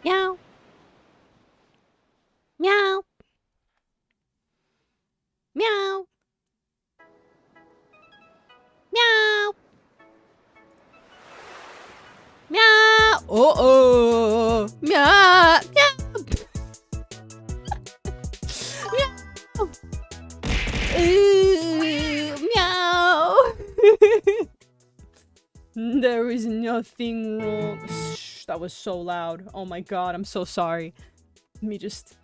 Meow. Meow. Meow. Meow. Meow. Uh-oh. Meow. Meow. Meow. Meow. There is nothing wrong. Shh, that was so loud. Oh my god, I'm so sorry. Let me just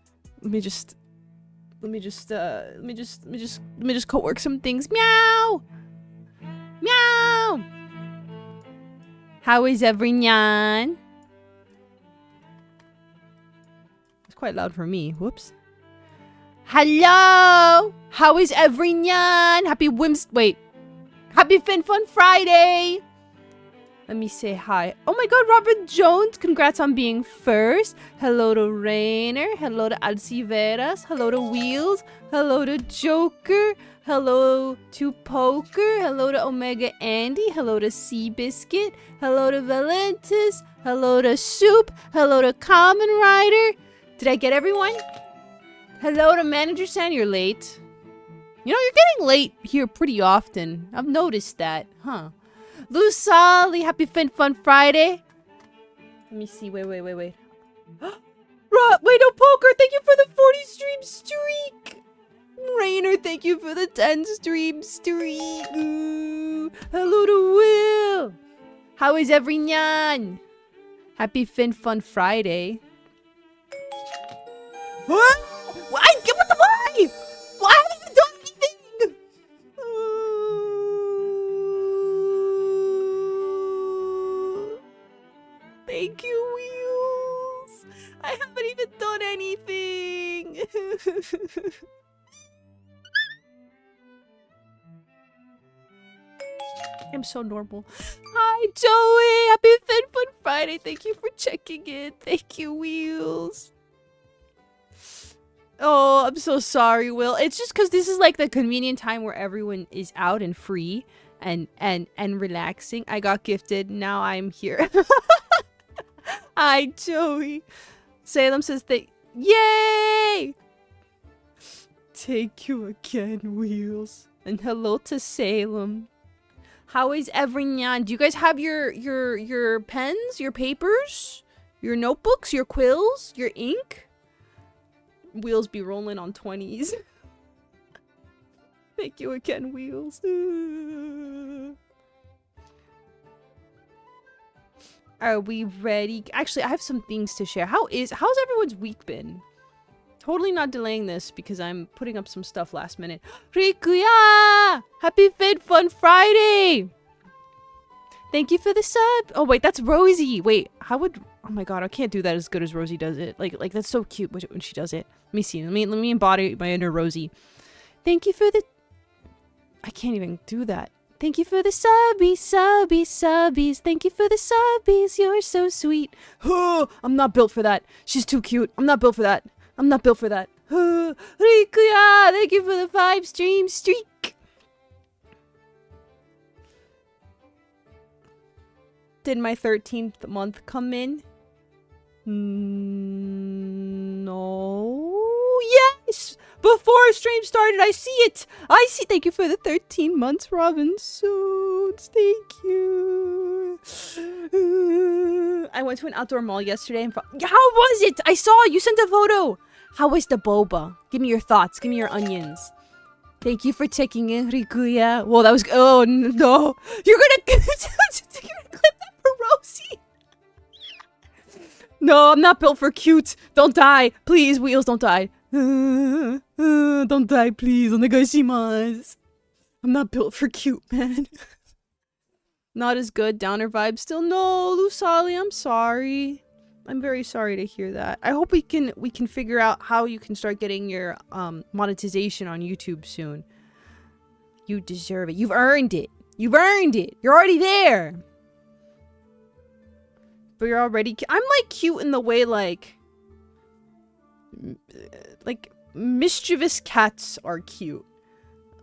co-work some things. Meow. Meow. How is everyone? It's quite loud for me. Whoops. Hello. How is everyone? Happy Happy Fin Fun Friday. Let me say hi. Oh my god, Robert Jones. Congrats on being first. Hello to Rainer. Hello to Alciveras. Hello to Wheels. Hello to Joker. Hello to Poker. Hello to Omega Andy. Hello to Seabiscuit. Hello to Valentis. Hello to Soup. Hello to Common Rider. Did I get everyone? Hello to Manager San. You're late. You know, you're getting late here pretty often. I've noticed that. Huh. Lusali, happy Fin Fun Friday. Let me see. Wait. Wait, no, Poker, thank you for the 40 stream streak. Rainer, thank you for the 10 stream streak. Ooh. Hello to Will. How is everyone? Happy Fin Fun Friday. What? What the why? Why haven't you done anything? Thank you, Wheels. I haven't even done anything. I'm so normal. Hi, Joey. Happy Fin Fun Friday. Thank you for checking in. Thank you, Wheels. Oh, I'm so sorry, Will. It's just because this is like the convenient time where everyone is out and free and relaxing. I got gifted. Now I'm here. Hi, Joey. Salem says yay! Take you again, Wheels. And hello to Salem. How is everyone? Do you guys have your pens, your papers, your notebooks, your quills, your ink? Wheels be rolling on 20s. Thank you again, Wheels. Are we ready? Actually, I have some things to share. How's everyone's week been? Totally not delaying this because I'm putting up some stuff last minute. Rikuya! Happy Fin Fun Friday! Thank you for the sub. Oh wait, that's Rosie. Wait, how would? Oh my god, I can't do that as good as Rosie does it. Like that's so cute when she does it. Let me see. Let me embody my inner Rosie. Thank you for the. I can't even do that. Thank you for the subbies. Thank you for the subbies. You're so sweet. Oh, I'm not built for that. She's too cute. I'm not built for that. Rikuya, thank you for the 5-stream streak. Did my 13th month come in? No. Yes! Before stream started, I see it. Thank you for the 13 months, Robinson. Thank you. I went to an outdoor mall yesterday and how was it? I saw you sent a photo. How was the boba? Give me your thoughts. Give me your onions. Thank you for checking in, Rikuya. Whoa, that was... Oh, no. You're gonna clip that for Rosie. No, I'm not built for cute. Don't die. Please, Wheels, don't die. Don't die, please. Onegaishimasu. I'm not built for cute, man. Not as good. Downer vibe still. No, Lusali, I'm sorry. I'm very sorry to hear that. I hope we can figure out how you can start getting your monetization on YouTube soon. You deserve it. You've earned it. You've earned it. You're already there. But you're already I'm like cute in the way like mischievous cats are cute.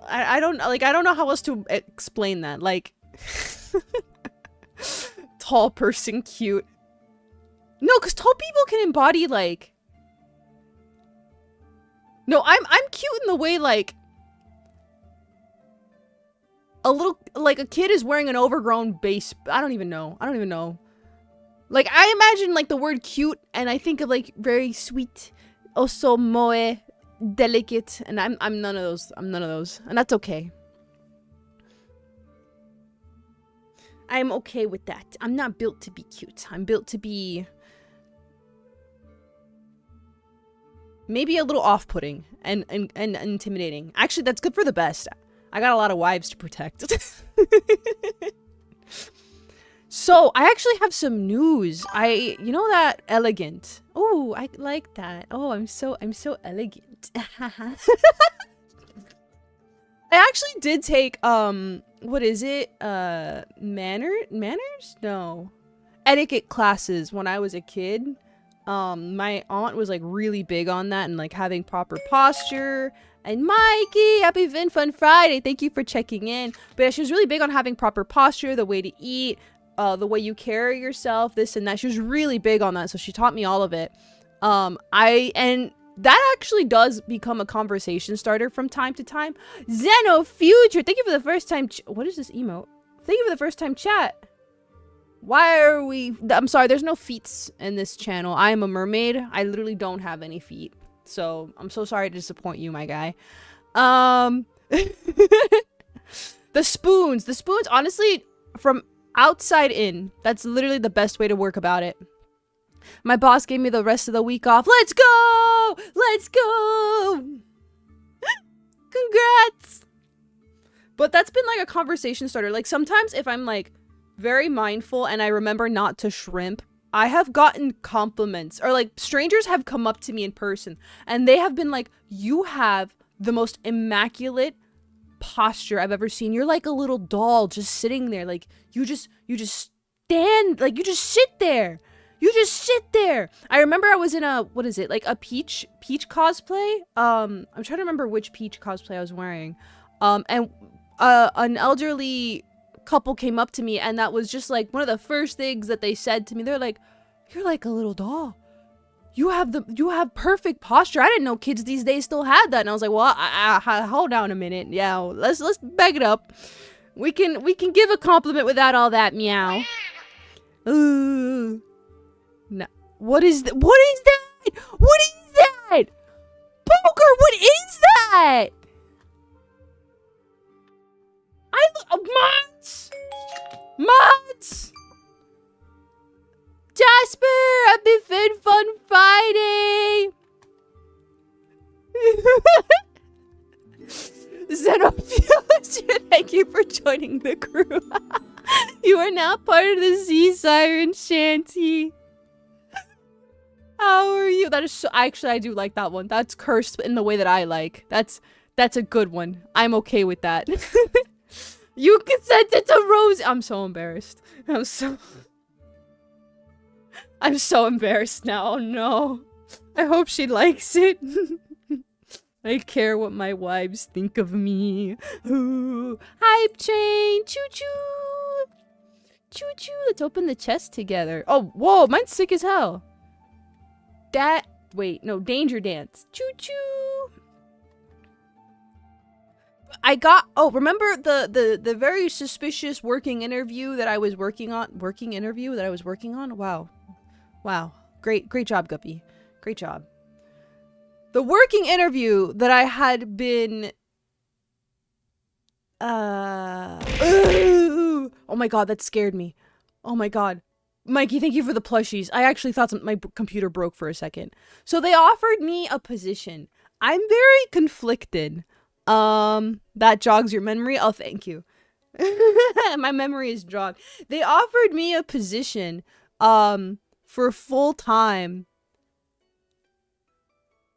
I don't know how else to explain that. Like tall person cute. No, because tall people can embody like... No, I'm cute in the way like... A little... Like a kid is wearing an overgrown base... I don't even know. Like, I imagine like the word cute and I think of like very sweet, also moe, delicate, and I'm none of those. I'm none of those. And that's okay. I'm okay with that. I'm not built to be cute. I'm built to be... maybe a little off-putting and intimidating. Actually, that's good for the best. I got a lot of wives to protect. So, I actually have some news. You know that elegant. Oh, I like that. Oh, I'm so elegant. I actually did take, what is it? Manners? No. Etiquette classes when I was a kid. My aunt was like really big on that and like having proper posture. And Mikey, happy Fin Fun Friday. Thank you for checking in. But yeah, she was really big on having proper posture, the way to eat, the way you carry yourself, this and that. She was really big on that. So she taught me all of it. And that actually does become a conversation starter from time to time. Zeno Future, thank you for the first time. What is this emote? Thank you for the first time chat. Why are we... I'm sorry, there's no feets in this channel. I am a mermaid. I literally don't have any feet. So, I'm so sorry to disappoint you, my guy. The spoons. The spoons, honestly, from outside in, that's literally the best way to work about it. My boss gave me the rest of the week off. Let's go! Let's go! Congrats! But that's been like a conversation starter. Like, sometimes if I'm like... very mindful and I remember not to shrimp, I have gotten compliments or like strangers have come up to me in person and they have been like, you have the most immaculate posture I've ever seen. You're like a little doll just sitting there. Like, you just stand, like, you just sit there. You just sit there. I remember I was in a, what is it, like a Peach cosplay? I'm trying to remember which Peach cosplay I was wearing. And an elderly couple came up to me, and that was just like one of the first things that they said to me. They're like, "You're like a little doll. You have perfect posture. I didn't know kids these days still had that." And I was like, "Well, hold down a minute. Yeah, let's bag it up. We can give a compliment without all that meow." Ooh. No. What is that? What is that? What is that? Poker, what is that? Mods! Jasper, happy Fin Fun Friday! Xenophilus, thank you for joining the crew. You are now part of the Sea Siren Shanty. How are you? That is so, actually, I do like that one. That's cursed in the way that I like. That's a good one. I'm okay with that. You consented to Rose. I'm so embarrassed. I'm so embarrassed now. Oh no. I hope she likes it. I care what my wives think of me. Ooh. Hype train. Choo choo. Choo choo. Let's open the chest together. Oh, whoa. Mine's sick as hell. Wait, no, Danger Dance. Choo choo. I got, remember the very suspicious working interview that I was working on? Wow. Great job, Guppy. Great job. The working interview that I had been, oh my god, that scared me. Oh my god. Mikey, thank you for the plushies. I actually thought my computer broke for a second. So they offered me a position. I'm very conflicted. That jogs your memory? Oh, thank you. My memory is jogged. They offered me a position, for full time.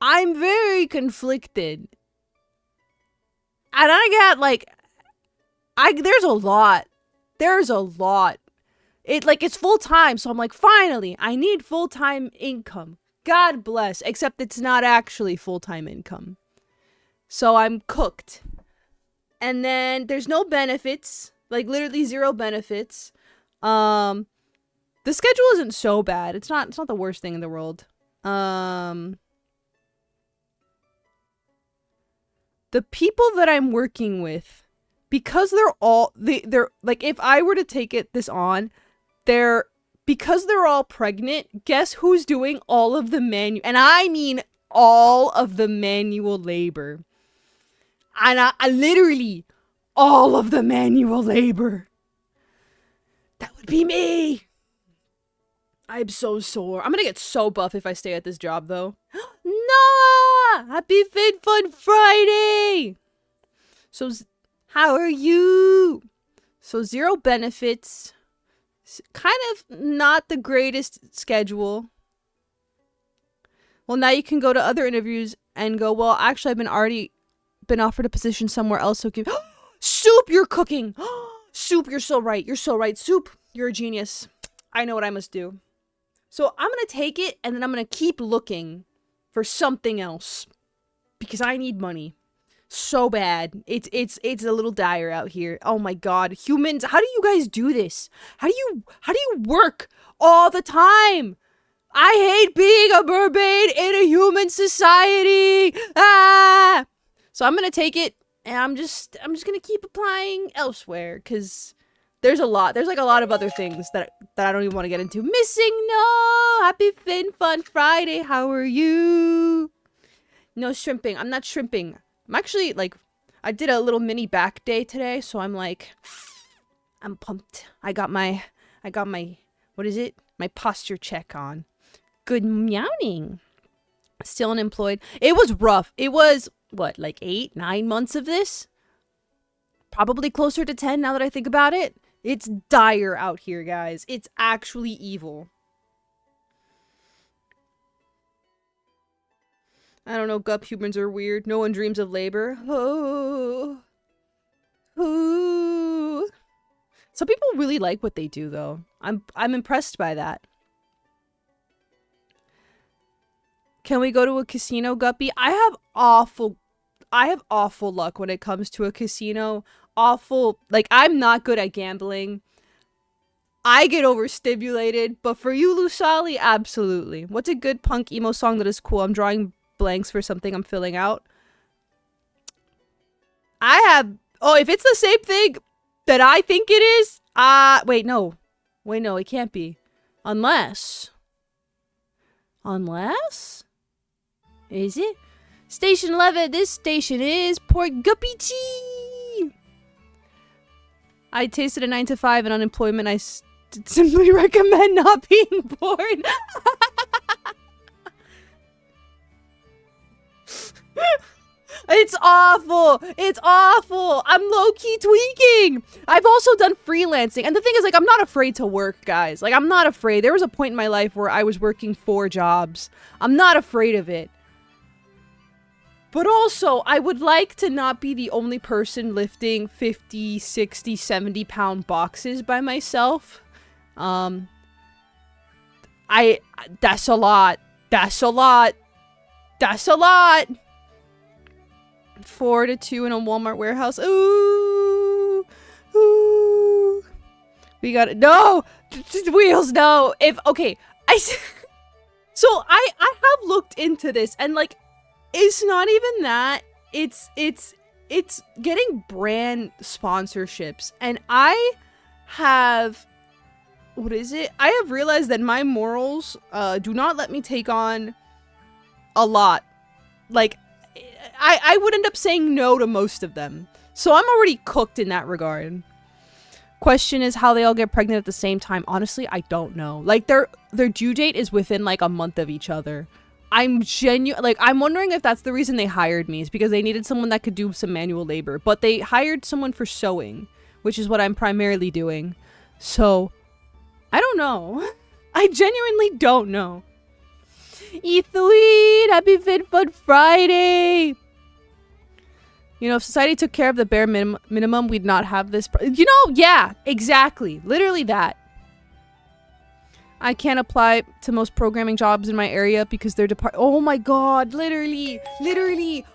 I'm very conflicted. And I got, like, there's a lot. It's full time, so I'm like, finally, I need full time income. God bless. Except it's not actually full time income. So I'm cooked. And then there's no benefits, like literally zero benefits. The schedule isn't so bad. It's not the worst thing in the world. The people that I'm working with, because they're like, if I were to take this on, because they're all pregnant, guess who's doing all of the and I mean all of the manual labor. And I literally, all of the manual labor. That would be me. I'm so sore. I'm gonna get so buff if I stay at this job, though. Noah! Happy Fin Fun Friday! So, how are you? So, zero benefits. Kind of not the greatest schedule. Well, now you can go to other interviews and go, well, actually, I've already been offered a position somewhere else. So, Soup, you're cooking. Soup, you're so right. You're so right. Soup, you're a genius. I know what I must do. So, I'm going to take it, and then I'm going to keep looking for something else. Because I need money. So bad. It's a little dire out here. Oh my god. Humans, how do you guys do this? How do you work all the time? I hate being a mermaid in a human society. Ah! So I'm gonna take it, and I'm just gonna keep applying elsewhere, because there's like a lot of other things that I don't even want to get into. Missing no! Happy Fin Fun Friday. How are you? No shrimping. I'm not shrimping. I'm actually, like, I did a little mini back day today, so I'm like, I'm pumped. I got my, what is it? My posture check on. Good meowing. Still unemployed. It was rough. It was, what, like 8-9 months of this? Probably closer to 10 now that I think about it. It's dire out here, guys. It's actually evil. I don't know, Gup, humans are weird. No one dreams of labor. Oh. Ooh. Some people really like what they do, though. I'm impressed by that. Can we go to a casino, Guppy? I have awful luck when it comes to a casino. Like, I'm not good at gambling. I get overstimulated, but for you, Lusali, absolutely. What's a good punk emo song that is cool? I'm drawing blanks for something I'm filling out. If it's the same thing that I think it is, wait, no, it can't be. Unless, is it? Station 11, this station is Port Guppy-Chi. I tasted a 9 to 5 and unemployment. I simply recommend not being born. It's awful. I'm low-key tweaking. I've also done freelancing. And the thing is, like, I'm not afraid to work, guys. Like, I'm not afraid. There was a point in my life where I was working 4 jobs. I'm not afraid of it. But also, I would like to not be the only person lifting 50, 60, 70-pound boxes by myself. That's a lot. 4 to 2 in a Walmart warehouse. Ooh. We got it. No! Wheels, no! So I have looked into this, and, like, it's not even that. It's getting brand sponsorships, and I have realized that my morals do not let me take on a lot. Like, I would end up saying no to most of them. So I'm already cooked in that regard. Question is how they all get pregnant at the same time. Honestly, I don't know. Like, their due date is within like a month of each other. I'm wondering if that's the reason they hired me, is because they needed someone that could do some manual labor. But they hired someone for sewing, which is what I'm primarily doing. So, I don't know. I genuinely don't know. Ethelene, happy FinFun Friday! You know, if society took care of the bare minimum, we'd not have this. Yeah, exactly. Literally that. I can't apply to most programming jobs in my area because they're oh my god, literally.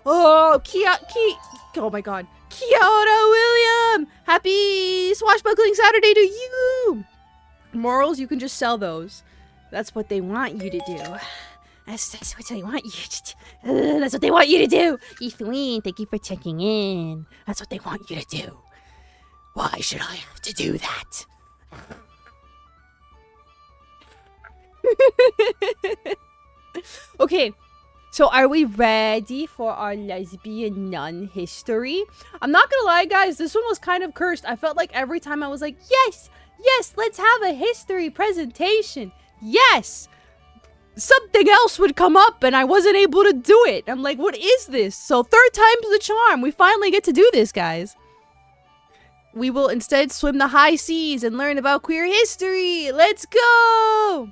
Oh, oh my god. Kiara William! Happy Swashbuckling Saturday to you! Morals, you can just sell those. That's what they want you to do. That's what they want you to do. That's what they want you to do. Ethelene, thank you for checking in. That's what they want you to do. Why should I have to do that? Okay, so are we ready for our lesbian nun history? I'm not gonna lie, guys, this one was kind of cursed. I felt like every time I was like, yes, let's have a history presentation. Yes! Something else would come up and I wasn't able to do it. I'm like, what is this? So 3rd time's the charm. We finally get to do this, guys. We will instead swim the high seas and learn about queer history. Let's go!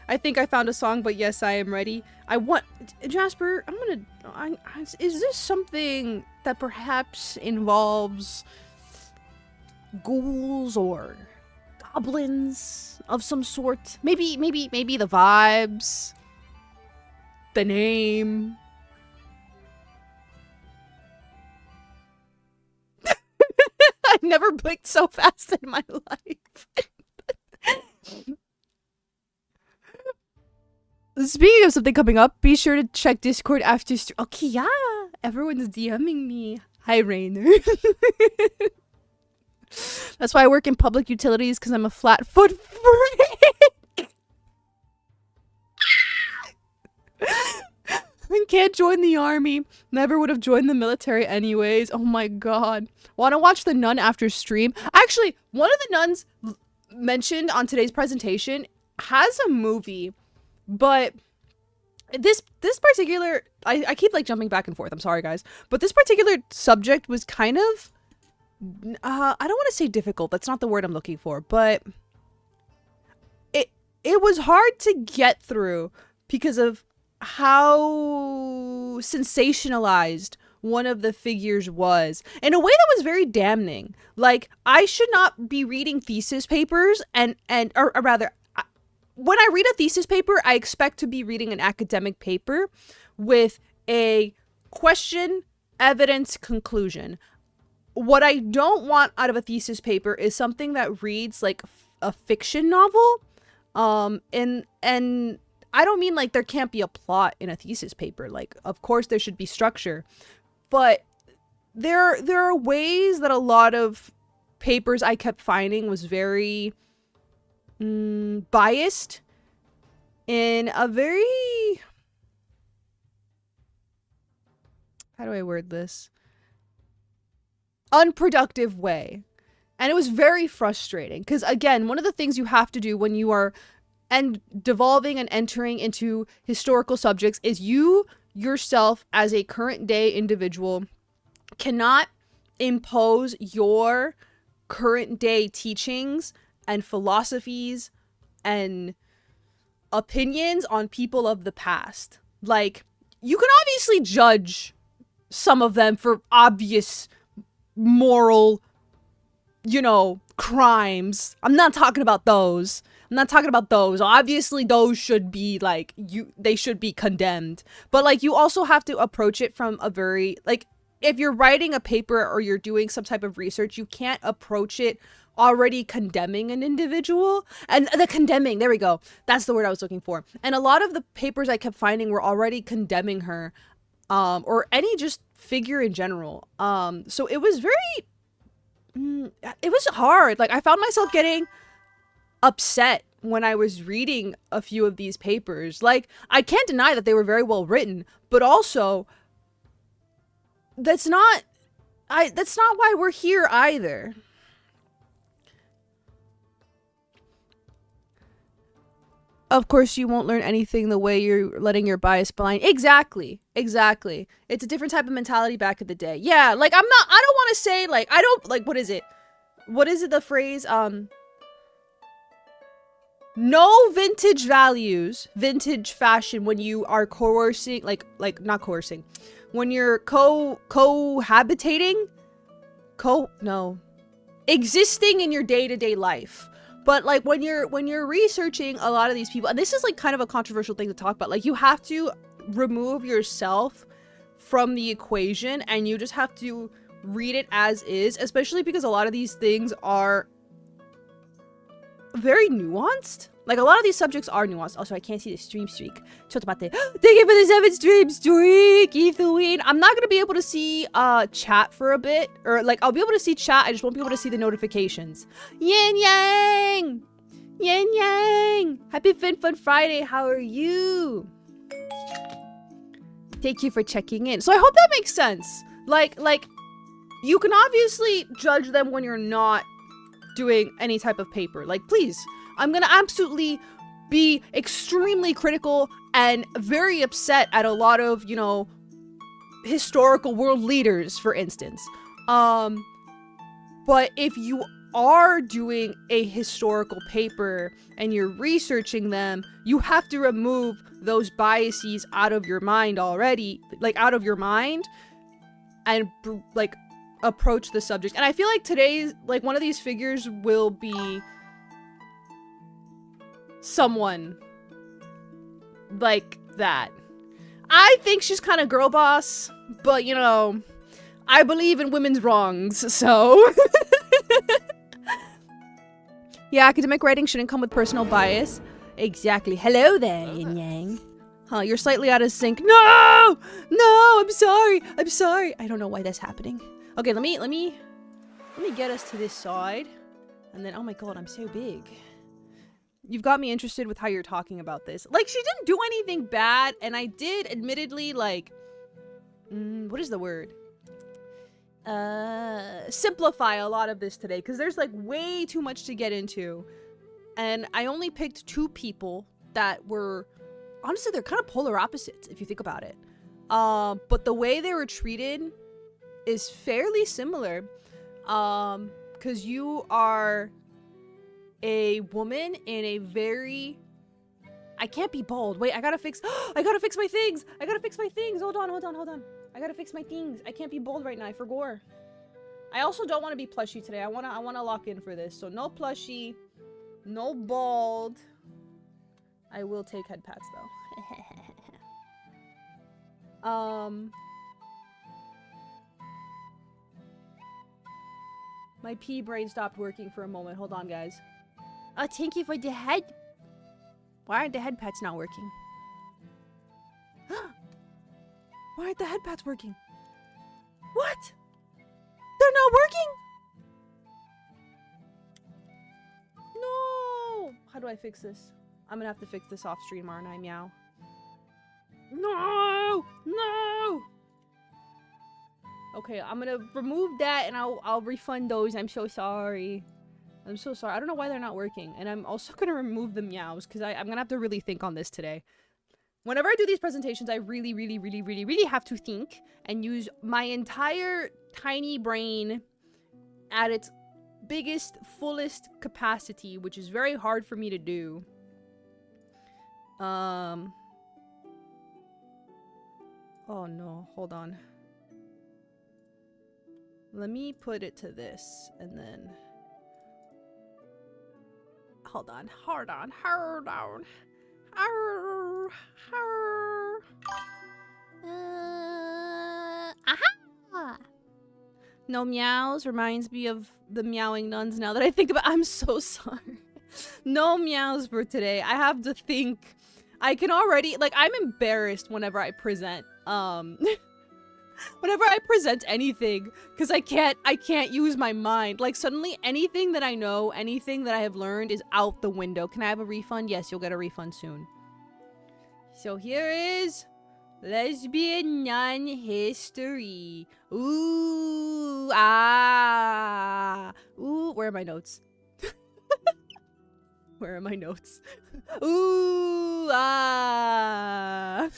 I think I found a song, but yes, I am ready. Jasper, is this something that perhaps involves ghouls or goblins of some sort? Maybe the vibes, the name. I've never blinked so fast in my life. Speaking of something coming up, be sure to check Discord after okay, yeah. Everyone's DMing me. Hi, Rainer. That's why I work in public utilities, because I'm a flat-foot freak. I can't join the army. Never would have joined the military anyways. Oh my god. Want to watch the nun after stream? Actually, one of the nuns mentioned on today's presentation has a movie. But this particular, I keep like jumping back and forth. I'm sorry, guys. But this particular subject was kind of, I don't want to say difficult. That's not the word I'm looking for. But it was hard to get through because of how sensationalized one of the figures was, in a way that was very damning. Like, I should not be reading thesis papers or rather, when I read a thesis paper, I expect to be reading an academic paper with a question, evidence, conclusion. What I don't want out of a thesis paper is something that reads like a fiction novel. And I don't mean like there can't be a plot in a thesis paper. Like, of course there should be structure, but there are ways that a lot of papers I kept finding was very biased in a very, how do I word this? Unproductive way. And it was very frustrating because, again, one of the things you have to do when you are devolving and entering into historical subjects is you yourself as a current day individual cannot impose your current day teachings and philosophies and opinions on people of the past. Like, you can obviously judge some of them for obvious moral, crimes. I'm not talking about those. Obviously, those should be like, they should be condemned. But like, you also have to approach it from a very, like, if you're writing a paper or you're doing some type of research, you can't approach it already condemning an individual. And the condemning, there we go. That's the word I was looking for. And a lot of the papers I kept finding were already condemning her, or any just figure in general. So it was it was hard. Like, I found myself getting upset when I was reading a few of these papers. Like, I can't deny that they were very well written, but also that's not why we're here either. Of course, you won't learn anything the way you're letting your bias blind. Exactly. It's a different type of mentality back in the day. Yeah, like, I don't want to say, like, I don't, like, what is it, the phrase, no vintage values, vintage fashion when you are coercing, like, not coercing, when you're cohabitating, existing in your day-to-day life. But like, when you're researching a lot of these people, and this is like kind of a controversial thing to talk about, like, you have to remove yourself from the equation and you just have to read it as is, especially because a lot of these things are very nuanced. Like, a lot of these subjects are nuanced. Also, I can't see the stream streak. Thank you for the 7 stream streak, Ethelween. I'm not gonna be able to see chat for a bit, or like, I'll be able to see chat, I just won't be able to see the notifications. Yin Yang! Happy Fin Fun Friday, how are you? Thank you for checking in. So I hope that makes sense. Like, you can obviously judge them when you're not doing any type of paper. Like, please. I'm gonna absolutely be extremely critical and very upset at a lot of, historical world leaders, for instance. But if you are doing a historical paper and you're researching them, you have to remove those biases out of your mind already, like, out of your mind, and like, approach the subject. And I feel like today's, like, one of these figures will be someone like that. I think she's kind of girl boss, but I believe in women's wrongs, so yeah, academic writing shouldn't come with personal bias. Exactly. Hello there, Yin Yang. Huh, you're slightly out of sync. No, I'm sorry. I don't know why that's happening. Okay, let me get us to this side, and then, oh my god, I'm so big. You've got me interested with how you're talking about this. Like, she didn't do anything bad, and I did admittedly, like, what is the word? Simplify a lot of this today, because there's, like, way too much to get into. And I only picked 2 people that were, honestly, they're kind of polar opposites, if you think about it. But the way they were treated is fairly similar. Because you are a woman in a very, I can't be bold. Wait, I gotta fix my things. Hold on. I gotta fix my things. I can't be bold right now. I forgot. I also don't want to be plushy today. I wanna lock in for this. So no plushy, no bald. I will take head pats though. My pea brain stopped working for a moment. Hold on, guys. Oh, thank you for the head. Why aren't the head pats not working? Why aren't the head pats working? What? They're not working? No! How do I fix this? I'm gonna have to fix this off stream, aren't I? Meow. No! No! Okay, I'm gonna remove that and I'll refund those. I'm so sorry. I'm so sorry. I don't know why they're not working. And I'm also gonna remove the meows because I'm gonna have to really think on this today. Whenever I do these presentations, I really have to think and use my entire tiny brain at its biggest, fullest capacity, which is very hard for me to do. Oh no, hold on. Let me put it to this and then... Hold on. Aha! No meows reminds me of the meowing nuns now that I think about it. I'm so sorry. No meows for today. I have to think. I can already, like, I'm embarrassed whenever I present, whenever I present anything, because I can't use my mind. Like, suddenly anything that I know, anything that I have learned is out the window. Can I have a refund? Yes, you'll get a refund soon. So here is Lesbian Nun History. Ooh, ah. Ooh, where are my notes? Where are my notes? Ooh, ah.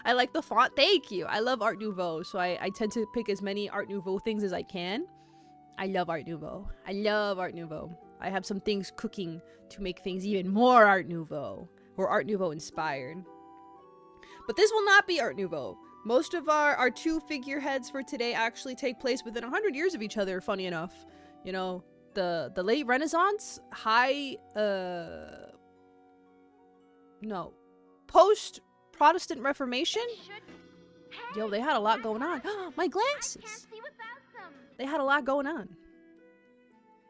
I like the font. Thank you. I love Art Nouveau, so I tend to pick as many Art Nouveau things as I can. I love Art Nouveau. I love Art Nouveau. I have some things cooking to make things even more Art Nouveau, or Art Nouveau inspired. But this will not be Art Nouveau. Most of our two figureheads for today actually take place within 100 years of each other, funny enough. You know, the late Renaissance, post-Protestant Reformation. Yo, they had a lot going on. My glasses! They had a lot going on.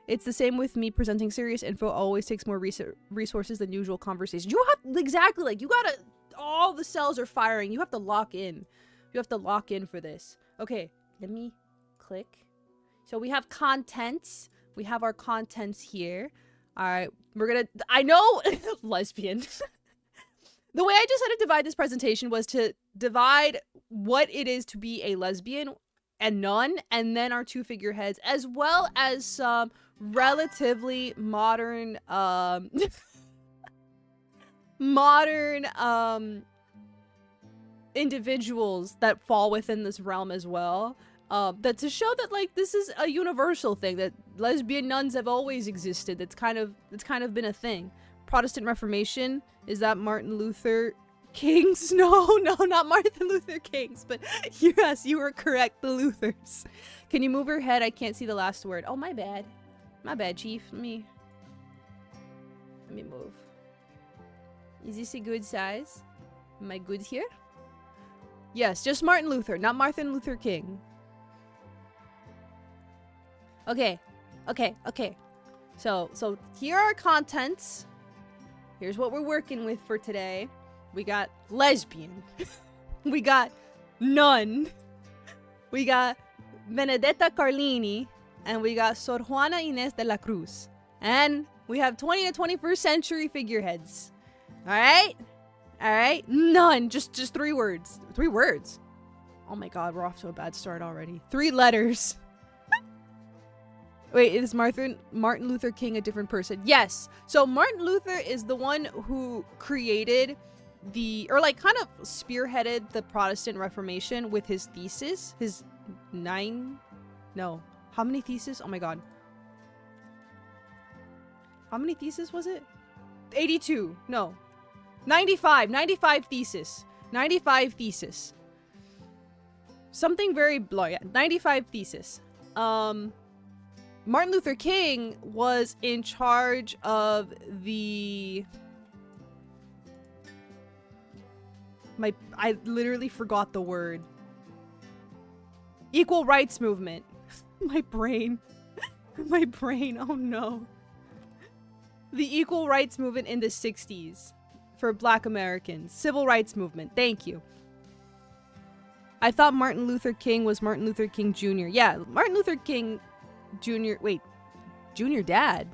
It's the same with me presenting serious info. Always takes more resources than usual conversation. You have, exactly, like, you gotta, all the cells are firing. You have to lock in. You have to lock in for this. Okay, let me click. So we have contents. We have our contents here. All right, we're gonna, I know, lesbian. The way I just had to divide this presentation was to divide what it is to be a lesbian and nun, and then our two figureheads, as well as some relatively modern, individuals that fall within this realm as well. That to show that, like, this is a universal thing, that lesbian nuns have always existed. It's kind of been a thing. Protestant Reformation, is that Martin Luther King's? No, not Martin Luther King's, but yes, you were correct, the Luthers. Can you move her head? I can't see the last word. Oh, my bad. My bad, Chief. Let me move. Is this a good size? Am I good here? Yes, just Martin Luther, not Martin Luther King. Okay. So here are our contents. Here's what we're working with for today. We got lesbian. We got nun. We got Benedetta Carlini. And we got Sor Juana Inés de la Cruz. And we have 20 to 21st century figureheads. Alright? Alright? None. Just 3 words. 3 words. Oh my god, we're off to a bad start already. 3 letters. Wait, is Martin Luther King a different person? Yes. So Martin Luther is the one who created or like kind of spearheaded the Protestant Reformation with his thesis. His how many theses? Oh my god. How many theses was it? 82. No. 95. 95 thesis. 95 thesis. something very blah. Yeah, 95 thesis. Martin Luther King was in charge of the... I literally forgot the word. Equal rights movement. My brain. My brain. Oh no. The equal rights movement in the 60s for Black Americans. Civil rights movement. Thank you. I thought Martin Luther King was Martin Luther King Jr. Yeah, Martin Luther King Jr. Wait, Junior Dad?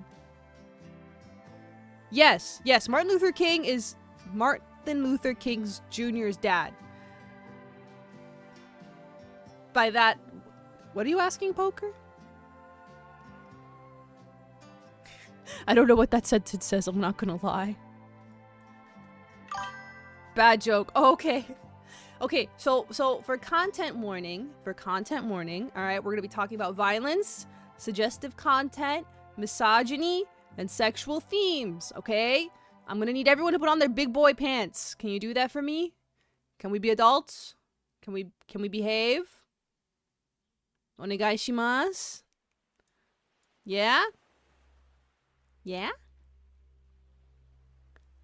Yes, Martin Luther King is Martin Luther King's Jr.'s dad. By that, what are you asking, Poker? I don't know what that sentence says, I'm not gonna lie. Bad joke. Oh, okay. Okay, so for content warning, all right, we're gonna be talking about violence, suggestive content, misogyny, and sexual themes, okay? I'm gonna need everyone to put on their big boy pants. Can you do that for me? Can we be adults? Can we behave? Onegaishimasu? Yeah? Yeah?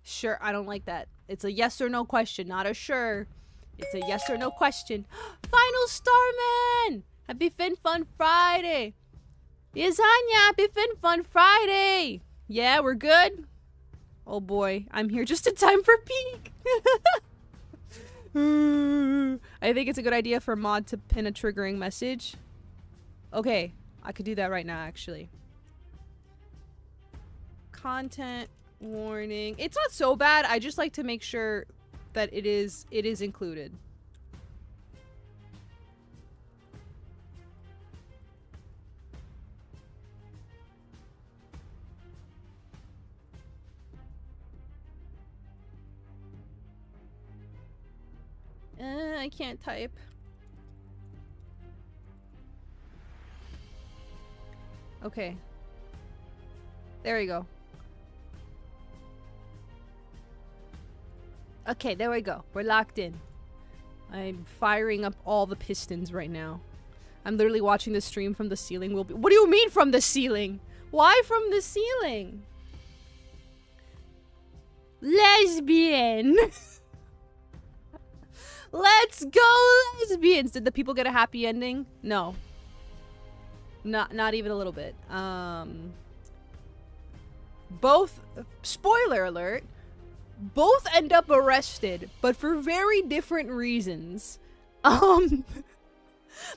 Sure, I don't like that. It's a yes or no question, not a sure. It's a yes or no question. Final Starman! Happy Fin Fun Friday! Lasagna, happy Fin Fun Friday! Yeah, we're good? Oh boy, I'm here just in time for peak! I think it's a good idea for Mod to pin a triggering message. Okay, I could do that right now, actually. Content warning. It's not so bad, I just like to make sure that it is included. I can't type. Okay. There we go. Okay, there we go. We're locked in. I'm firing up all the pistons right now. I'm literally watching the stream from the ceiling. What do you mean from the ceiling? Why from the ceiling? Lesbian! Let's go, lesbians! Did the people get a happy ending? No. Not even a little bit. Both, spoiler alert, both end up arrested, but for very different reasons. Like,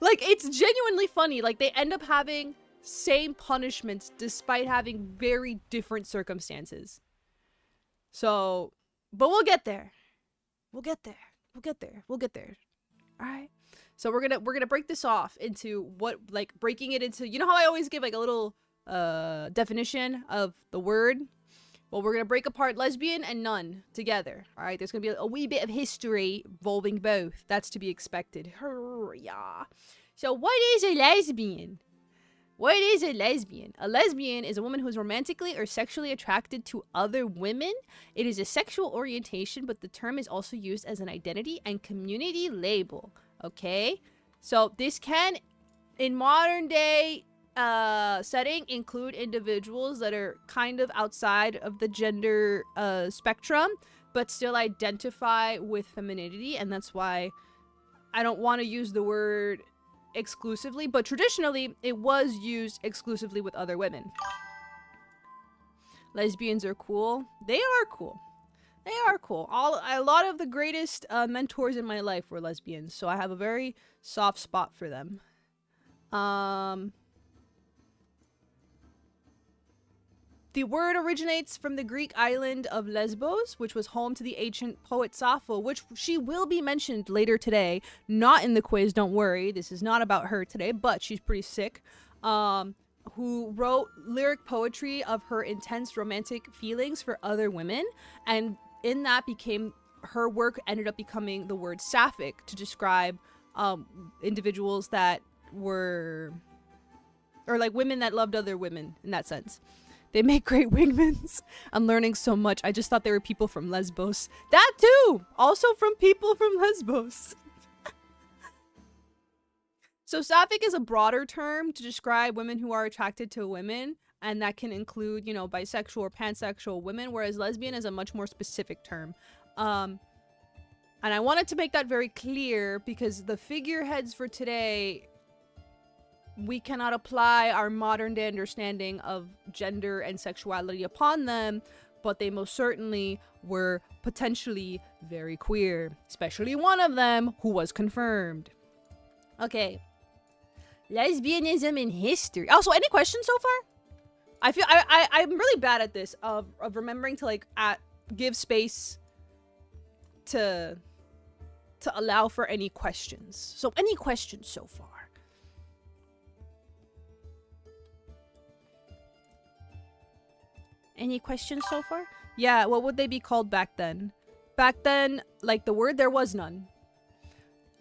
it's genuinely funny. Like, they end up having same punishments despite having very different circumstances. So, but we'll get there. We'll get there. All right. So we're gonna break this off into what, like, breaking it into, you know how I always give like a little definition of the word? Well, we're gonna break apart lesbian and nun together. All right. There's gonna be a wee bit of history involving both. That's to be expected. Yeah. So what is a lesbian? What is a lesbian? A lesbian is a woman who is romantically or sexually attracted to other women. It is a sexual orientation, but the term is also used as an identity and community label. Okay? So this can, in modern day setting, include individuals that are kind of outside of the gender spectrum, but still identify with femininity. And that's why I don't want to use the word exclusively, but traditionally it was used exclusively with other women. Lesbians are cool. They are cool. They are cool. A lot of the greatest mentors in my life were lesbians, so I have a very soft spot for them. The word originates from the Greek island of Lesbos, which was home to the ancient poet Sappho, which she will be mentioned later today. Not in the quiz, don't worry. This is not about her today, but she's pretty sick. Who wrote lyric poetry of her intense romantic feelings for other women. And in that her work ended up becoming the word sapphic to describe individuals that were, or like women that loved other women in that sense. They make great wingmans. I'm learning so much. I just thought they were people from Lesbos. That too! Also from people from Lesbos. So sapphic is a broader term to describe women who are attracted to women, and that can include, you know, bisexual or pansexual women, whereas lesbian is a much more specific term. And I wanted to make that very clear because the figureheads for today, we cannot apply our modern day understanding of gender and sexuality upon them, but they most certainly were potentially very queer, especially one of them who was confirmed. Okay. Lesbianism in history. Also, any questions so far? I feel I'm really bad at this of remembering to like give space to allow for any questions. So any questions so far? Any questions so far? Yeah, what would they be called back then? Back then, like the word, there was none.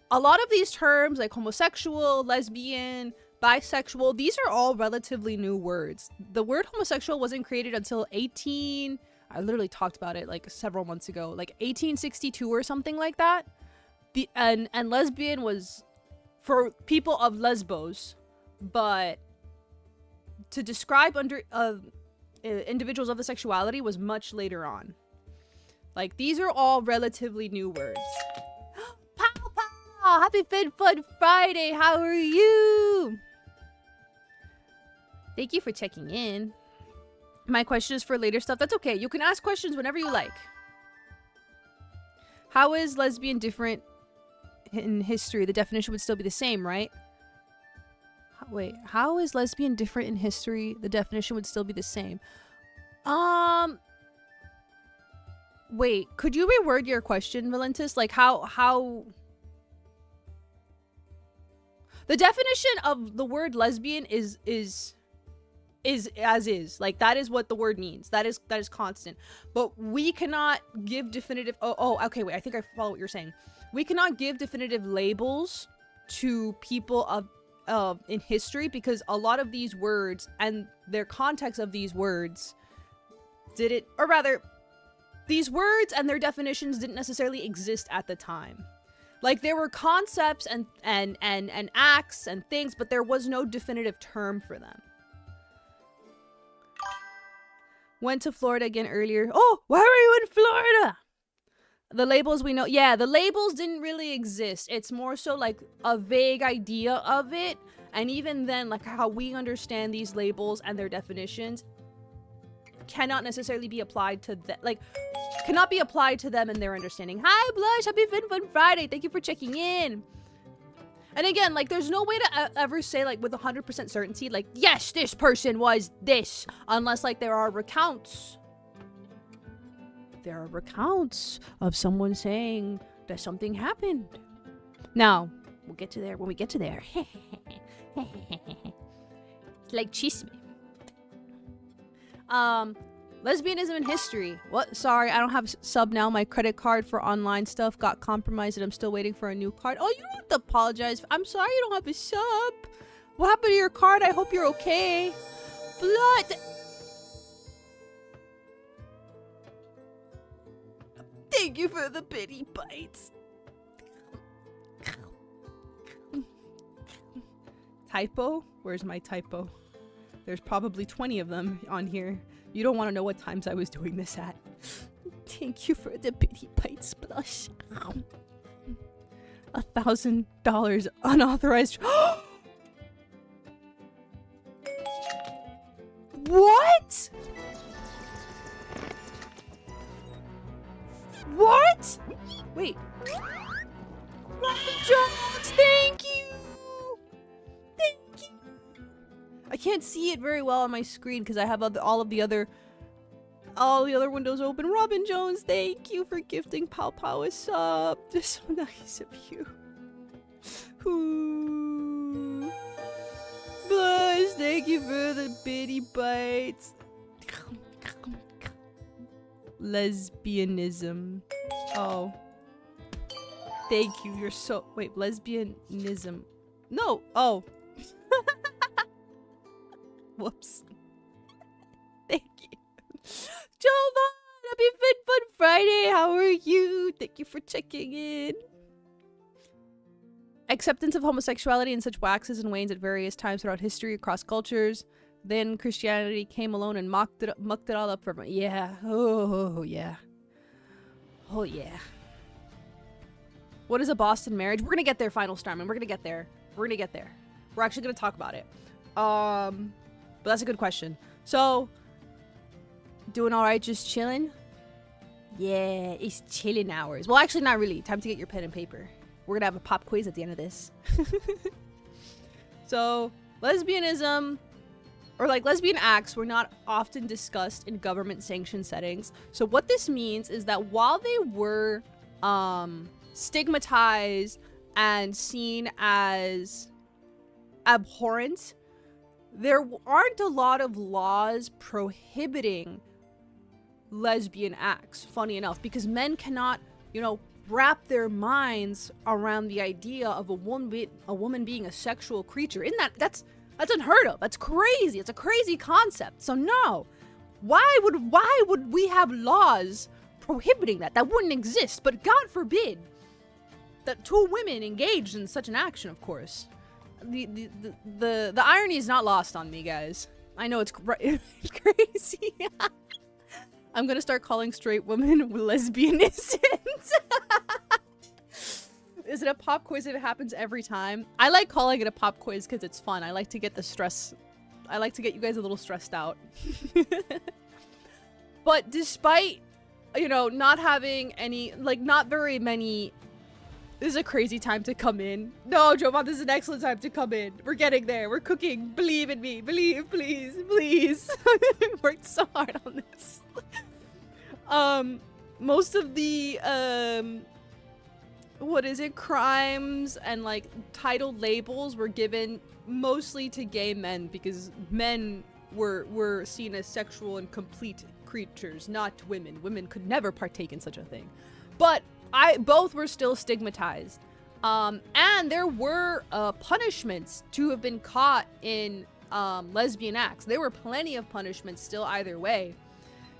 A lot of these terms, like homosexual, lesbian, bisexual, these are all relatively new words. The word homosexual wasn't created until I literally talked about it like several months ago, like 1862 or something like that. And lesbian was for people of Lesbos, but to describe individuals of the sexuality was much later on. Like, these are all relatively new words. Pow pow! Happy Fin Fun Friday! How are you? Thank you for checking in. My question is for later stuff. That's okay. You can ask questions whenever you like. How is lesbian different in history? The definition would still be the same, right? Wait, how is lesbian different in history? The definition would still be the same. Wait, could you reword your question, Valentis? Like how the definition of the word lesbian is as is. Like, that is what the word means. That is constant. But we cannot give definitive okay, wait, I think I follow what you're saying. We cannot give definitive labels to people of in history because a lot of these words and their context of these words these words and their definitions didn't necessarily exist at the time. Like, there were concepts and acts and things, but there was no definitive term for them. Went to Florida again earlier. Oh, why were you in Florida? The labels we know. Yeah, the labels didn't really exist. It's more so like a vague idea of it. And even then, like, how we understand these labels and their definitions cannot necessarily be applied to them. Like, cannot be applied to them and their understanding. Hi, Blush. Happy Fin Fun Friday. Thank you for checking in. And again, like, there's no way to ever say, like, with 100% certainty, like, yes, this person was this. Unless, like, there are recounts. There are recounts of someone saying that something happened. Now, we'll get to there when we get to there. It's like chisme. Lesbianism in history. What? Sorry, I don't have sub now. My credit card for online stuff got compromised and I'm still waiting for a new card. Oh, you don't have to apologize. I'm sorry you don't have a sub. What happened to your card? I hope you're okay. Blood. Thank you for the pity bites. Typo? Where's my typo? There's probably 20 of them on here. You don't want to know what times I was doing this at. Thank you for the pity bites, Blush. $1,000 unauthorized. What? What? Wait. Jones, thank you. Thank you. I can't see it very well on my screen because I have all the other windows open. Robin Jones, thank you for gifting Pow Pow a sub. Just so nice of you. Ooh. Blush, thank you for the bitty bites. Lesbianism. Oh. Thank you. You're so... Wait, lesbianism. No. Oh. Whoops. Thank you. Jovan, happy Fin Fun Friday. How are you? Thank you for checking in. Acceptance of homosexuality in such waxes and wanes at various times throughout history across cultures. Then Christianity came alone and mucked it all up for yeah. Oh yeah. Oh yeah. What is a Boston marriage? We're gonna get there, Final Starman. We're gonna get there. We're gonna get there. We're actually gonna talk about it. But that's a good question. So, doing all right, just chilling. Yeah, it's chilling hours. Well, actually, not really. Time to get your pen and paper. We're gonna have a pop quiz at the end of this. So, lesbianism, or like lesbian acts, were not often discussed in government-sanctioned settings. So what this means is that while they were stigmatized and seen as abhorrent, there aren't a lot of laws prohibiting lesbian acts, funny enough, because men cannot, you know, wrap their minds around the idea of a woman being a sexual creature. Isn't that's unheard of? That's crazy. It's a crazy concept. So no, why would we have laws prohibiting that? That wouldn't exist. But God forbid that two women engaged in such an action. Of course, the irony is not lost on me, guys. I know it's crazy. I'm gonna start calling straight women lesbianisms. Is it a pop quiz if it happens every time? I like calling it a pop quiz because it's fun. I like to get the stress. I like to get you guys a little stressed out. But despite, you know, not having any, like, not very many. This is a crazy time to come in. No, Jovan, this is an excellent time to come in. We're getting there. We're cooking. Believe in me. Believe, please, please. Worked so hard on this. Most of the, what is it, crimes and like titled labels were given mostly to gay men because men were seen as sexual and complete creatures, not women. Women could never partake in such a thing. But both were still stigmatized. And there were punishments to have been caught in lesbian acts. There were plenty of punishments still either way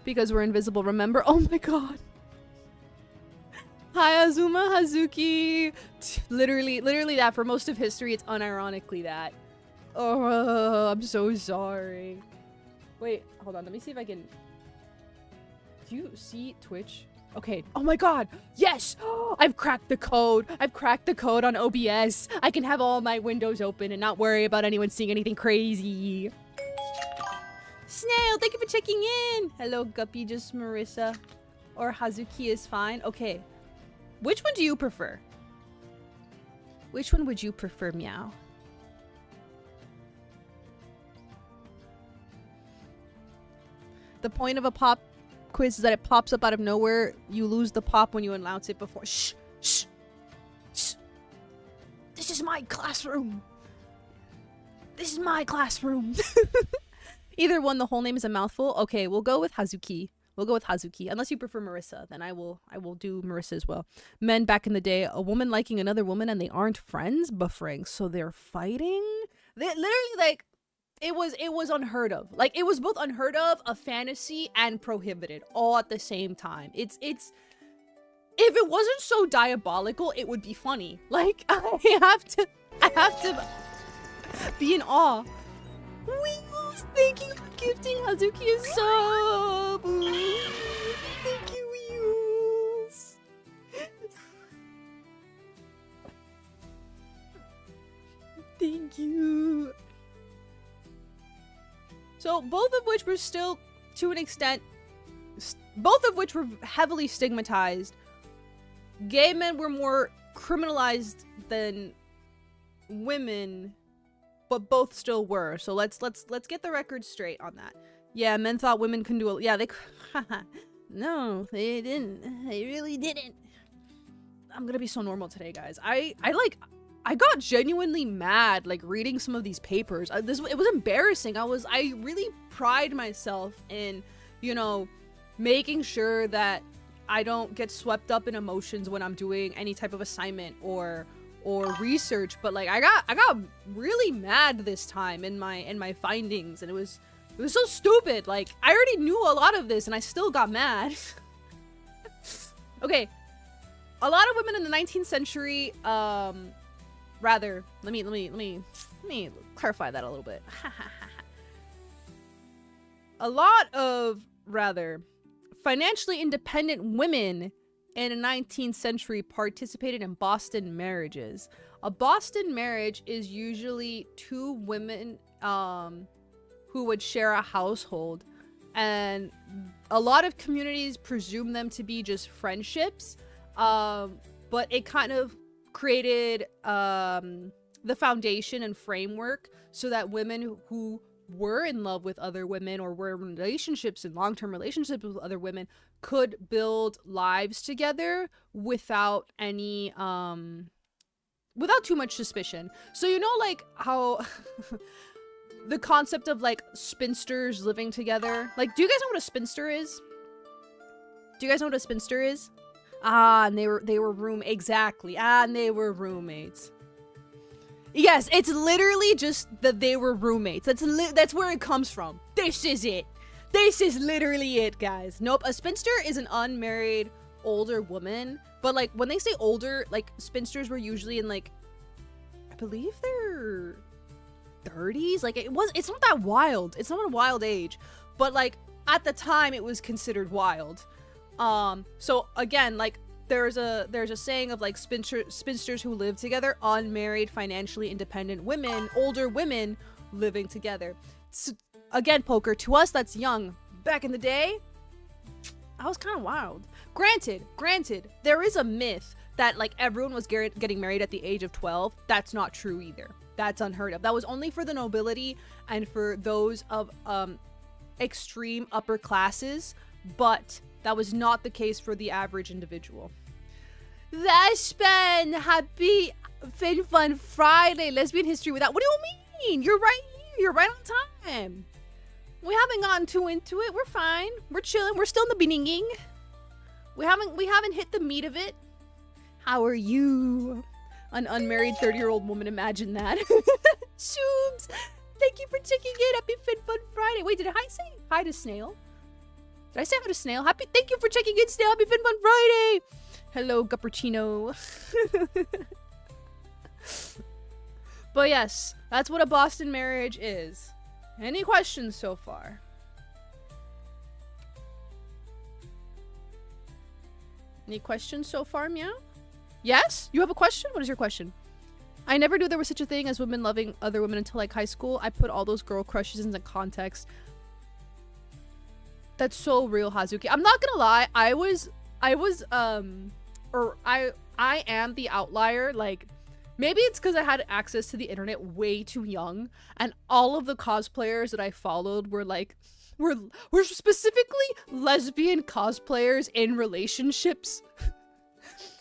because we're invisible, remember? Oh my god. Hi Azuma Hazuki. Literally that. For most of history, it's unironically that. Oh, I'm so sorry. Wait, hold on. Let me see if I can... Do you see Twitch? Okay. Oh my god. Yes! I've cracked the code. I've cracked the code on OBS. I can have all my windows open and not worry about anyone seeing anything crazy. Snail, thank you for checking in. Hello, Guppy, just Marissa. Or Hazuki is fine. Okay. Which one do you prefer? Which one would you prefer, Meow? The point of a pop quiz is that it pops up out of nowhere. You lose the pop when you announce it before. Shh! Shh! Shh! This is my classroom! This is my classroom! Either one, the whole name is a mouthful. Okay, we'll go with Hazuki. We'll go with Hazuki. Unless you prefer Marissa, then I will do Marissa as well. Men back in the day, a woman liking another woman and they aren't friends, buffering, so they're fighting? They literally, like, it was unheard of. Like, it was both unheard of, a fantasy, and prohibited all at the same time. It's if it wasn't so diabolical, it would be funny. Like, I have to be in awe. Wheels, thank you for gifting Hazuki a sub. Thank you, Wheels. Thank you. So both of which were still, to an extent, both of which were heavily stigmatized. Gay men were more criminalized than women, but both still were. So let's get the record straight on that. Yeah, men thought women couldn't do it. Yeah, they no, they didn't. They really didn't. I'm gonna be so normal today, guys. I got genuinely mad, like, reading some of these papers. It was embarrassing. I really pride myself in, you know, making sure that I don't get swept up in emotions when I'm doing any type of assignment or research. But like, I got really mad this time in my findings, and it was so stupid. Like, I already knew a lot of this, and I still got mad. Okay, a lot of women in the 19th century, rather, let me clarify that a little bit. A lot of rather financially independent women in the 19th century participated in Boston marriages. A Boston marriage is usually two women who would share a household, and a lot of communities presume them to be just friendships, but it kind of created the foundation and framework so that women who were in love with other women or were in relationships and long-term relationships with other women could build lives together without any without too much suspicion. So you know, like how the concept of like spinsters living together, like, do you guys know what a spinster is? Do you guys know what a spinster is? And they were exactly. And they were roommates. Yes, it's literally just that they were roommates. That's where it comes from. This is it. This is literally it, guys. Nope, a spinster is an unmarried older woman. But like when they say older, like spinsters were usually in like, I believe they're 30s. Like it's not that wild. It's not a wild age. But like at the time it was considered wild. So again, like there's a saying of like spinsters who live together, unmarried, financially independent women, older women living together. So, again, poker, to us that's young. Back in the day, I was kind of wild. Granted, there is a myth that like everyone was getting married at the age of 12. That's not true either. That's unheard of. That was only for the nobility and for those of extreme upper classes, but that was not the case for the average individual. Lesbian, happy Fin Fun Friday. Lesbian history without. What do you mean? You're right here. You're right on time. We haven't gotten too into it. We're fine. We're chilling. We're still in the beginning. We haven't hit the meat of it. How are you? An unmarried 30-year-old woman. Imagine that. Shoobs. Thank you for checking in. Happy Fin Fun Friday. Wait, did I say hi to Snail? Did I say hi to Snail? Thank you for checking in, Snail. Happy Fin Fun Friday. Hello, Guppy-Chi. But yes, that's what a Boston marriage is. Any questions so far? Any questions so far, Meow? Yes? You have a question? What is your question? I never knew there was such a thing as women loving other women until like high school. I put all those girl crushes into context. That's so real, Hazuki. I'm not gonna lie. I am the outlier. Like, maybe it's because I had access to the internet way too young, and all of the cosplayers that I followed were like, were specifically lesbian cosplayers in relationships.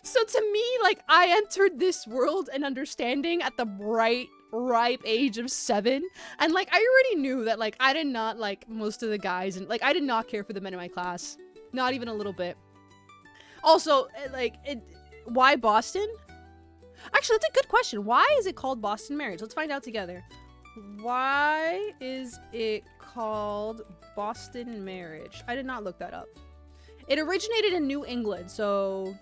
So to me, like, I entered this world and understanding at the ripe age of 7, and like I already knew that like I did not like most of the guys, and like I did not care for the men in my class, not even a little bit. Also, why Boston? Actually, that's a good question. Why is it called Boston marriage? Let's find out together. Why is it called Boston marriage? I did not look that up. It originated in New England, so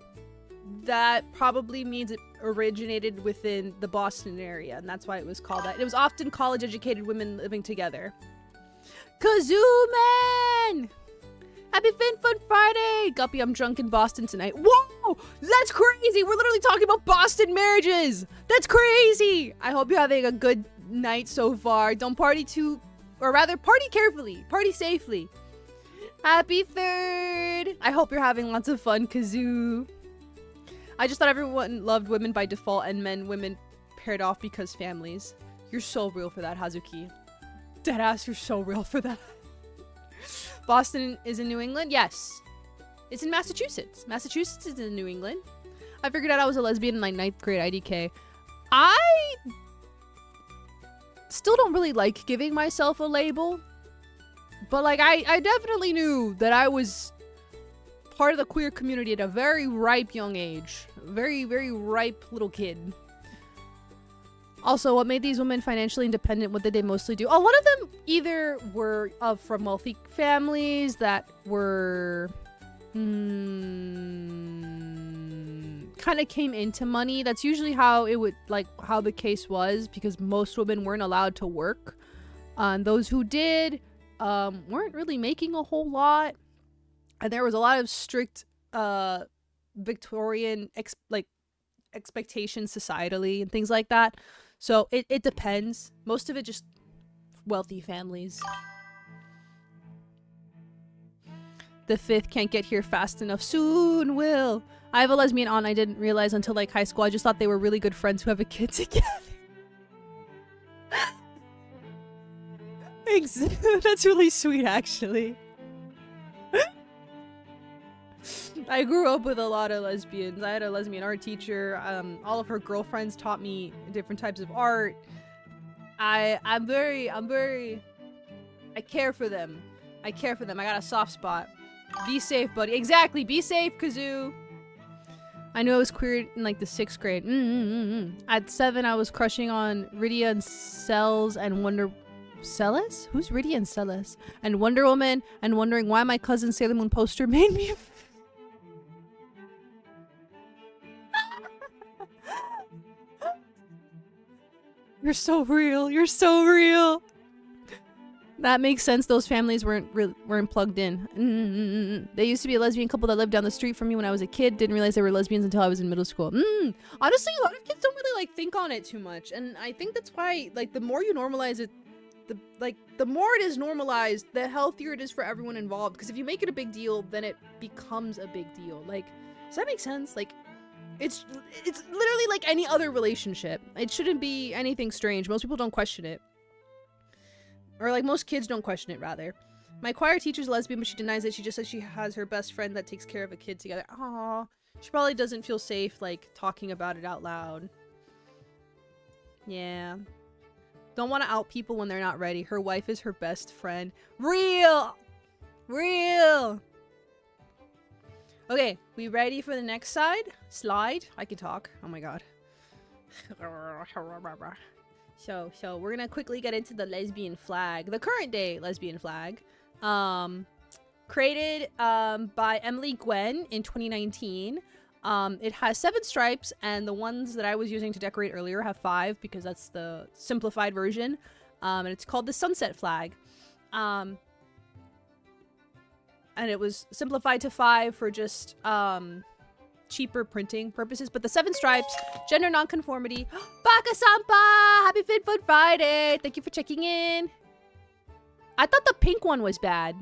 that probably means it originated within the Boston area, and that's why it was called that. It was often college-educated women living together. Kazoo Man! Happy Fin Fun Friday! Guppy, I'm drunk in Boston tonight. Whoa! That's crazy! We're literally talking about Boston marriages! That's crazy! I hope you're having a good night so far. Don't party too... Or rather, party carefully. Party safely. Happy 3rd! I hope you're having lots of fun, Kazoo. I just thought everyone loved women by default and women paired off because families. You're so real for that, Hazuki. Deadass, you're so real for that. Boston is in New England? Yes. It's in Massachusetts. Massachusetts is in New England. I figured out I was a lesbian in my 9th grade IDK. I still don't really like giving myself a label. But like, I definitely knew that I was part of the queer community at a very ripe young age. Very, very ripe little kid. Also, what made these women financially independent? What did they mostly do? A lot of them either were from wealthy families that were kind kind of came into money. That's usually how it would, like, how the case was, because most women weren't allowed to work. Those who did weren't really making a whole lot, and there was a lot of strict Victorian expectations societally and things like that. So it depends. Most of it just wealthy families. The fifth can't get here fast enough. Soon will. I have a lesbian aunt I didn't realize until like high school. I just thought they were really good friends who have a kid together. That's really sweet, actually. I grew up with a lot of lesbians. I had a lesbian art teacher. All of her girlfriends taught me different types of art. I'm very I care for them. I care for them. I got a soft spot. Be safe, buddy. Exactly. Be safe, Kazoo. I knew I was queer in like the 6th grade. At 7, I was crushing on Rydia and Cells and Wonder... Celes? Who's Rydia and Celes? And Wonder Woman, and wondering why my cousin Sailor Moon poster made me... You're so real. You're so real. That makes sense. Those families weren't plugged in. They used to be a lesbian couple that lived down the street from me when I was a kid. Didn't realize they were lesbians until I was in middle school. Honestly, a lot of kids don't really like think on it too much, and I think that's why, like, the more you normalize it, the more it is normalized, the healthier it is for everyone involved. Because if you make it a big deal, then it becomes a big deal. Like, does that make sense? Like, it's literally like any other relationship. It shouldn't be anything strange. Most people don't question it. Or, like, most kids don't question it, rather. My choir teacher's lesbian, but she denies it. She just says she has her best friend that takes care of a kid together. Aww. She probably doesn't feel safe, like, talking about it out loud. Yeah. Don't want to out people when they're not ready. Her wife is her best friend. Real! Real! Okay, we ready for the next slide? I can talk. Oh my god. So we're gonna quickly get into the lesbian flag. The current day lesbian flag. Created by Emily Gwen in 2019. It has 7 stripes, and the ones that I was using to decorate earlier have 5 because that's the simplified version. And it's called the sunset flag. And it was simplified to 5 for just cheaper printing purposes. But the 7 stripes, gender nonconformity. Baka-sampa! Happy FinFun Friday! Thank you for checking in. I thought the pink one was bad.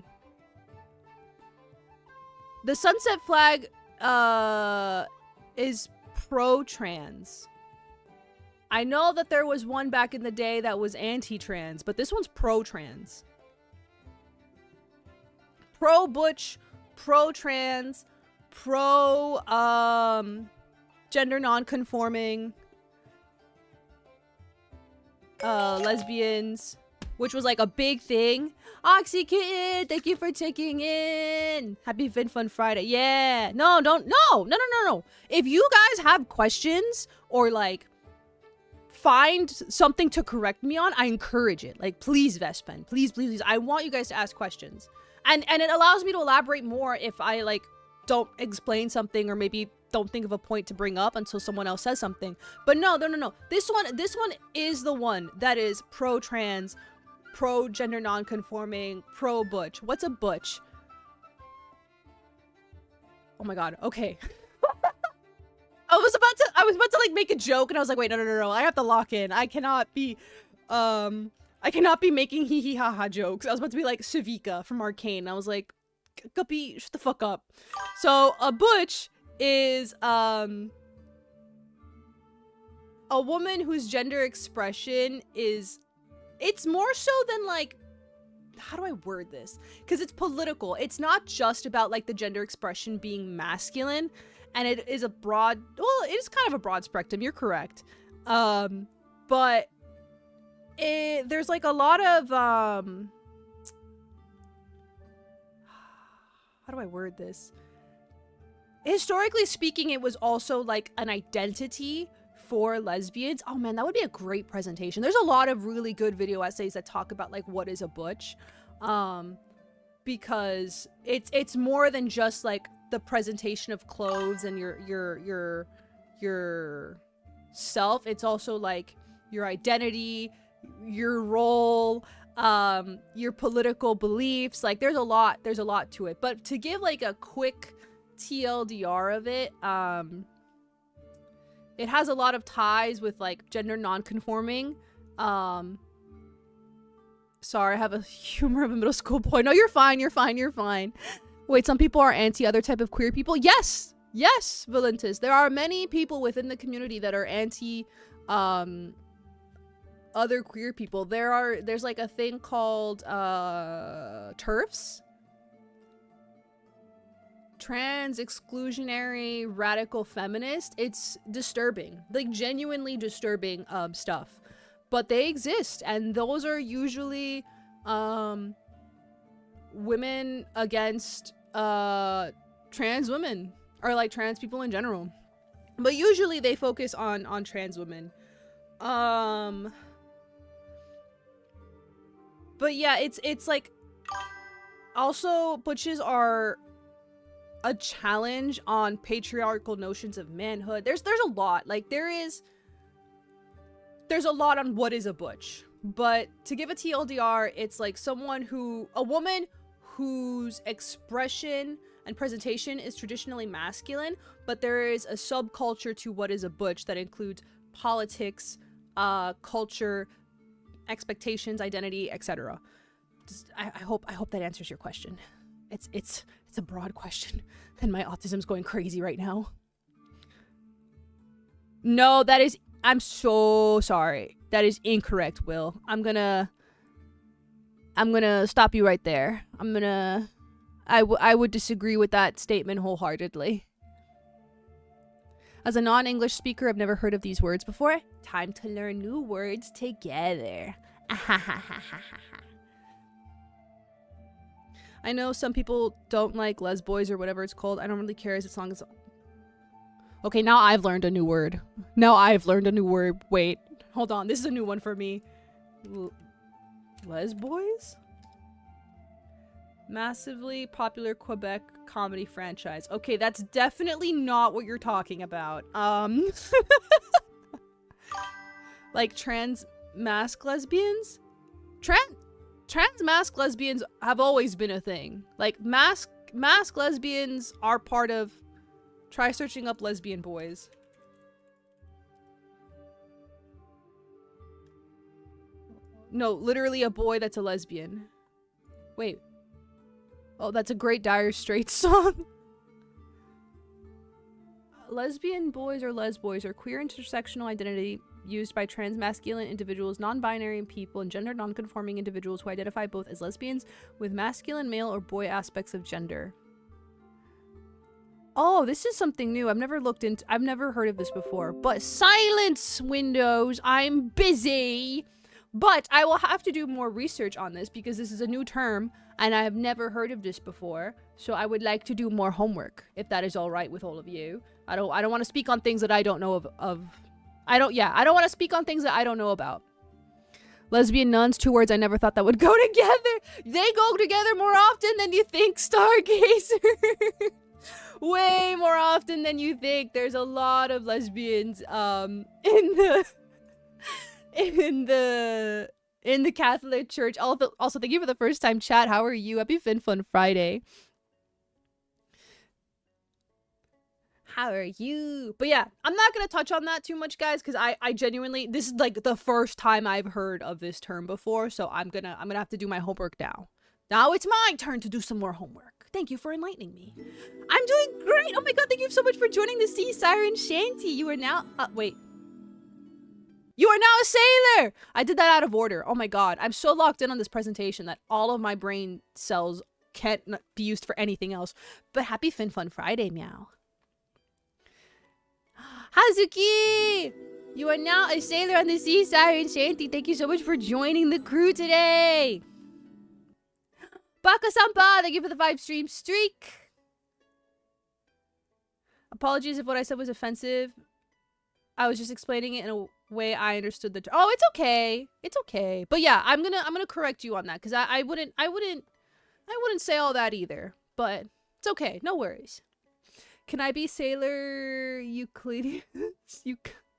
The sunset flag is pro-trans. I know that there was one back in the day that was anti-trans, but this one's pro-trans. Pro-butch, pro-trans, gender non-conforming, lesbians, which was like a big thing. Oxy Kitten, thank you for checking in. Happy FinFun Friday. Yeah. No. If you guys have questions or like find something to correct me on, I encourage it. Like, please, Vespen, please. I want you guys to ask questions. And it allows me to elaborate more if I like don't explain something or maybe don't think of a point to bring up until someone else says something. But no. This one is the one that is pro-trans, pro-gender non-conforming, pro-butch. What's a butch? Oh my god. Okay. I was about to like make a joke and I was like, wait, no. I have to lock in. I cannot be making hee hee ha ha jokes. I was about to be like Savika from Arcane. I was like, Guppy, shut the fuck up. So a butch is a woman whose gender expression is, it's more so than like, how do I word this? Because it's political. It's not just about like the gender expression being masculine, and it is a broad, well, it is kind of a broad spectrum. You're correct. But there's like a lot of how do I word this? Historically speaking, it was also like an identity for lesbians. Oh man, that would be a great presentation. There's a lot of really good video essays that talk about like what is a butch, because it's more than just like the presentation of clothes and your your self. It's also like your identity, your role, your political beliefs. Like there's a lot to it. But to give like a quick TLDR of it, it has a lot of ties with like gender non-conforming. Sorry, I have a humor of a middle school boy. No, you're fine. Wait, some people are anti other type of queer people? Yes, Valentis. There are many people within the community that are anti other queer people. There's like a thing called TERFs. Trans exclusionary radical feminist. It's disturbing. Like genuinely disturbing stuff. But they exist, and those are usually women against trans women, or like trans people in general. But usually they focus on trans women. But yeah, it's like also butches are a challenge on patriarchal notions of manhood. There's a lot. Like there's a lot on what is a butch. But to give a TLDR, it's like a woman whose expression and presentation is traditionally masculine, but there is a subculture to what is a butch that includes politics, culture, expectations, identity, etc. I hope that answers your question. It's a broad question, and my autism's going crazy right now. No, I'm so sorry. That is incorrect, Will. I'm gonna stop you right there. I would disagree with that statement wholeheartedly. As a non-English speaker, I've never heard of these words before. Time to learn new words together. I know some people don't like lesboys or whatever it's called. I don't really care as long as... Okay, now I've learned a new word. Wait, hold on. This is a new one for me. Lesboys? Massively popular Quebec comedy franchise. Okay, that's definitely not what you're talking about. Like trans mask lesbians? Trans mask lesbians have always been a thing. Like mask lesbians are part of... Try searching up lesbian boys. No, literally a boy that's a lesbian. Wait. Oh, that's a great Dire Straits song. Lesbian boys or lesboys are queer intersectional identity used by transmasculine individuals, non-binary people, and gender non-conforming individuals who identify both as lesbians with masculine, male, or boy aspects of gender. Oh, this is something new. I've never heard of this before. But silence, Windows. I'm busy. But I will have to do more research on this because this is a new term and I have never heard of this before. So I would like to do more homework if that is all right with all of you. I don't want to speak on things that I don't know I don't want to speak on things that I don't know about. Lesbian nuns, 2 words I never thought that would go together. They go together more often than you think, Stargazer. Way more often than you think. There's a lot of lesbians in the Catholic Church. Also, thank you for the first time chat. How are you? Happy FinFun Friday. How are you? But yeah, I'm not gonna touch on that too much, guys, because I genuinely, this is like the first time I've heard of this term before, so I'm gonna have to do my homework now. Now it's my turn to do some more homework. Thank you for enlightening me. I'm doing great. Oh my god, thank you so much for joining the Sea Siren Shanty. You are now... wait. You are now a sailor! I did that out of order. Oh my god. I'm so locked in on this presentation that all of my brain cells can't be used for anything else. But happy FinFun Friday, meow. Hazuki! You are now a sailor on the Sea Siren Shanty. Thank you so much for joining the crew today. Baka-sampa, thank you for the 5-stream streak. Apologies if what I said was offensive. I was just explaining it in a way I understood the... Oh, it's okay. It's okay. But yeah, I'm gonna correct you on that because I wouldn't say all that either. But it's okay. No worries. Can I be Sailor Euclides?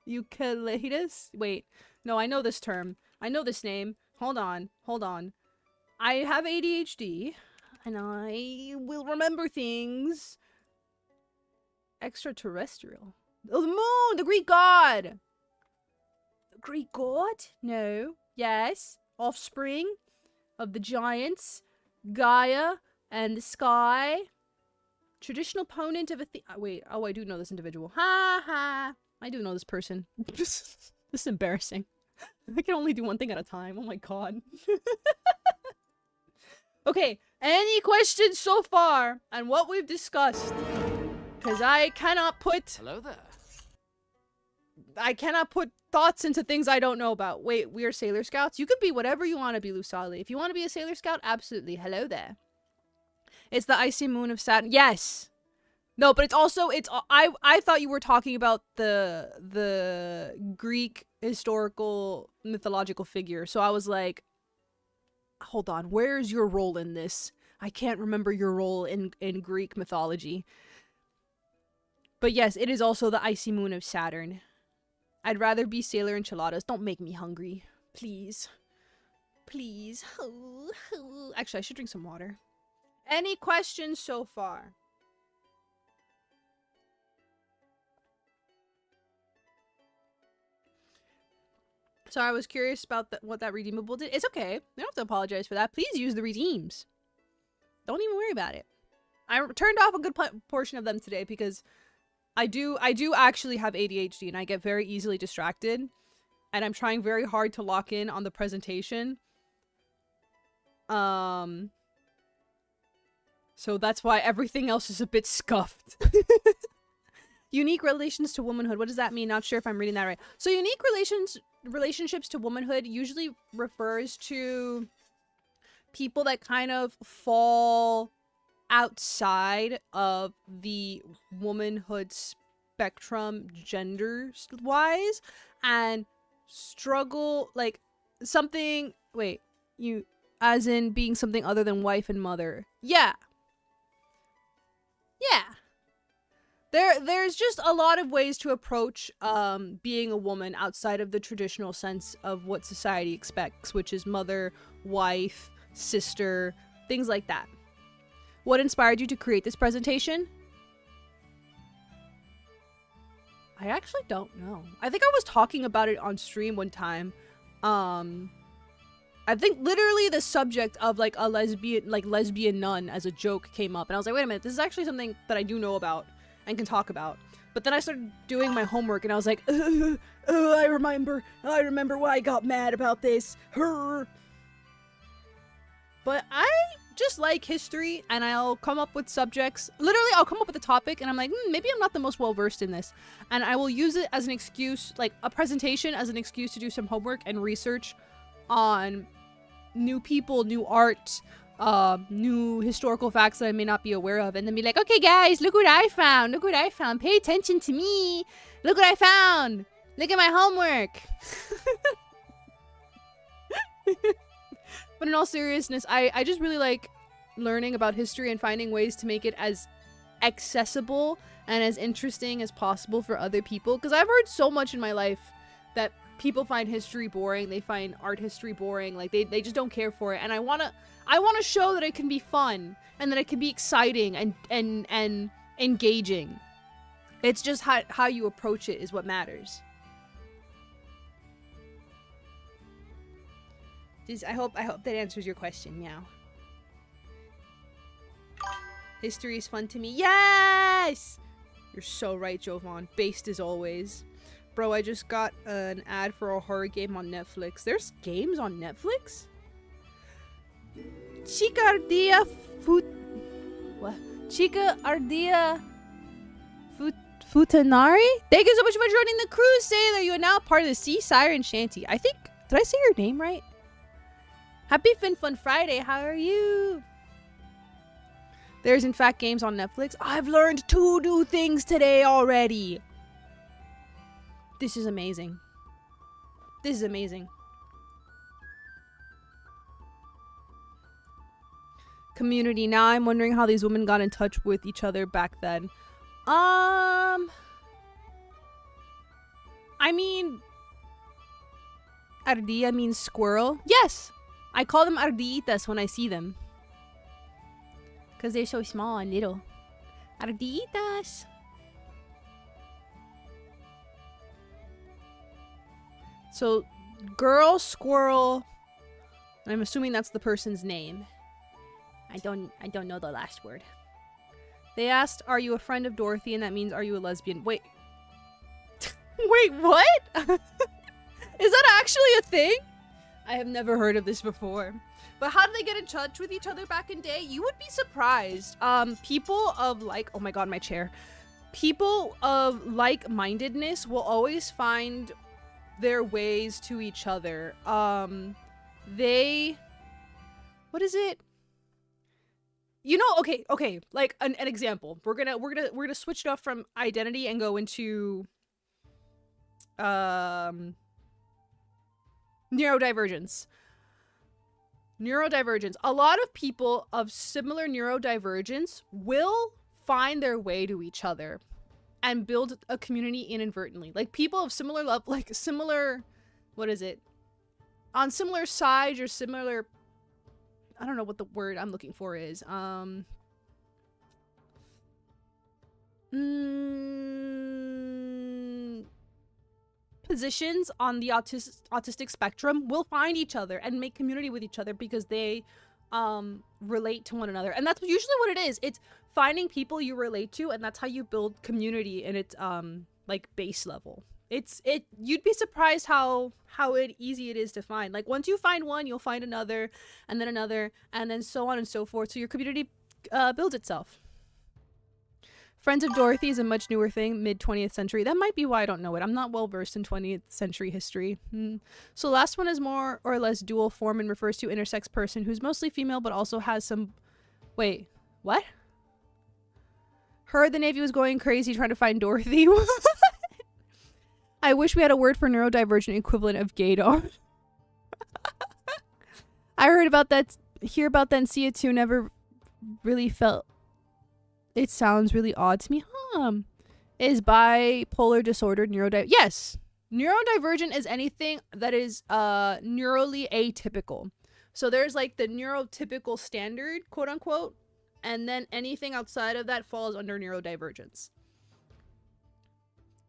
Euclides? Wait. No, I know this term. I know this name. Hold on. I have ADHD, and I will remember things. Extraterrestrial. Oh, the moon! The Greek god! The Greek god? No. Yes. Offspring of the giants, Gaia, and the sky. Traditional opponent of wait. Oh, I do know this individual. Ha ha. I do know this person. This is embarrassing. I can only do one thing at a time. Oh my god. Okay, any questions so far on what we've discussed? Because I cannot put... Hello there. I cannot put thoughts into things I don't know about. Wait, we are Sailor Scouts? You could be whatever you want to be, Lusali. If you want to be a Sailor Scout, absolutely. Hello there. It's the icy moon of Saturn. Yes! No, but it's also... I thought you were talking about the Greek historical mythological figure. So I was like... Hold on, where's your role in this? I can't remember your role in Greek mythology. But yes, it is also the icy moon of Saturn. I'd rather be Sailor Enchiladas. Don't make me hungry. Please. Please. Actually, I should drink some water. Any questions so far? So I was curious about what that redeemable did. It's okay. You don't have to apologize for that. Please use the redeems. Don't even worry about it. I turned off a good portion of them today because I do actually have ADHD and I get very easily distracted. And I'm trying very hard to lock in on the presentation. So that's why everything else is a bit scuffed. Unique relations to womanhood. What does that mean? Not sure if I'm reading that right. So unique relationships to womanhood usually refers to people that kind of fall outside of the womanhood spectrum gender-wise and struggle, like, something... Wait, you... As in being something other than wife and mother. Yeah. Yeah. There's just a lot of ways to approach being a woman outside of the traditional sense of what society expects, which is mother, wife, sister, things like that. What inspired you to create this presentation? I actually don't know. I think I was talking about it on stream one time. I think literally the subject of like a lesbian nun as a joke came up, and I was like, wait a minute, this is actually something that I do know about and can talk about. But then I started doing my homework and I was like, I remember why I got mad about this. But I just like history, and I'll come up with subjects. Literally, I'll come up with a topic and I'm like, maybe I'm not the most well versed in this. And I will use it as an excuse, like a presentation as an excuse to do some homework and research on new people, new art, new historical facts that I may not be aware of, and then be like, okay guys, look what I found, pay attention to me, look what I found, look at my homework. But in all seriousness, I just really like learning about history and finding ways to make it as accessible and as interesting as possible for other people, because I've heard so much in my life that people find history boring, they find art history boring, like they just don't care for it, and I want to show that it can be fun and that it can be exciting and engaging. It's just how you approach it is what matters. I hope that answers your question, meow. History is fun to me. Yes! You're so right, Jovan. Based as always. Bro, I just got an ad for a horror game on Netflix. There's games on Netflix? Chica Ardilla Futanari? Thank you so much for joining the cruise, Sailor. You are now part of the Sea Siren Shanty. I think... Did I say your name right? Happy Fin Fun Friday. How are you? There's in fact games on Netflix. I've learned 2 new things today already. This is amazing. This is amazing. Community. Now I'm wondering how these women got in touch with each other back then. I mean, ardilla means squirrel. Yes, I call them ardillitas when I see them. Because they're so small and little. Ardillitas. So, girl, squirrel. I'm assuming that's the person's name. I don't know the last word. They asked, "Are you a friend of Dorothy?" And that means, "Are you a lesbian?" Wait. Wait, what? Is that actually a thing? I have never heard of this before. But how did they get in touch with each other back in day? You would be surprised. People of like, oh my god, my chair. People of like-mindedness will always find their ways to each other. What is it? You know, okay, like an example. We're gonna switch it off from identity and go into neurodivergence. Neurodivergence. A lot of people of similar neurodivergence will find their way to each other and build a community inadvertently. Like people of similar love, like similar, what is it? On similar sides or similar, I don't know what the word I'm looking for is. Positions on the autistic spectrum will find each other and make community with each other because they relate to one another. And that's usually what it is. It's finding people you relate to, and that's how you build community in its like base level. You'd be surprised how easy it is to find. Like once you find one, you'll find another, and then so on and so forth. So your community builds itself. Friends of Dorothy is a much newer thing, mid-20th century. That might be why I don't know it. I'm not well versed in 20th century history. So last one is more or less dual form and refers to intersex person who's mostly female but also has some... Wait, what? Heard the Navy was going crazy trying to find Dorothy. I wish we had a word for neurodivergent equivalent of gaydar. I heard about that, hear about that and see it too. Never really felt... It sounds really odd to me. Is bipolar disorder neurodivergent? Yes. Neurodivergent is anything that is neurally atypical. So there's like the neurotypical standard, quote unquote, and then anything outside of that falls under neurodivergence.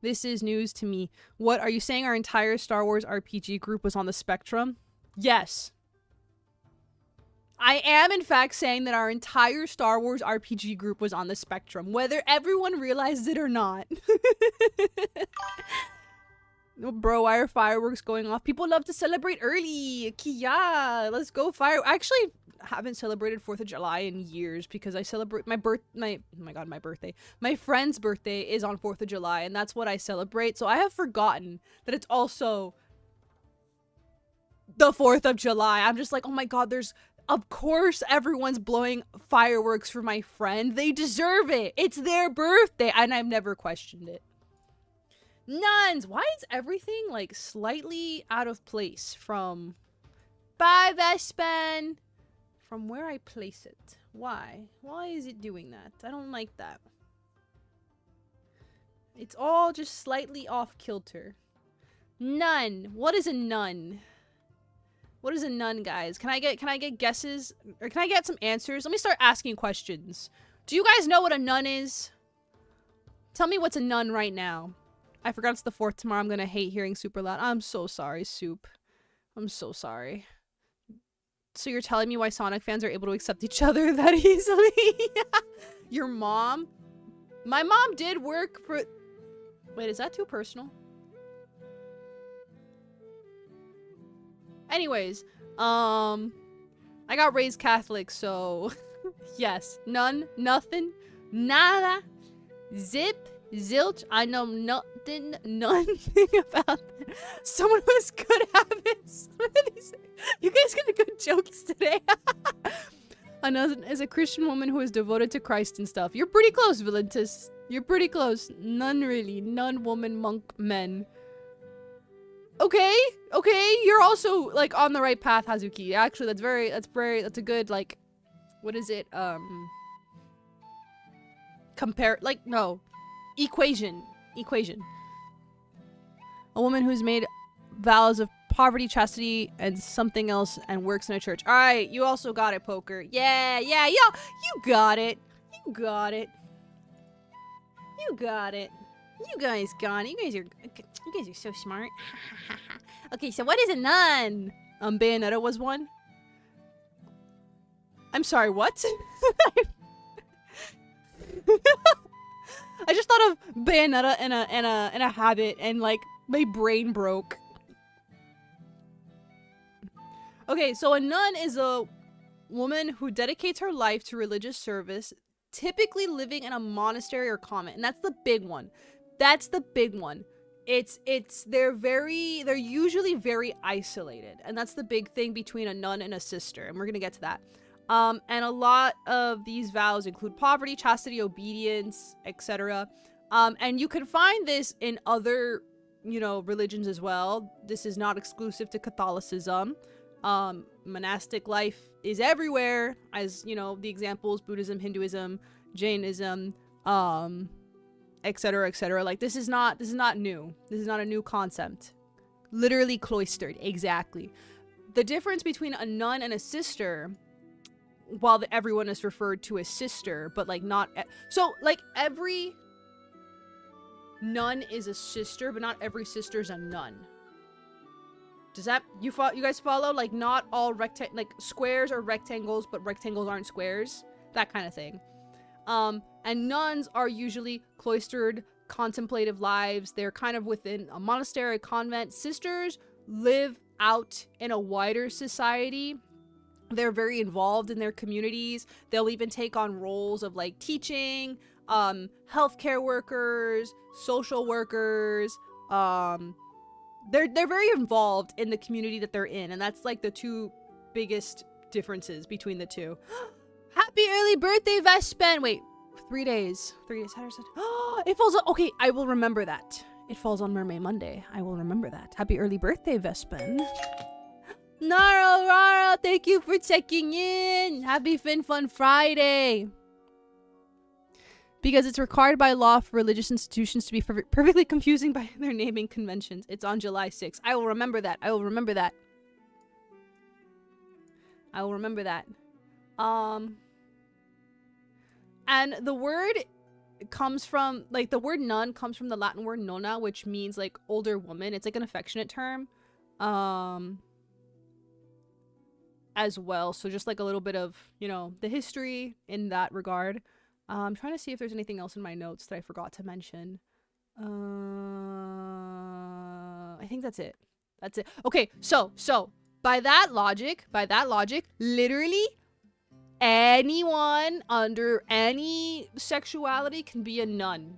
This is news to me. What are you saying? Our entire Star Wars RPG group was on the spectrum? Yes. I am, in fact, saying that our entire Star Wars RPG group was on the spectrum, whether everyone realized it or not. Bro, why are fireworks going off? People love to celebrate early. Kia, let's go fire. I actually haven't celebrated 4th of July in years because I celebrate my birthday. My friend's birthday is on 4th of July, and that's what I celebrate. So I have forgotten that it's also the 4th of July. I'm just like, oh my god, of course everyone's blowing fireworks for my friend. They deserve it. It's their birthday. And I've never questioned it. Nuns. Why is everything like slightly out of place from... Bye, Vespan. From where I place it. Why? Why is it doing that? I don't like that. It's all just slightly off kilter. Nun. What is a nun? What is a nun, guys? Can I get guesses? Or can I get some answers? Let me start asking questions. Do you guys know what a nun is? Tell me what's a nun right now. I forgot it's the 4th tomorrow. I'm gonna hate hearing super loud. I'm so sorry, Soup. I'm so sorry. So you're telling me why Sonic fans are able to accept each other that easily? Your mom? My mom did work for... Wait, is that too personal? Anyways, I got raised Catholic, so yes. None, nothing, nada, zip, zilch. I know nothing about that. Someone with good habits. You guys got good jokes today. Another is a Christian woman who is devoted to Christ and stuff. You're pretty close, Valentis. You're pretty close. None really. None, woman, monk, men. Okay, you're also like on the right path, Hazuki. Actually, that's a good, like, what is it? No. Equation. A woman who's made vows of poverty, chastity, and something else and works in a church. All right, you also got it, Poker. Yeah, yo, you got it. You guys got it. You guys are so smart. Okay, so what is a nun? Bayonetta was one. I'm sorry, what? I just thought of Bayonetta in a habit, and like my brain broke. Okay, so a nun is a woman who dedicates her life to religious service, typically living in a monastery or convent, and that's the big one. They're usually very isolated, and that's the big thing between a nun and a sister, and we're gonna get to that. And a lot of these vows include poverty, chastity, obedience, etc. And you can find this in other, religions as well. This is not exclusive to Catholicism. Monastic life is everywhere, as the examples: Buddhism, Hinduism, Jainism, etc., etc. Like this is not new. This is not a new concept. Literally cloistered, exactly. The difference between a nun and a sister, while everyone is referred to as sister, but like not so like every nun is a sister, but not every sister is a nun. Does that you guys follow? Like not all squares are rectangles, but rectangles aren't squares. That kind of thing. And nuns are usually cloistered, contemplative lives. They're kind of within a monastery, convent. Sisters live out in a wider society. They're very involved in their communities. They'll even take on roles of like teaching, healthcare workers, social workers. They're very involved in the community that they're in, and that's like the two biggest differences between the two. Happy early birthday, Vespen! Wait, 3 days. 3 days. Oh, it falls on. Okay, I will remember that. It falls on Mermaid Monday. I will remember that. Happy early birthday, Vespen. Naro, thank you for checking in. Happy Fin Fun Friday. Because it's required by law for religious institutions to be perfectly confusing by their naming conventions. It's on July 6th. I will remember that. And the word comes from, like, the word nun comes from the Latin word nonna, which means, like, older woman. It's, like, an affectionate term. As well. So just, like, a little bit of, the history in that regard. I'm trying to see if there's anything else in my notes that I forgot to mention. I think that's it. Okay, so by that logic, literally anyone under any sexuality can be a nun.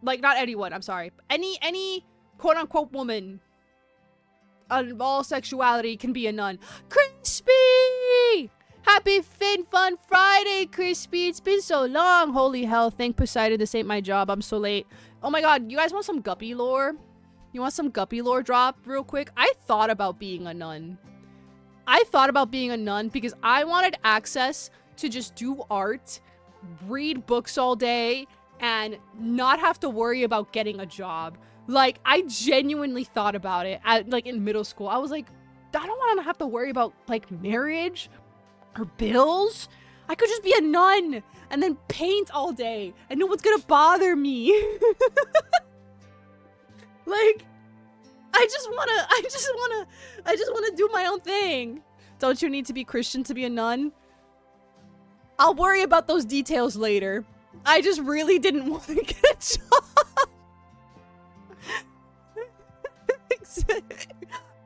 Like, not anyone, I'm sorry. Any quote unquote woman of all sexuality can be a nun. Crispy! Happy Fin Fun Friday, Crispy. It's been so long. Holy hell. Thank Poseidon. This ain't my job. I'm so late. Oh my god. You guys want some Guppy lore? You want some Guppy lore drop real quick? I thought about being a nun. Because I wanted access to just do art, read books all day, and not have to worry about getting a job. Like, I genuinely thought about it in middle school. I was like, I don't want to have to worry about, like, marriage or bills. I could just be a nun and then paint all day and no one's gonna bother me. Like, I just wanna do my own thing. Don't you need to be Christian to be a nun? I'll worry about those details later. I just really didn't want to get a job.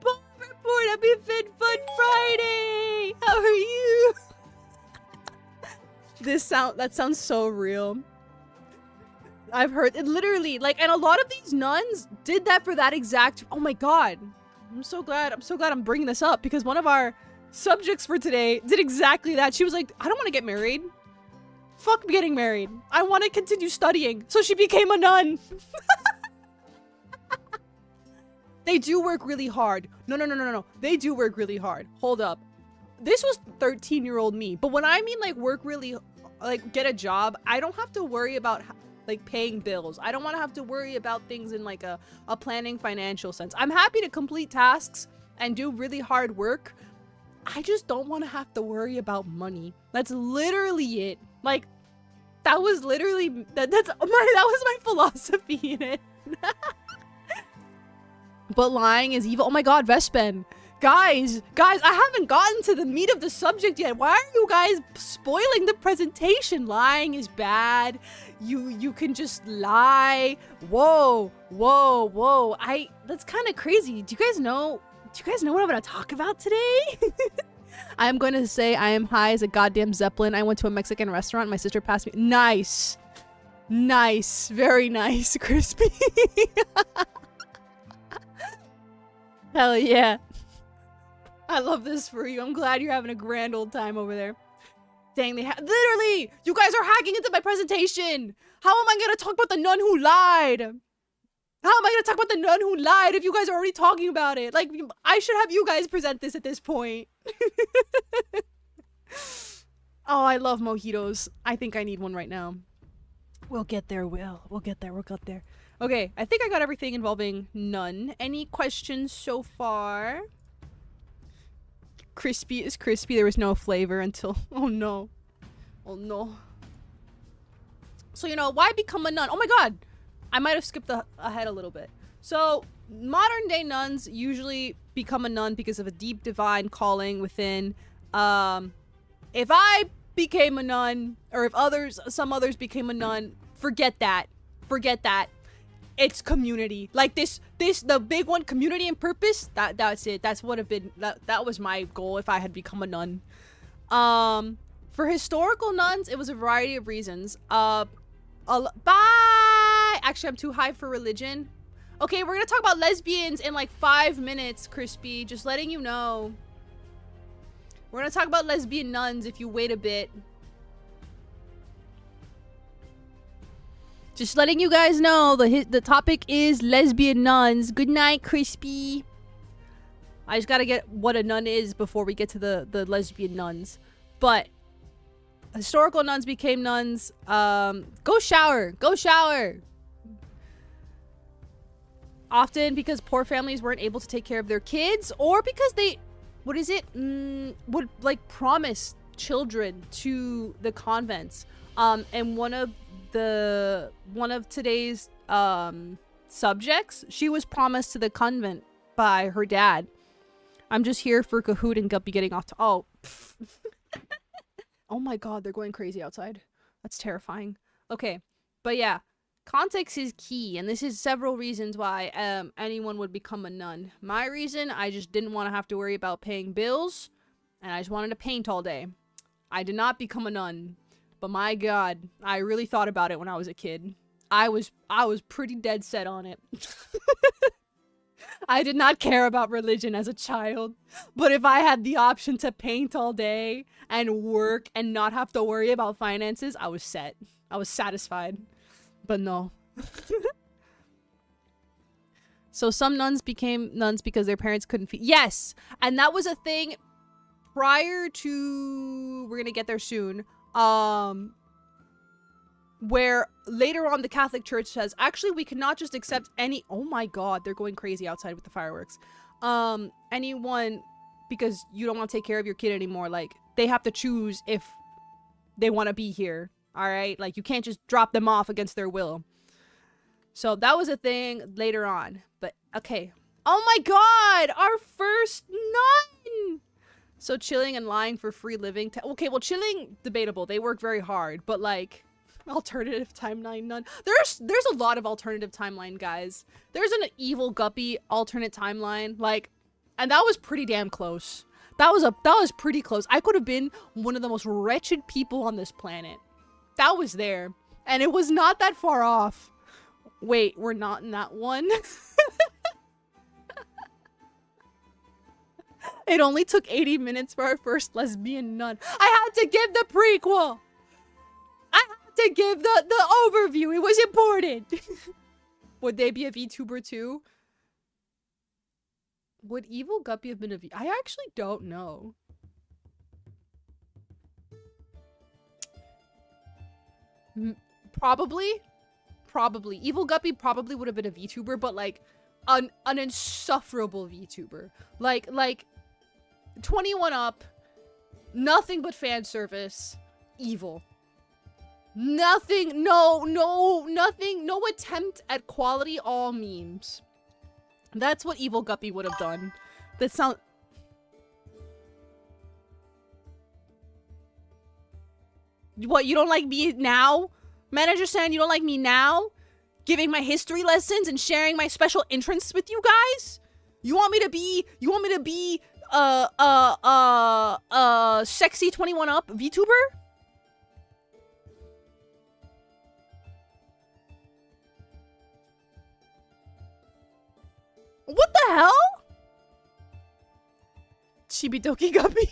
Bob report, happy Fin Fun Friday! How are you? That sounds so real. I've heard it literally, like, and a lot of these nuns did that for that exact. Oh my god, I'm so glad I'm bringing this up, because one of our subjects for today did exactly that. She was like, I don't want to get married. Fuck getting married. I want to continue studying. So she became a nun. They do work really hard. No. They do work really hard. Hold up. This was 13-year-old me. But when I mean, like, work really, like, get a job, I don't have to worry about, like paying bills. I don't want to have to worry about things in like a planning financial sense. I'm happy to complete tasks and do really hard work. I just don't want to have to worry about money. That's literally it. Like, that was literally, that was my philosophy in it. But lying is evil. Oh my god, Vespen. Guys, I haven't gotten to the meat of the subject yet. Why are you guys spoiling the presentation? Lying is bad. You can just lie. Whoa. That's kind of crazy. Do you guys know what I'm gonna talk about today? I'm going to say I am high as a goddamn Zeppelin. I went to a Mexican restaurant. My sister passed me. Nice. Very nice, Crispy. Hell yeah. I love this for you. I'm glad you're having a grand old time over there. Dang, literally, you guys are hacking into my presentation. How am I gonna talk about the nun who lied? How am I gonna talk about the nun who lied if you guys are already talking about it? Like, I should have you guys present this at this point. Oh, I love mojitos. I think I need one right now. We'll get there, Will. We'll get there. Okay, I think I got everything involving nun. Any questions so far? Crispy is crispy. There was no flavor until... Oh no. So, you know, why become a nun? Oh my god! I might have skipped ahead a little bit. So, modern day nuns usually become a nun because of a deep divine calling within. If I became a nun, or if some others became a nun, forget that. It's community. Like the big one, community and purpose. That's it. That was my goal if I had become a nun. For historical nuns, it was a variety of reasons. Bye! Actually, I'm too high for religion. Okay, we're gonna talk about lesbians in like 5 minutes, Crispy. Just letting you know. We're gonna talk about lesbian nuns if you wait a bit. Just letting you guys know, the topic is lesbian nuns. Good night, Crispy. I just gotta get what a nun is before we get to the lesbian nuns. But historical nuns became nuns. Go shower. Often because poor families weren't able to take care of their kids, or because they, would like promise children to the convents. And one of today's subjects, she was promised to the convent by her dad. I'm just here for Kahoot and Guppy getting off to oh my god, they're going crazy outside. That's terrifying. Okay, but yeah, context is key, and this is several reasons why anyone would become a nun. My reason, I just didn't want to have to worry about paying bills, and I just wanted to paint all day. I did not become a nun. But my god, I really thought about it when I was a kid. I was pretty dead set on it. I did not care about religion as a child. But if I had the option to paint all day and work and not have to worry about finances, I was set. I was satisfied. But no. So some nuns became nuns because their parents couldn't feed. Yes! And that was a thing prior to... We're gonna get there soon. Where later on the Catholic Church says, actually, we cannot just accept any, oh my god, they're going crazy outside with the fireworks. Anyone, because you don't want to take care of your kid anymore, like, they have to choose if they want to be here, alright? Like, you can't just drop them off against their will. So that was a thing later on, but, okay. Oh my god, our first nun! So chilling and lying for free living. Okay, well, chilling, debatable. They work very hard, but like, alternative timeline nun. There's a lot of alternative timeline, guys. There's an evil Guppy alternate timeline, like, and that was pretty damn close. That was pretty close. I could have been one of the most wretched people on this planet. That was there, and it was not that far off. Wait, we're not in that one. It only took 80 minutes for our first lesbian nun. I had to give the prequel. I had to give the overview. It was important. Would they be a VTuber too? Would Evil Guppy have been a V? I actually don't know. Probably. probably, Evil Guppy probably would have been a VTuber, but like an insufferable VTuber. Like 21 Up, nothing but fan service, evil. Nothing, nothing, no attempt at quality, all memes. That's what Evil Guppy would have done. That sound... What, you don't like me now? Manager saying you don't like me now? Giving my history lessons and sharing my special interests with you guys? You want me to be sexy 21 Up VTuber? What the hell? Chibidoki Guppy.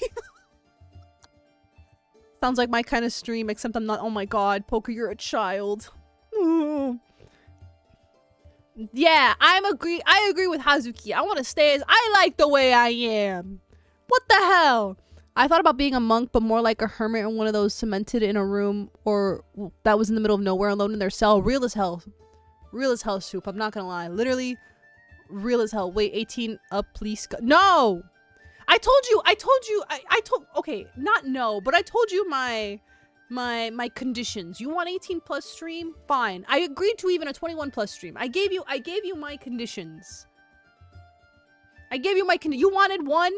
Sounds like my kind of stream, except I'm not. Oh my god, Poker, you're a child. Ooh. Yeah, I agree with Hazuki. I want to stay as I like the way I am. What the hell? I thought about being a monk, but more like a hermit in one of those cemented in a room, or that was in the middle of nowhere, alone in their cell. Real as hell. Real as hell, Soup. I'm not gonna lie. Literally, real as hell. Wait, 18 up, please. No! I told you, okay, not no, but I told you my conditions. You want 18 plus stream? Fine. I agreed to even a 21 plus stream. I gave you my conditions. You wanted one?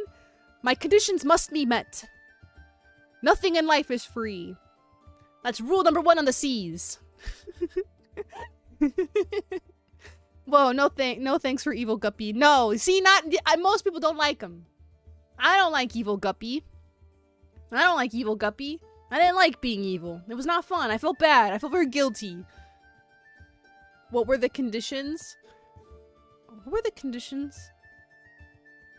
My conditions must be met. Nothing in life is free. That's rule number 1 on the seas. Whoa, no thanks for Evil Guppy. No, see, most people don't like him. I don't like Evil Guppy. I don't like Evil Guppy. I didn't like being evil. It was not fun. I felt bad. I felt very guilty. What were the conditions? What were the conditions?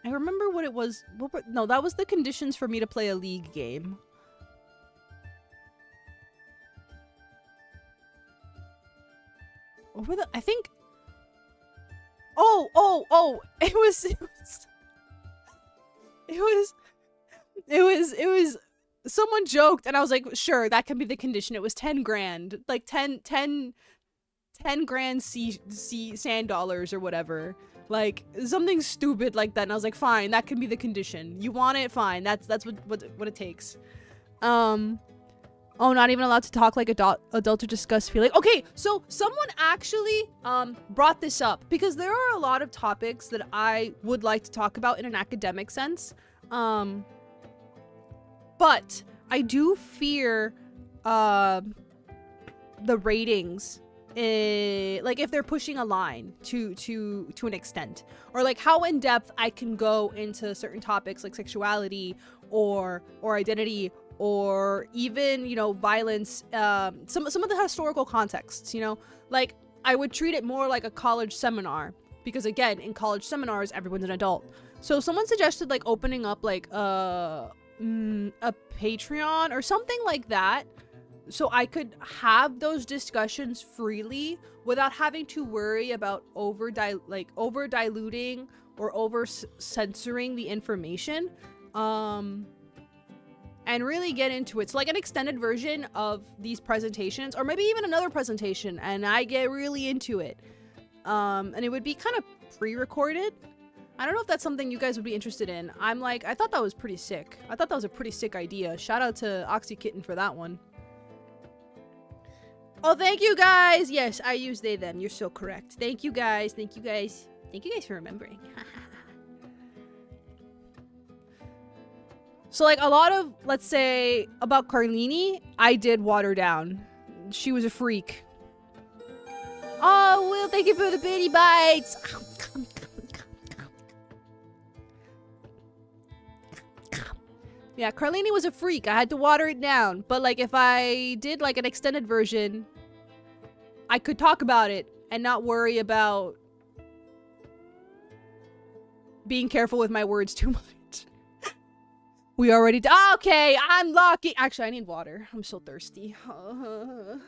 I remember what it was. No, that was the conditions for me to play a League game. What were the... I think... Oh! It was someone joked and I was like, sure, that can be the condition. It was 10 grand, like 10 grand sand dollars or whatever, like something stupid like that. And I was like, fine, that can be the condition. You want it? Fine. That's what it takes. Oh, not even allowed to talk like adult or discuss feeling. Okay, so someone actually brought this up because there are a lot of topics that I would like to talk about in an academic sense. But I do fear the ratings, like if they're pushing a line to an extent, or like how in depth I can go into certain topics like sexuality or identity, or even, you know, violence, some of the historical contexts, you know, like I would treat it more like a college seminar, because again, in college seminars, everyone's an adult. So someone suggested like opening up like a Patreon or something like that, so I could have those discussions freely without having to worry about over diluting or over censoring the information, and really get into it. So like an extended version of these presentations, or maybe even another presentation, and I get really into it, and it would be kind of pre-recorded. I don't know if that's something you guys would be interested in. I thought that was pretty sick. I thought that was a pretty sick idea. Shout out to Oxy Kitten for that one. Oh, thank you guys. Yes, I use they, them. You're so correct. Thank you guys. Thank you guys. Thank you guys for remembering. So like a lot of, let's say, about Carlini, I did water down. She was a freak. Oh, Will, thank you for the bitty bites. Yeah, Carlini was a freak. I had to water it down. But like if I did like an extended version, I could talk about it and not worry about being careful with my words too much. We already okay, I'm lucky. Actually, I need water. I'm so thirsty. Oh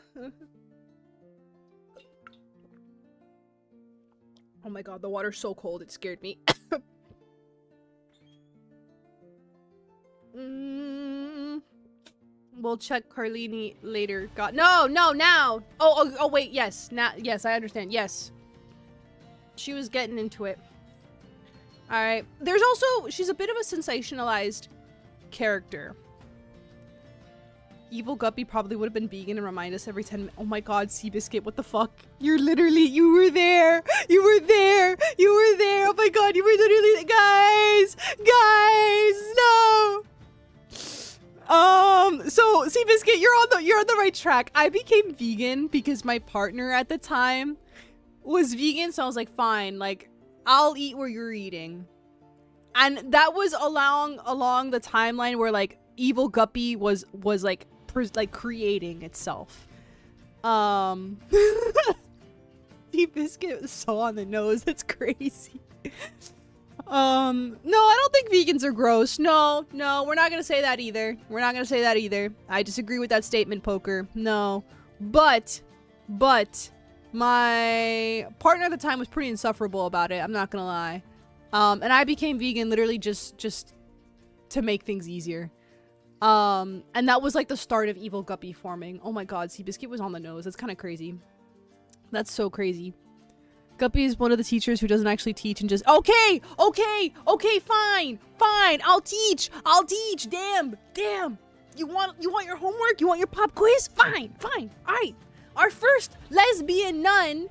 my god, the water's so cold. It scared me. We'll check Carlini later. God, no, now. Oh, wait, yes, now, yes, I understand. Yes, she was getting into it. All right. There's also, she's a bit of a sensationalized character. Evil Guppy probably would have been vegan and remind us every 10 minutes. Oh my god, Seabiscuit, what the fuck? You were there. You were there. Oh my god, you were literally, guys, no. So Seabiscuit, you're on the right track. I became vegan because my partner at the time was vegan, so I was like, fine, like, I'll eat where you're eating. And that was along the timeline where like Evil Guppy was like creating itself. Deep Biscuit was so on the nose. That's crazy. No, I don't think vegans are gross. No, we're not gonna say that either. I disagree with that statement, Poker. No, but my partner at the time was pretty insufferable about it. I'm not gonna lie. And I became vegan literally just to make things easier. And that was like the start of Evil Guppy forming. Oh my god, Seabiscuit was on the nose. That's kind of crazy. That's so crazy. Guppy is one of the teachers who doesn't actually teach and just, okay, fine, I'll teach, damn. You want your homework? You want your pop quiz? Fine, all right. Our first lesbian nun,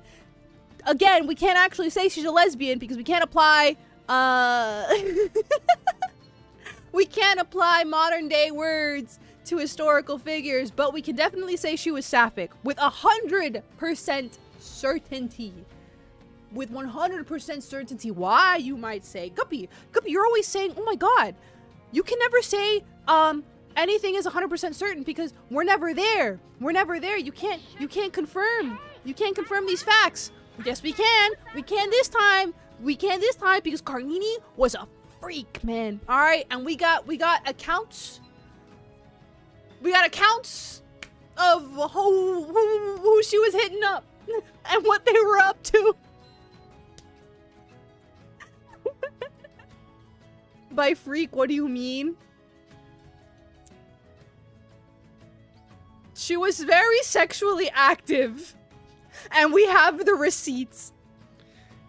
again, we can't actually say she's a lesbian because we can't apply, we can't apply modern day words to historical figures, but we can definitely say she was sapphic with 100% certainty. With 100% certainty. Why, you might say? Guppy, you're always saying, oh my god, you can never say anything is 100% certain because we're never there. You can't confirm. You can't confirm these facts. Yes, we can. We can this time because Carlini was a freak, man. All right, and we got accounts. We got accounts of who she was hitting up and what they were up to. By freak, what do you mean? She was very sexually active. And we have the receipts.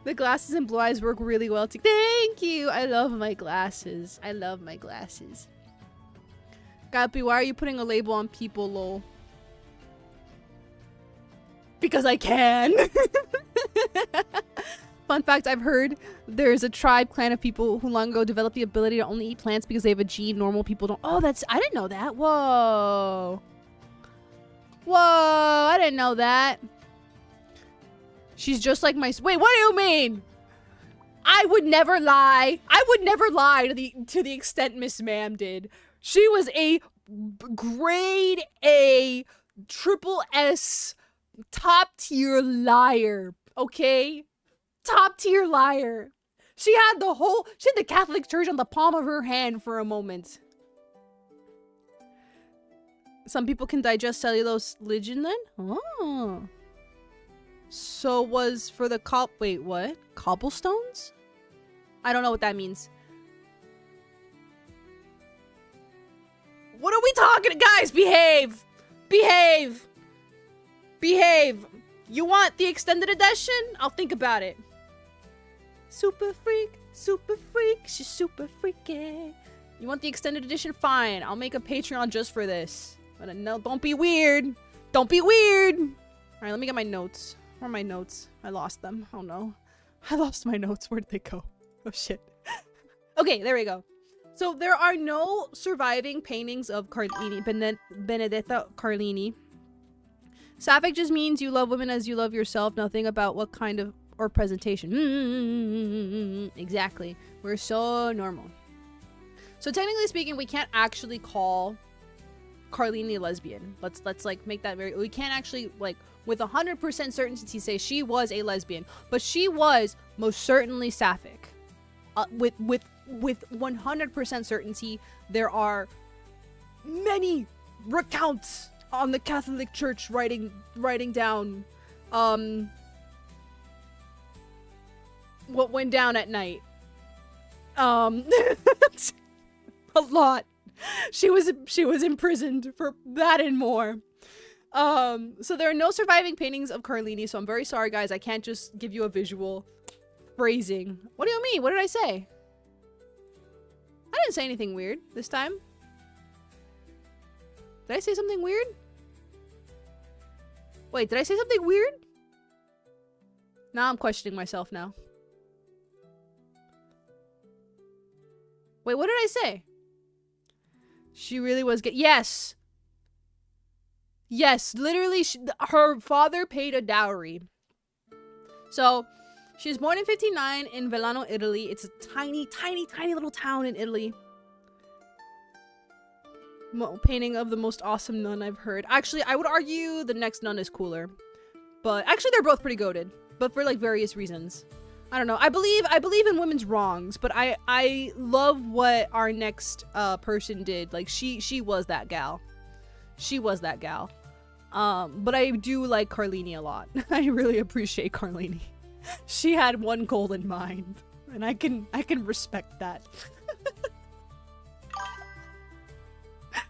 The glasses and blue eyes work really well together. Thank you. I love my glasses. Guppy, why are you putting a label on people, lol? Because I can. Fun fact, I've heard there's a clan of people who long ago developed the ability to only eat plants because they have a gene normal people don't. Oh, I didn't know that. Whoa, I didn't know that. She's just like my. Wait, what do you mean? I would never lie. To the extent Miss Ma'am did. She was a grade A, triple S, top tier liar. Okay. Top tier liar. She had the Catholic Church on the palm of her hand for a moment. Some people can digest cellulose lignin then? Oh. So was for the wait, what? Cobblestones? I don't know what that means. What are we talking? Guys, behave. You want the extended edition? I'll think about it. Super freak, she's super freaky. You want the extended edition? Fine, I'll make a Patreon just for this. But no, don't be weird. All right, let me get my notes. Where are my notes? I lost them. Oh no. I lost my notes. Where did they go? Oh shit. Okay, there we go. So there are no surviving paintings of Benedetta Carlini. Sapphic just means you love women as you love yourself. Nothing about what kind of or presentation. Exactly. We're so normal. So technically speaking, we can't actually call Carlini a lesbian. Let's like make that very. We can't actually like with 100% certainty say she was a lesbian, but she was most certainly sapphic. With 100% certainty, there are many recounts on the Catholic Church writing down what went down at night. A lot. She was imprisoned for that and more. So there are no surviving paintings of Carlini, so I'm very sorry, guys. I can't just give you a visual. Phrasing. What do you mean? What did I say? I didn't say anything weird this time. Did I say something weird? Wait, did I say something weird? Now I'm questioning myself now. Wait, what did I say? She really was yes! Yes, literally, her father paid a dowry. So, she was born in 59 in Velano, Italy. It's a tiny, tiny, tiny little town in Italy. Painting of the most awesome nun I've heard. Actually, I would argue the next nun is cooler. But actually, they're both pretty goated. But for like various reasons. I don't know. I believe in women's wrongs. But I love what our next person did. Like, she was that gal. She was that gal. But I do like Carlini a lot. I really appreciate Carlini. She had one goal in mind, and I can respect that.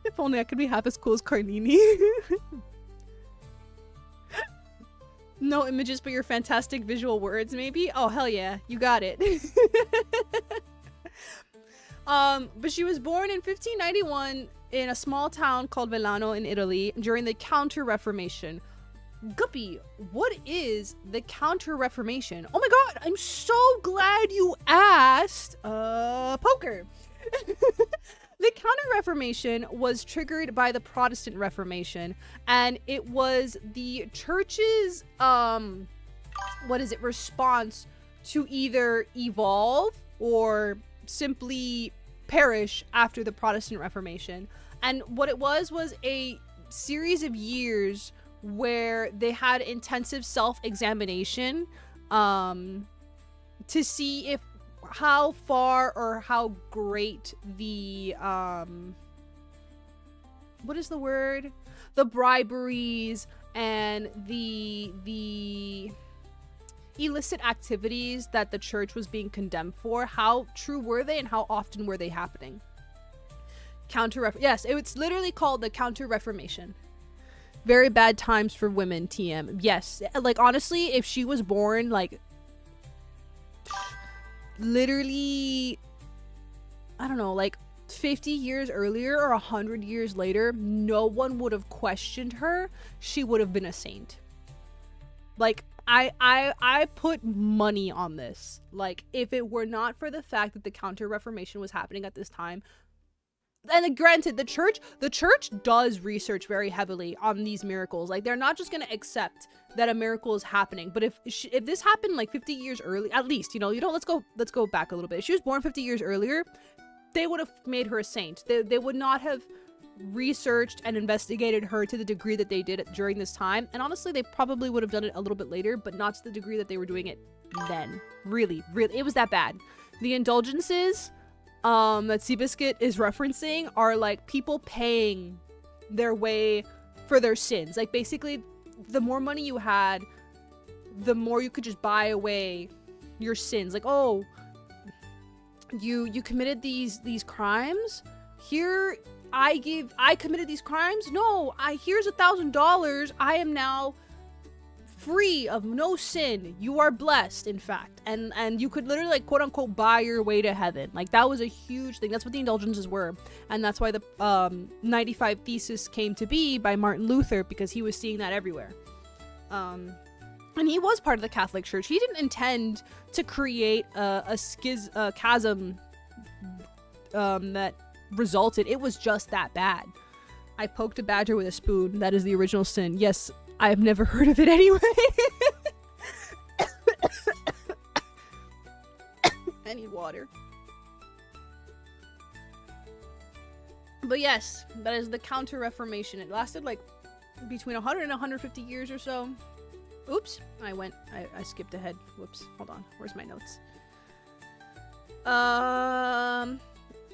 If only I could be half as cool as Carlini. No images, but your fantastic visual words, maybe? Oh, hell yeah. You got it. But she was born in 1591 in a small town called Velano in Italy during the Counter-Reformation. Guppy, what is the Counter-Reformation? Oh my god, I'm so glad you asked. Poker. The Counter-Reformation was triggered by the Protestant Reformation, and it was the church's, response to either evolve or simply perish after the Protestant Reformation. And what it was a series of years where they had intensive self-examination to see if how far or how great the what is the word? The briberies and the illicit activities that the church was being condemned for, how true were they and how often were they happening? Yes, it's literally called the Counter-Reformation. Very bad times for women, TM. Yes, like honestly, if she was born like literally, I don't know, like 50 years earlier or 100 years later, no one would have questioned her. She would have been a saint. Like, I put money on this. Like, if it were not for the fact that the Counter-Reformation was happening at this time, and granted, the church does research very heavily on these miracles. Like, they're not just gonna accept that a miracle is happening. But if this happened like 50 years early, at least, let's go back a little bit. If she was born 50 years earlier, they would have made her a saint. They would not have researched and investigated her to the degree that they did during this time. And honestly, they probably would have done it a little bit later, but not to the degree that they were doing it then. Really, it was that bad. The indulgences that Seabiscuit is referencing are like people paying their way for their sins. Like, basically, the more money you had, the more you could just buy away your sins. Like, oh, you committed these crimes? Here, I committed these crimes? No, here's $1,000. I am now free of no sin. You are blessed, in fact. And you could literally, like, quote unquote, buy your way to heaven. Like, that was a huge thing. That's what the indulgences were. And that's why the 95 Thesis came to be by Martin Luther, because he was seeing that everywhere. And he was part of the Catholic Church. He didn't intend to create a chasm that resulted. It was just that bad. I poked a badger with a spoon. That is the original sin. Yes, I've never heard of it anyway. I need water. But yes, that is the Counter-Reformation. It lasted like between 100 and 150 years or so. Oops, I skipped ahead. Whoops, hold on. Where's my notes?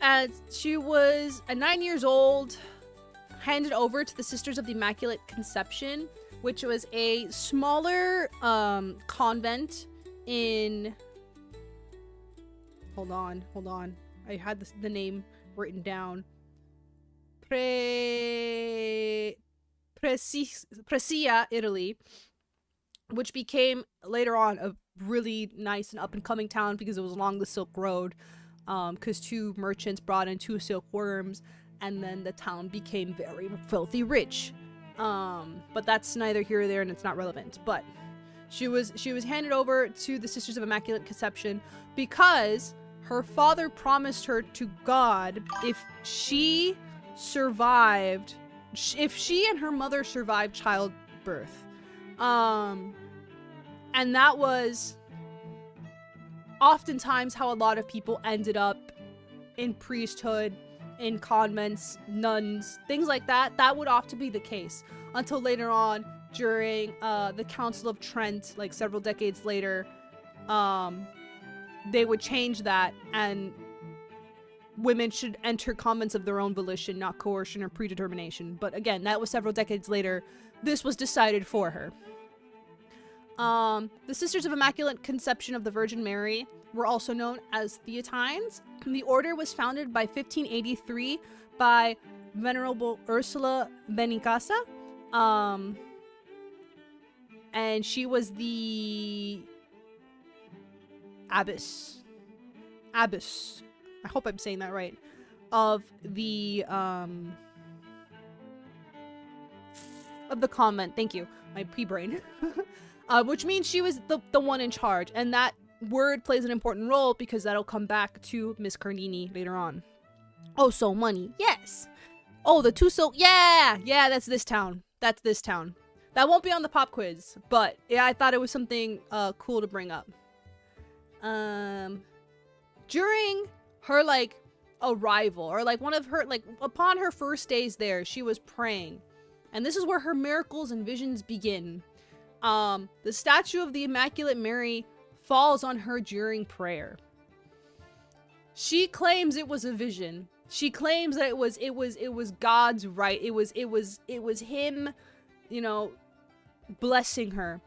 As she was 9 years old, handed over to the Sisters of the Immaculate Conception, which was a smaller convent in... Hold on. I had the name written down. Brescia, Italy, which became later on a really nice and up-and-coming town because it was along the Silk Road, because two merchants brought in two silkworms, and then the town became very filthy rich. But that's neither here or there, and it's not relevant. But she was handed over to the Sisters of Immaculate Conception because her father promised her to God if she and her mother survived childbirth. And that was oftentimes how a lot of people ended up in priesthood, in convents, nuns, things like that. That would often be the case until later on during the Council of Trent, like several decades later, they would change that, and women should enter convents of their own volition, not coercion or predetermination. But again, that was several decades later. This was decided for her. The Sisters of Immaculate Conception of the Virgin Mary were also known as Theatines. The order was founded by 1583 by Venerable Ursula Benincasa. And she was the abbess, I hope I'm saying that right, of the convent. Thank you, my pea-brain. Which means she was the one in charge, and that word plays an important role because that'll come back to Miss Carnini later on. Oh, so money, yes. Oh, the two silk, yeah, that's this town. That won't be on the pop quiz, but yeah, I thought it was something cool to bring up. During her arrival, or one of her upon her first days there, she was praying, and this is where her miracles and visions begin. The statue of the Immaculate Mary falls on her during prayer. She claims it was a vision. She claims that it was God's right. It was him, blessing her.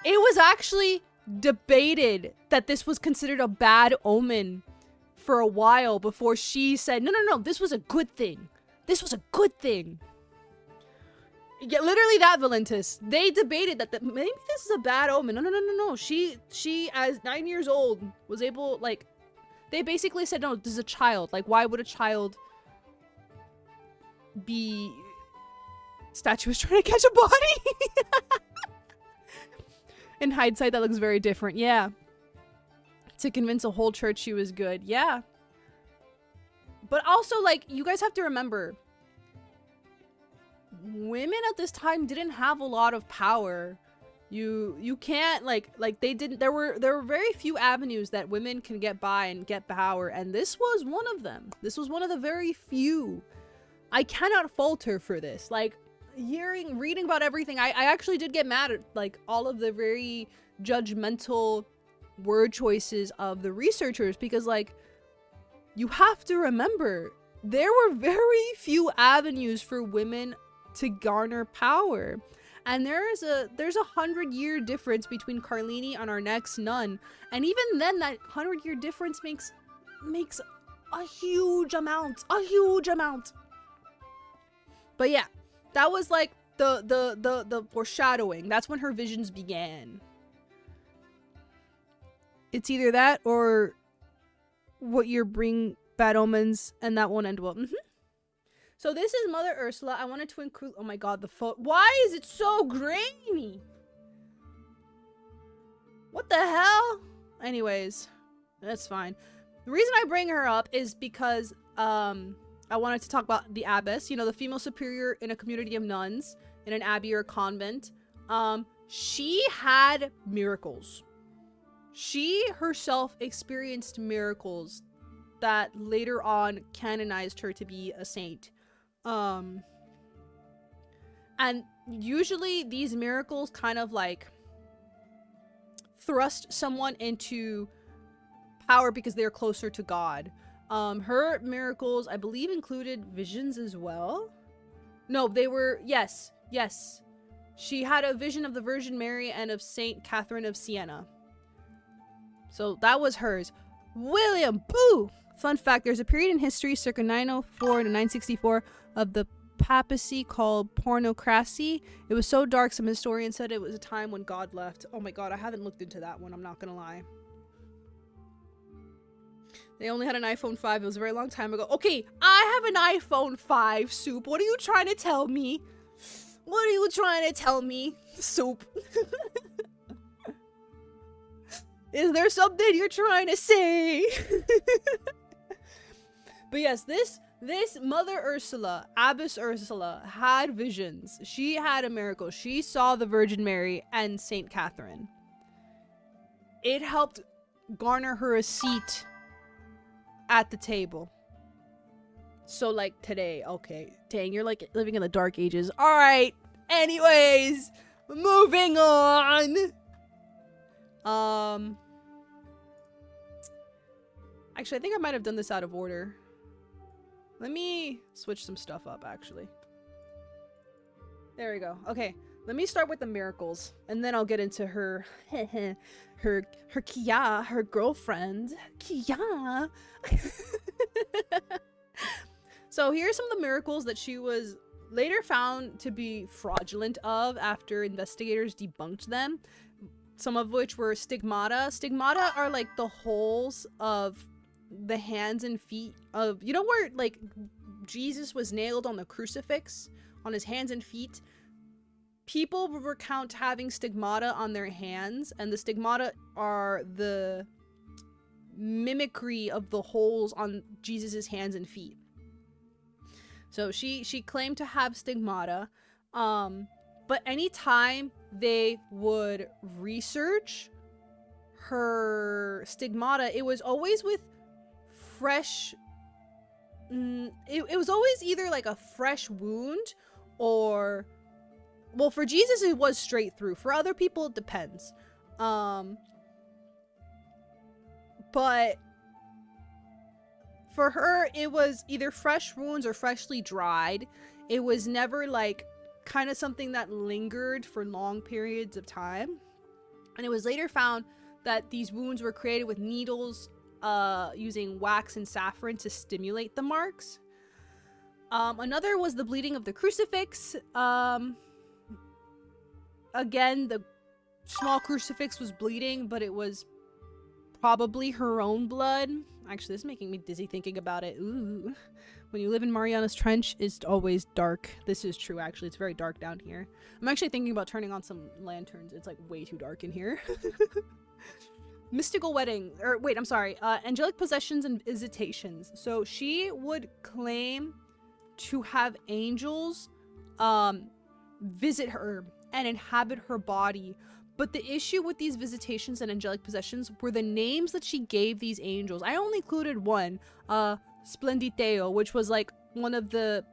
It was actually debated that this was considered a bad omen for a while before she said, no, this was a good thing. Yeah, literally that, Valentis. They debated that maybe this is a bad omen. No. She as 9 years old was able, they basically said, no, this is a child. Why would a child be... Statue was trying to catch a body? In hindsight, that looks very different. Yeah. To convince a whole church she was good. Yeah. But also, you guys have to remember, women at this time didn't have a lot of power. You can't they didn't. There were very few avenues that women can get by and get power, and this was one of them. This was one of the very few. I cannot fault her for this. Reading about everything, I actually did get mad at all of the very judgmental word choices of the researchers, because you have to remember there were very few avenues for women to garner power, and there's a 100-year difference between Carlini and our next nun, and even then that 100-year difference makes a huge amount. But yeah, that was the foreshadowing. That's when her visions began. It's either that or what year bring bad omens, and that won't end well. So this is Mother Ursula. I wanted to include... Oh my god, the photo... Why is it so grainy? What the hell? Anyways, that's fine. The reason I bring her up is because I wanted to talk about the abbess, the female superior in a community of nuns in an abbey or convent. She had miracles. She herself experienced miracles that later on canonized her to be a saint. And usually these miracles kind of thrust someone into power because they're closer to God. Her miracles, I believe, included visions as well. No, they were, yes. She had a vision of the Virgin Mary and of Saint Catherine of Siena. So that was hers. William, boo! Fun fact, there's a period in history circa 904 to 964 of the papacy called pornocracy. It was so dark, some historians said it was a time when God left. Oh my god, I haven't looked into that one, I'm not gonna lie. They only had an iPhone 5. It was a very long time ago. Okay, I have an iPhone 5, Soup. What are you trying to tell me? What are you trying to tell me, Soup? Is there something you're trying to say? But yes, this Mother Ursula, Abbess Ursula, had visions. She had a miracle. She saw the Virgin Mary and Saint Catherine. It helped garner her a seat at the table. So like today, okay, dang, you're like living in the dark ages. All right, anyways, moving on. Actually, I think I might have done this out of order. Let me switch some stuff up, actually. There we go. Okay, let me start with the miracles, and then I'll get into her Kia, her girlfriend, Kia. So here's some of the miracles that she was later found to be fraudulent of after investigators debunked them. Some of which were stigmata. Stigmata are like the holes of the hands and feet of, you know, where like Jesus was nailed on the crucifix on his hands and feet. People recount having stigmata on their hands, and the stigmata are the mimicry of the holes on Jesus's hands and feet. So she claimed to have stigmata, but anytime they would research her stigmata, it was always with fresh, it was always either like a fresh wound or, well, for Jesus it was straight through. For other people it depends. But for her it was either fresh wounds or freshly dried. It was never like kind of something that lingered for long periods of time. And it was later found that these wounds were created with needles using wax and saffron to stimulate the marks. Another was the bleeding of the crucifix. Again, the small crucifix was bleeding, but it was probably her own blood. Actually, this is making me dizzy thinking about it. Ooh. When you live in Mariana's Trench, it's always dark. This is true, actually. It's very dark down here. I'm actually thinking about turning on some lanterns. It's like way too dark in here. Mystical wedding, or wait, I'm sorry. Angelic possessions and visitations. So she would claim to have angels visit her and inhabit her body. But the issue with these visitations and angelic possessions were the names that she gave these angels. I only included one, Splenditeo, which was like one of the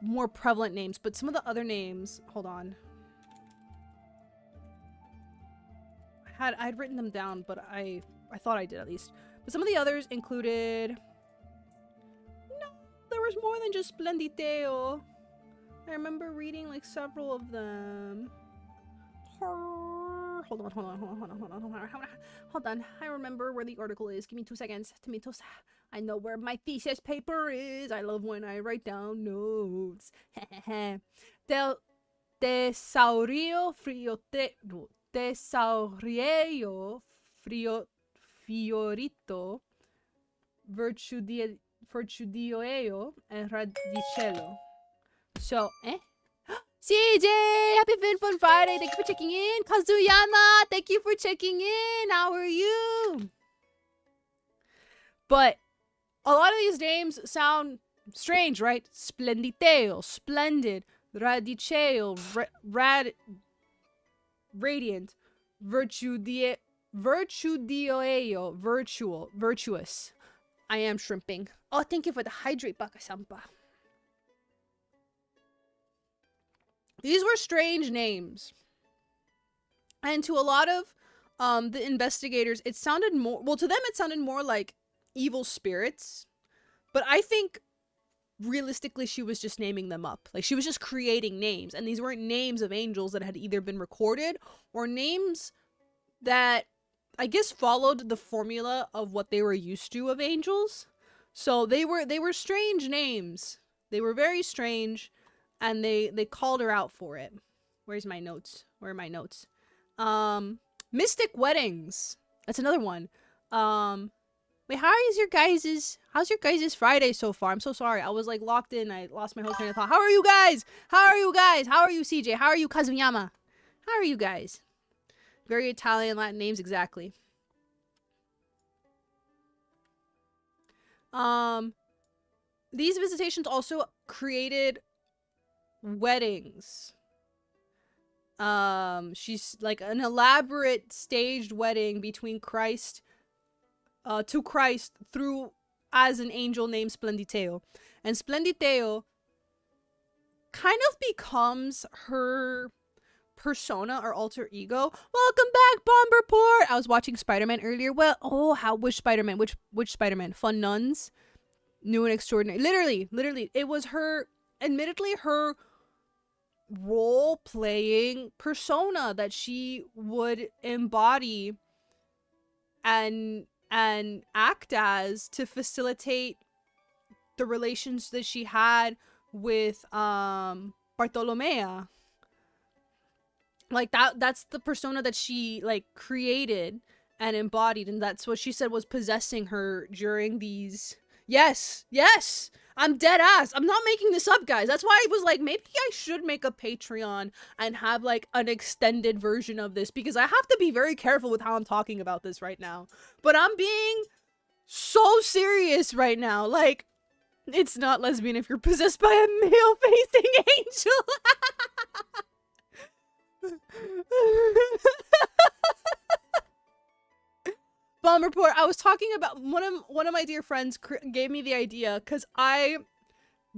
more prevalent names. But some of the other names, hold on. I'd written them down, but I thought I did at least. But some of the others included, no, there was more than just Splenditeo. I remember reading like several of them. Hold on. I remember where the article is. Give me 2 seconds. Tomatoes. I know where my thesis paper is. I love when I write down notes. Del Tesaurio Tesaurieo Fiorito Virtudioeo and Radicello. So, CJ, happy Fin Fun Friday. Thank you for checking in. Kazuyama, thank you for checking in. How are you? But a lot of these names sound strange, right? Splenditeo, splendid. Radiceo, radiant. Virtudioeo, virtuous. I am shrimping. Oh, thank you for the hydrate, Bakasampa. These were strange names. And to a lot of the investigators, it sounded more, well, to them it sounded more like evil spirits. But I think realistically she was just naming them up. Like, she was just creating names. And these weren't names of angels that had either been recorded or names that I guess, followed the formula of what they were used to of angels. So they were strange names. They were very strange, and they called her out for it. Where's my notes? Where are my notes? Mystic weddings. That's another one. Wait, how's your guys' Friday so far? I'm so sorry. I was like locked in. I lost my whole train of thought. How are you guys? How are you guys? How are you, CJ? How are you, Kazuyama? How are you guys? Very Italian Latin names, exactly. These visitations also created weddings. She's like an elaborate staged wedding between Christ, to Christ through as an angel named Splenditeo. And Splenditeo kind of becomes her persona or alter ego. Welcome back, Bomberport! I was watching Spider-Man earlier. Well, which Spider-Man? Which Spider-Man? Fun Nuns? New and Extraordinary. Literally. It was her, admittedly, her role-playing persona that she would embody and act as to facilitate the relations that she had with Bartolomea. Like that's the persona that she like created and embodied, and that's what she said was possessing her during these. Yes, I'm dead ass. I'm not making this up, guys. That's why I was like, maybe I should make a Patreon and have like an extended version of this, because I have to be very careful with how I'm talking about this right now. But I'm being so serious right now. Like, it's not lesbian if you're possessed by a male-facing angel. Bomb report. I was talking about one of my dear friends gave me the idea, because I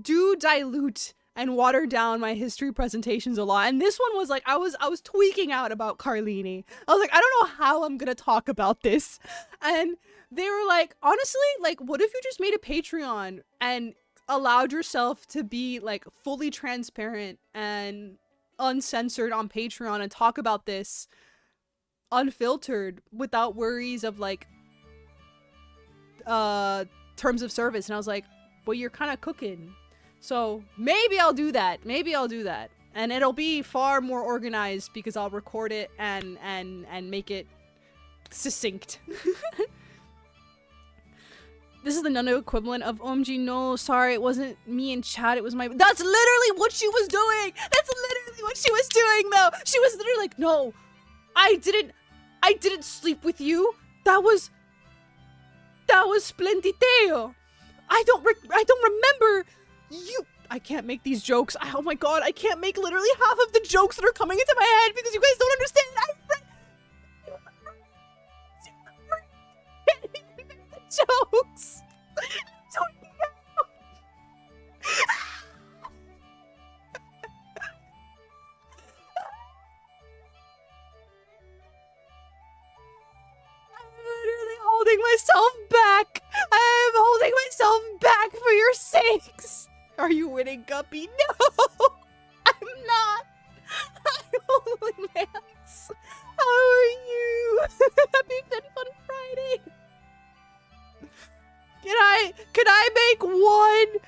do dilute and water down my history presentations a lot, and this one was like I was tweaking out about Carlini. I was like, I don't know how I'm gonna talk about this, and they were like, honestly, like, what if you just made a Patreon and allowed yourself to be like fully transparent and uncensored on Patreon and talk about this unfiltered without worries of like terms of service. And I was like, well, you're kind of cooking, so maybe I'll do that, and it'll be far more organized because I'll record it and make it succinct. This is the Nano equivalent of OMG. No, sorry, it wasn't me in chat. It was my. That's literally what she was doing. That's literally what she was doing, though. She was literally like, no, I didn't sleep with you. That was Splendideo. I don't remember you. I can't make these jokes. Oh my god, I can't make literally half of the jokes that are coming into my head because you guys don't understand. Jokes. I'm literally holding myself back. I am holding myself back for your sakes. Are you winning, Guppy? No, I'm not. I'm holding hands. How are you? Happy Fin Fun Friday. Can I make one?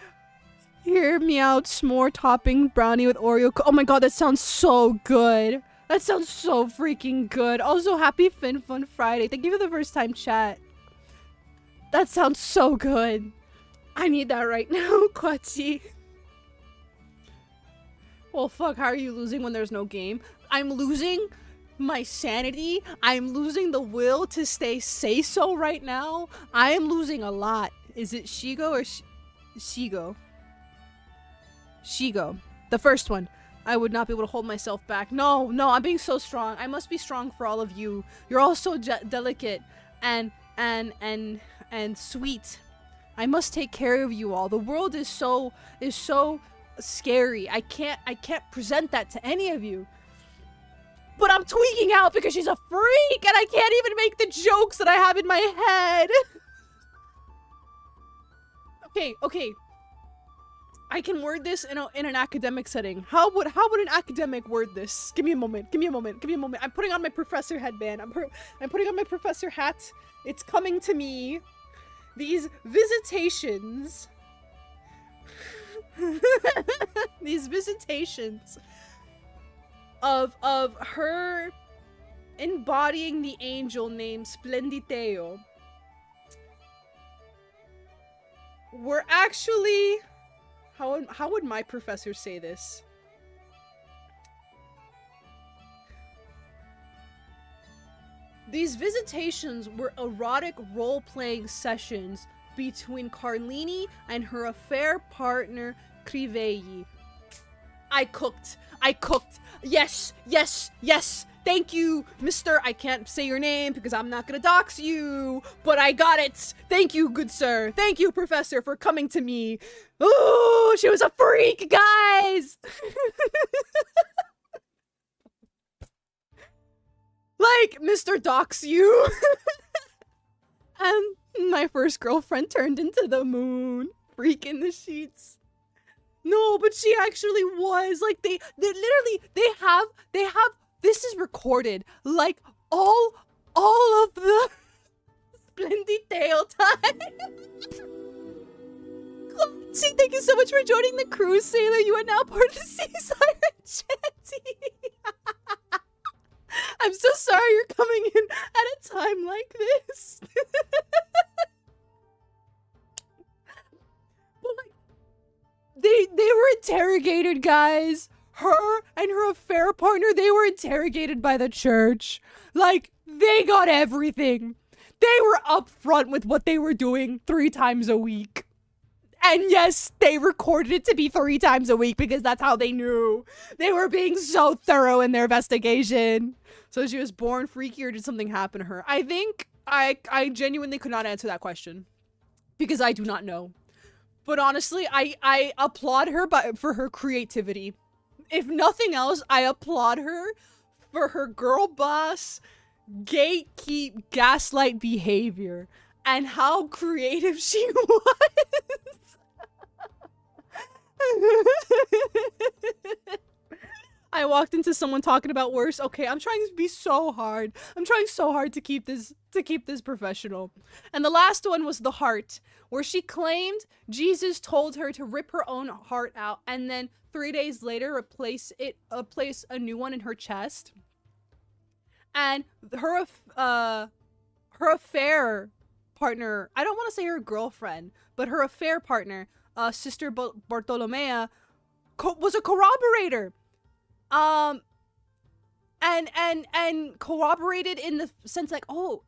Hear me out, s'more topping brownie with Oreo. Oh my god, that sounds so good. That sounds so freaking good. Also, happy Fin Fun Friday. Thank you for the first time chat. That sounds so good. I need that right now, Quachi. Well, fuck, how are you losing when there's no game? I'm losing my sanity. I'm losing the will to say so right now. I am losing a lot. Is it Shigo or Shigo? Shigo. The first one. I would not be able to hold myself back. No, I'm being so strong. I must be strong for all of you. You're all so delicate and sweet. I must take care of you all. The world is so scary. I can't present that to any of you. But I'm tweaking out because she's a freak and I can't even make the jokes that I have in my head. Okay. I can word this in an academic setting. How would an academic word this? Give me a moment. Give me a moment. Give me a moment. I'm putting on my professor headband. I'm putting on my professor hat. It's coming to me. These visitations. These visitations of her embodying the angel named Splenditeo were actually, how would my professor say this? These visitations were erotic role-playing sessions between Carlini and her affair partner Crivelli. I cooked. Yes. Thank you, Mr. I can't say your name because I'm not gonna dox you, but I got it. Thank you, good sir. Thank you, professor, for coming to me. Ooh, she was a freak, guys. Like, Mr. Dox you. And my first girlfriend turned into the moon. Freak in the sheets. No, but she actually was. Like, they literally, they have, this is recorded. Like, all of the Splendideo time. See, thank you so much for joining the cruise, Sailor. You are now part of the Sea Siren Shanty. I'm so sorry you're coming in at a time like this. But like, they were interrogated, guys. Her and her affair partner, they were interrogated by the church. Like, they got everything. They were upfront with what they were doing 3 times a week. And yes, they recorded it to be 3 times a week because that's how they knew. They were being so thorough in their investigation. So she was born freaky, or did something happen to her? I think I genuinely could not answer that question because I do not know. But honestly, I applaud her for her creativity. If nothing else, I applaud her for her girl boss, gatekeep, gaslight behavior and how creative she was. I walked into someone talking about worse. Okay, I'm trying to be so hard. I'm trying so hard to keep this professional. And the last one was the heart, where she claimed Jesus told her to rip her own heart out and then 3 days later place a new one in her chest. And her affair partner, I don't want to say her girlfriend, but her affair partner, Sister Bartolomea, was a corroborator. And corroborated in the sense like, oh,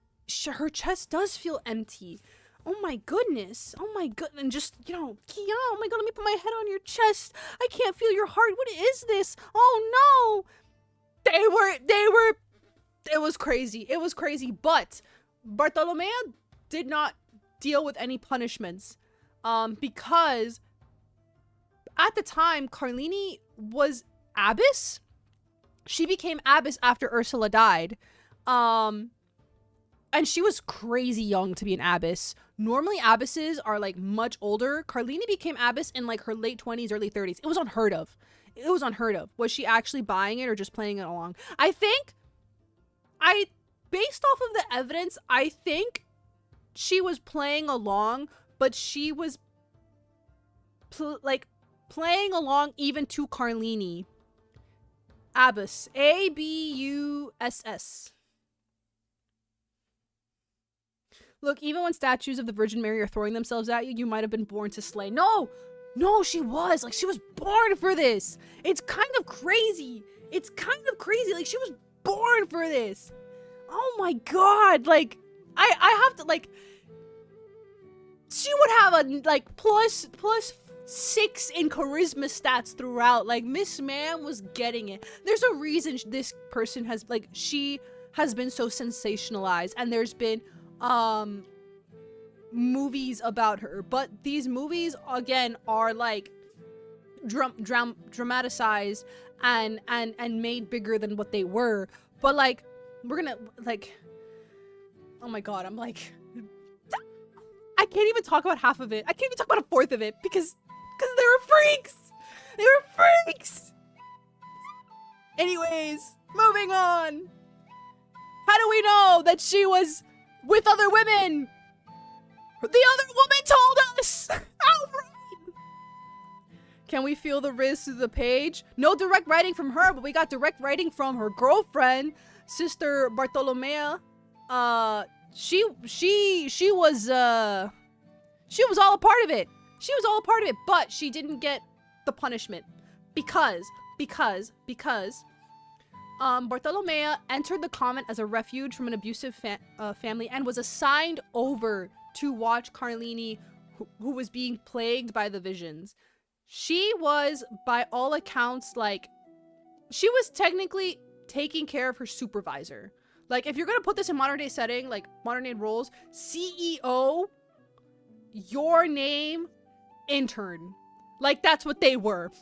her chest does feel empty. Oh my goodness. Oh my goodness. And just, Kia, oh my god, let me put my head on your chest. I can't feel your heart. What is this? Oh no. It was crazy. It was crazy. But Bartolomea did not deal with any punishments. Because at the time, Carlini was abbess. She became abbess after Ursula died. And she was crazy young to be an abbess. Normally abbesses are like much older. Carlini became abbess in like her late 20s, early 30s. It was unheard of. It was unheard of. Was she actually buying it or just playing it along? Based off of the evidence, I think she was playing along, but she was playing along even to Carlini. Abbess. A-B-U-S-S. Look, even when statues of the Virgin Mary are throwing themselves at you, you might have been born to slay. No, she was. Like, she was born for this. It's kind of crazy. Like, she was born for this. Oh my god. Like, I have to, like, she would have a, like, plus 6 in charisma stats throughout. Like, Miss Ma'am was getting it. There's a reason this person has, like, she has been so sensationalized, and there's been movies about her, but these movies again are like dramatized and made bigger than what they were. But like, we're gonna, like, oh my god, I'm like, I can't even talk about half of it. I can't even talk about a fourth of it because there were freaks! They were freaks! Anyways, moving on. How do we know that she was with other women? The other woman told us! Outright! Can we feel the Riz through the page? No direct writing from her, but we got direct writing from her girlfriend, Sister Bartolomea. She was all a part of it. She was all a part of it, but she didn't get the punishment because Bartolomea entered the convent as a refuge from an abusive family and was assigned over to watch Carlini, who was being plagued by the visions. She was, by all accounts, like, she was technically taking care of her supervisor. Like, if you're gonna put this in modern day setting, like modern day roles, CEO, your name, intern. Like, that's what they were.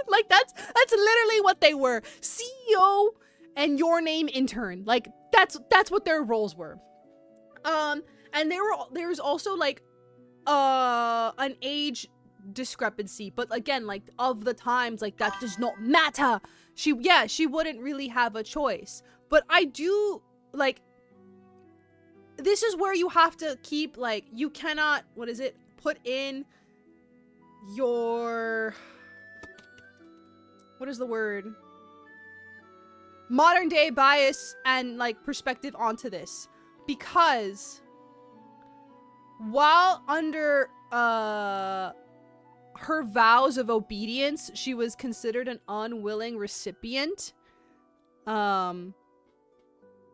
Like, that's literally what they were. CEO and your name, intern. Like, that's what their roles were. And there's also like an age discrepancy, but again, like, of the times, like, that does not matter. She wouldn't really have a choice. But I do, like, this is where you have to keep, like, you cannot, put in your, what is the word? Modern day bias and, like, perspective onto this. Because while under, her vows of obedience, she was considered an unwilling recipient.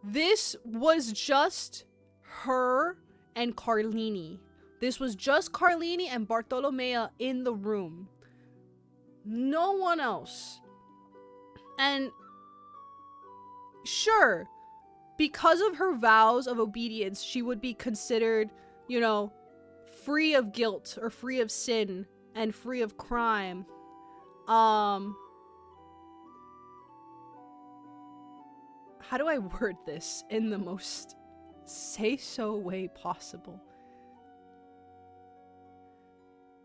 This was just her and Carlini. This was just Carlini and Bartolomea in the room. No one else. And sure, because of her vows of obedience, she would be considered, you know, free of guilt or free of sin and free of crime. How do I word this in the most say-so way possible?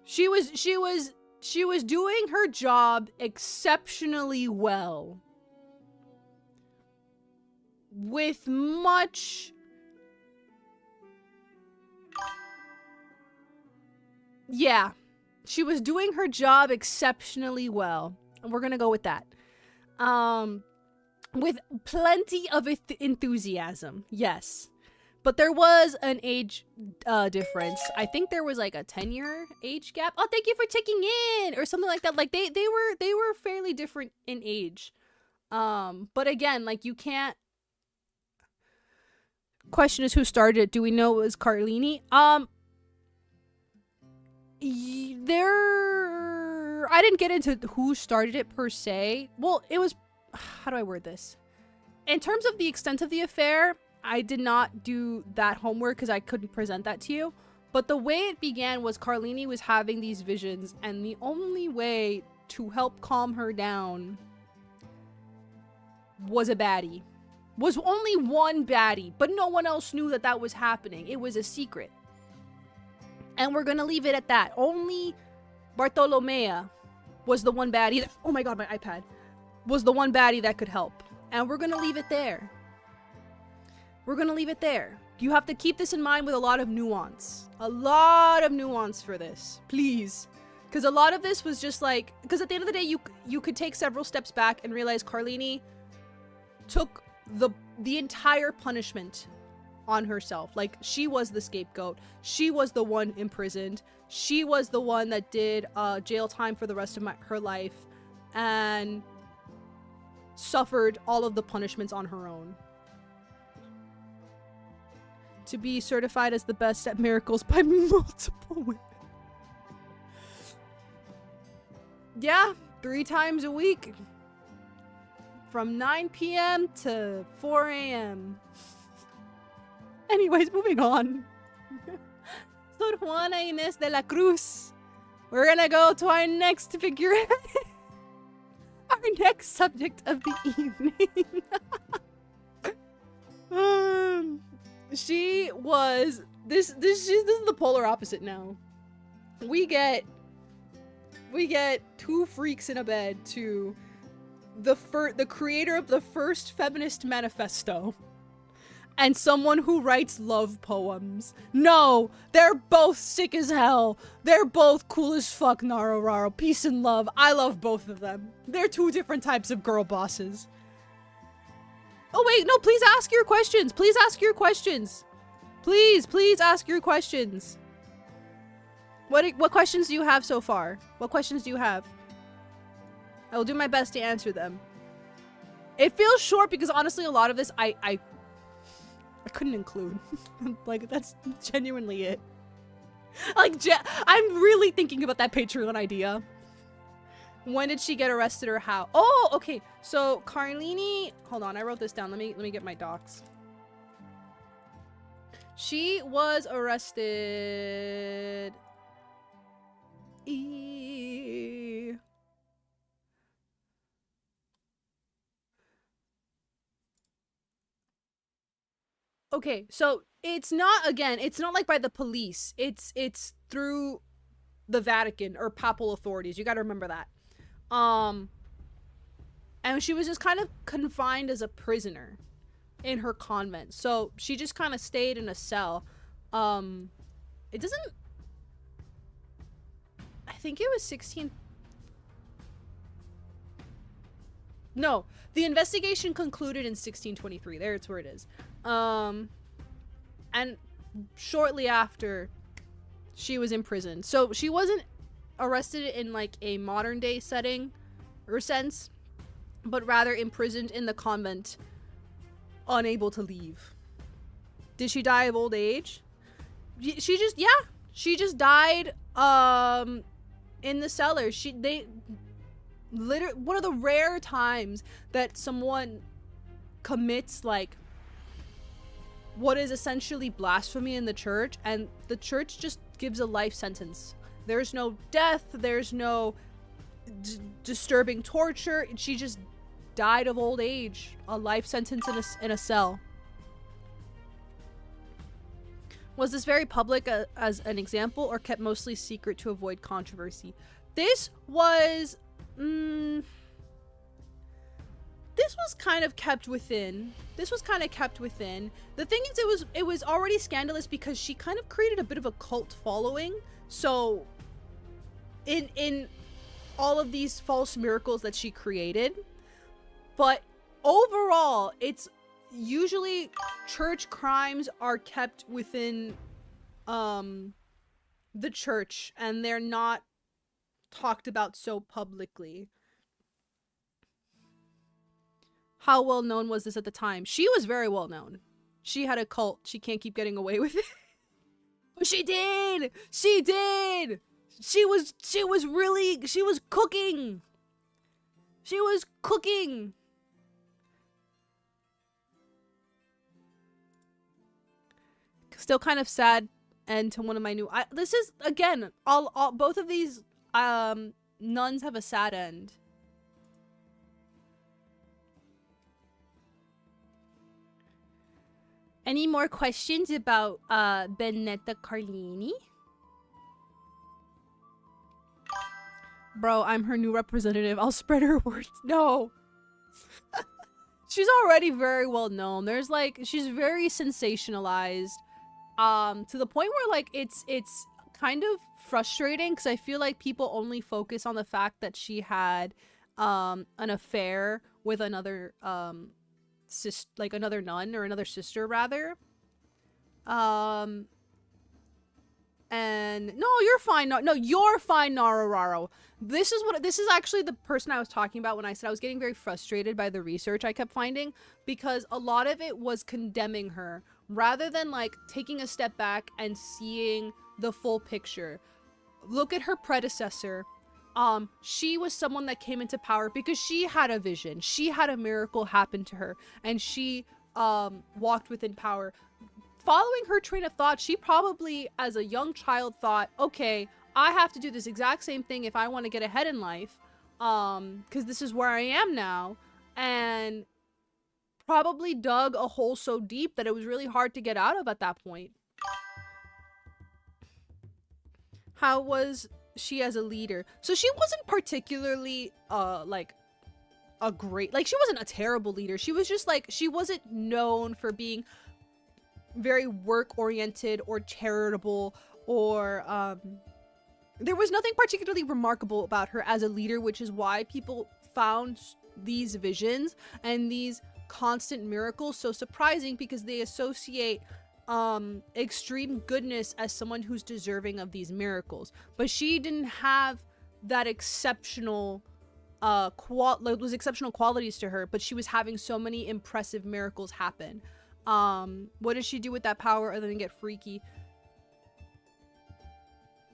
She was doing her job exceptionally well. With much... Yeah. She was doing her job exceptionally well. And we're gonna go with that. With plenty of enthusiasm. Yes. But there was an age difference. I think there was like a 10-year age gap. Oh, thank you for checking in! Or something like that. Like, they were fairly different in age. But again, like, you can't... Question is, who started it? Do we know it was Carlini? I didn't get into who started it per se. Well, it was... How do I word this? In terms of the extent of the affair, I did not do that homework because I couldn't present that to you. But the way it began was Carlini was having these visions, and the only way to help calm her down was a baddie. Was only one baddie, but no one else knew that that was happening. It was a secret. And we're gonna leave it at that. Only Bartolomea was the one baddie that, oh my god, my iPad, was the one baddie that could help. And we're gonna leave it there. We're gonna leave it there. You have to keep this in mind with a lot of nuance. A lot of nuance for this. Please. Because a lot of this was just like... Because at the end of the day, you could take several steps back and realize Carlini took the entire punishment on herself. Like, she was the scapegoat. She was the one imprisoned. She was the one that did jail time for the rest of her life. And suffered all of the punishments on her own. To be certified as the best at miracles by multiple women. Yeah, 3 times a week. From 9 p.m. to 4 a.m. Anyways, moving on. Sor Juana Inés de la Cruz. We're gonna go to our next figure. Our next subject of the evening. She was... This is the polar opposite now. We get we get two freaks in a bed to the creator of the first feminist manifesto and someone who writes love poems. No, they're both sick as hell. They're both cool as fuck, Naroraro. Peace and love. I love both of them. They're two different types of girl bosses. Oh wait, no, please ask your questions. Please ask your questions. Please ask your questions. What questions do you have so far? What questions do you have? I will do my best to answer them. It feels short because honestly a lot of this I couldn't include. Like, that's genuinely it. Like, I'm really thinking about that Patreon idea. When did she get arrested or how? Oh, okay. So Carlini, hold on, I wrote this down. Let me get my docs. She was arrested. Okay, so it's not, again, it's not like by the police. It's through the Vatican or papal authorities. You got to remember that. And she was just kind of confined as a prisoner in her convent. So she just kind of stayed in a cell. It doesn't, I think it was 16. No, the investigation concluded in 1623. There's where it is. And shortly after, she was imprisoned. So she wasn't arrested in like a modern day setting or sense, but rather imprisoned in the convent, unable to leave. Did she die of old age? She just died in the cellar. Literally one of the rare times that someone commits like what is essentially blasphemy in the church, and the church just gives a life sentence. There's no death, there's no disturbing torture. She just died of old age, a life sentence in a cell. Was this very public as an example, or kept mostly secret to avoid controversy? This was this was kind of kept within. The thing is, it was already scandalous because she kind of created a bit of a cult following. So in all of these false miracles that she created, but overall, it's usually church crimes are kept within the church, and they're not talked about so publicly. How well known was this at the time? She was very well known. She had a cult. She can't keep getting away with it. But she did! She did! She was cooking! She was cooking! Still kind of sad end to one of my new... this is, again, all both of these nuns have a sad end. Any more questions about Benetta Carlini? Bro, I'm her new representative. I'll spread her words. No. She's already very well known. There's like, she's very sensationalized. To the point where like it's kind of frustrating because I feel like people only focus on the fact that she had an affair with another another nun, or another sister rather. And no, you're fine. No, you're fine, Naroraro. This is actually the person I was talking about when I said I was getting very frustrated by the research I kept finding, because a lot of it was condemning her rather than like taking a step back and seeing the full picture. Look at her predecessor. She was someone that came into power because she had a vision. She had a miracle happen to her, and she walked within power. Following her train of thought, she probably, as a young child, thought, okay, I have to do this exact same thing if I want to get ahead in life, because this is where I am now, and probably dug a hole so deep that it was really hard to get out of at that point. How was she as a leader. So she wasn't particularly like a great, like she wasn't a terrible leader. She was just like, she wasn't known for being very work oriented or charitable, or there was nothing particularly remarkable about her as a leader, which is why people found these visions and these constant miracles so surprising, because they associate extreme goodness as someone who's deserving of these miracles. But she didn't have that exceptional those exceptional qualities to her, but she was having so many impressive miracles happen. What did she do with that power other than get freaky?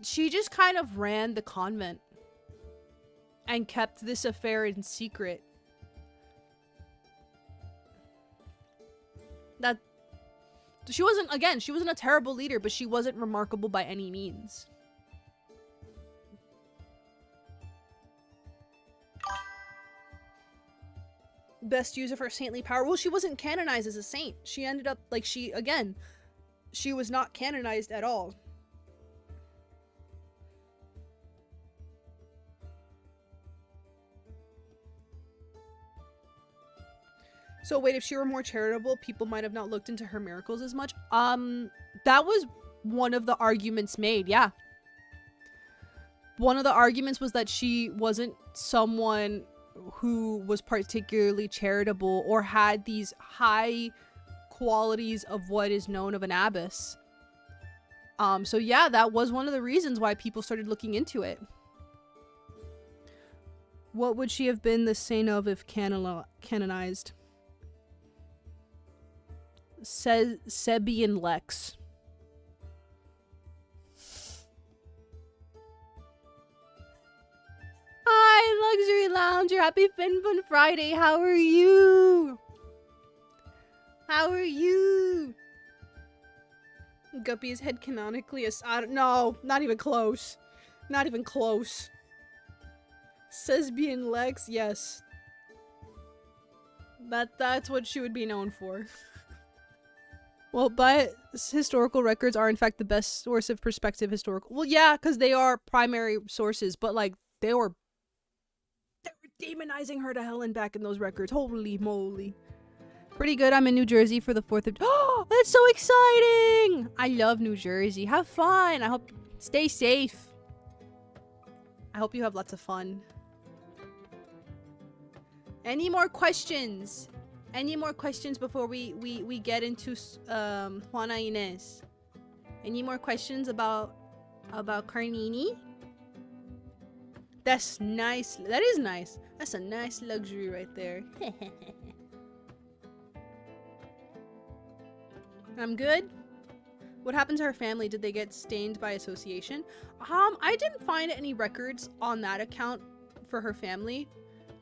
She just kind of ran the convent and kept this affair in secret. That she wasn't, again, she wasn't a terrible leader, but she wasn't remarkable by any means. Best use of her saintly power. Well, she wasn't canonized as a saint. She ended up, like, she was not canonized at all. So wait, if she were more charitable, people might have not looked into her miracles as much. That was one of the arguments made, yeah. One of the arguments was that she wasn't someone who was particularly charitable or had these high qualities of what is known of an abbess. So yeah, that was one of the reasons why people started looking into it. What would she have been the saint of if canonized? Sebian Lex. Hi, Luxury Lounger. Happy Fin Fun Friday. How are you? How are you? Guppy is head canonically as no, not even close. Not even close. Lesbian Lex, yes. That's what she would be known for. Well, but historical records are in fact the best source of perspective historical. Well, yeah, because they are primary sources, but like they were demonizing her to hell and back in those records. Holy moly. Pretty good. I'm in New Jersey for the 4th of... Oh, that's so exciting! I love New Jersey. Have fun. I hope... Stay safe. I hope you have lots of fun. Any more questions? Any more questions before we get into Juana Inés? Any more questions about Carnini? That's nice. That is nice. That's a nice luxury right there. I'm good. What happened to her family? Did they get stained by association? I didn't find any records on that account for her family.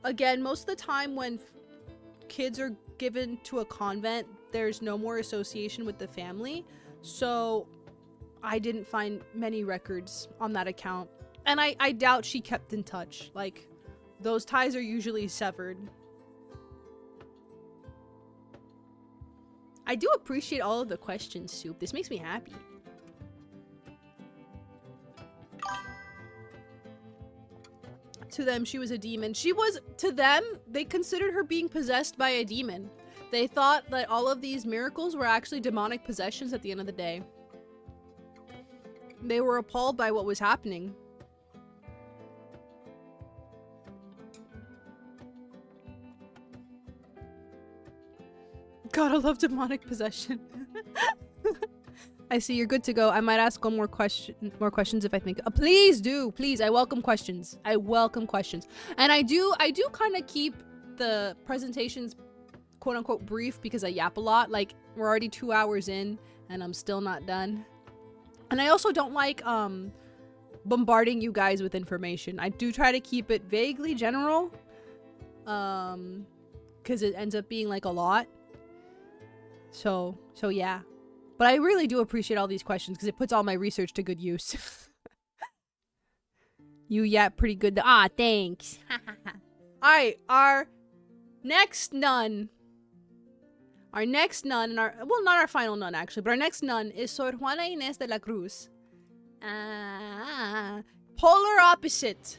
Again, most of the time when kids are given to a convent, there's no more association with the family. So I didn't find many records on that account. And I doubt she kept in touch. Like, those ties are usually severed. I do appreciate all of the questions, Soup. This makes me happy. To them, she was a demon. She was, to them, they considered her being possessed by a demon. They thought that all of these miracles were actually demonic possessions at the end of the day. They were appalled by what was happening. God, I love demonic possession. I see you're good to go. I might ask one more questions if I think. Please do, please. I welcome questions. I welcome questions, and I do kind of keep the presentations quote unquote brief because I yap a lot. Like, we're already 2 hours in, and I'm still not done. And I also don't like bombarding you guys with information. I do try to keep it vaguely general, because it ends up being like a lot. So yeah. But I really do appreciate all these questions because it puts all my research to good use. You yap pretty good. Thanks. Alright, our next nun. Our next nun, and well, not our final nun actually, but our next nun is Sor Juana Inés de la Cruz. polar opposite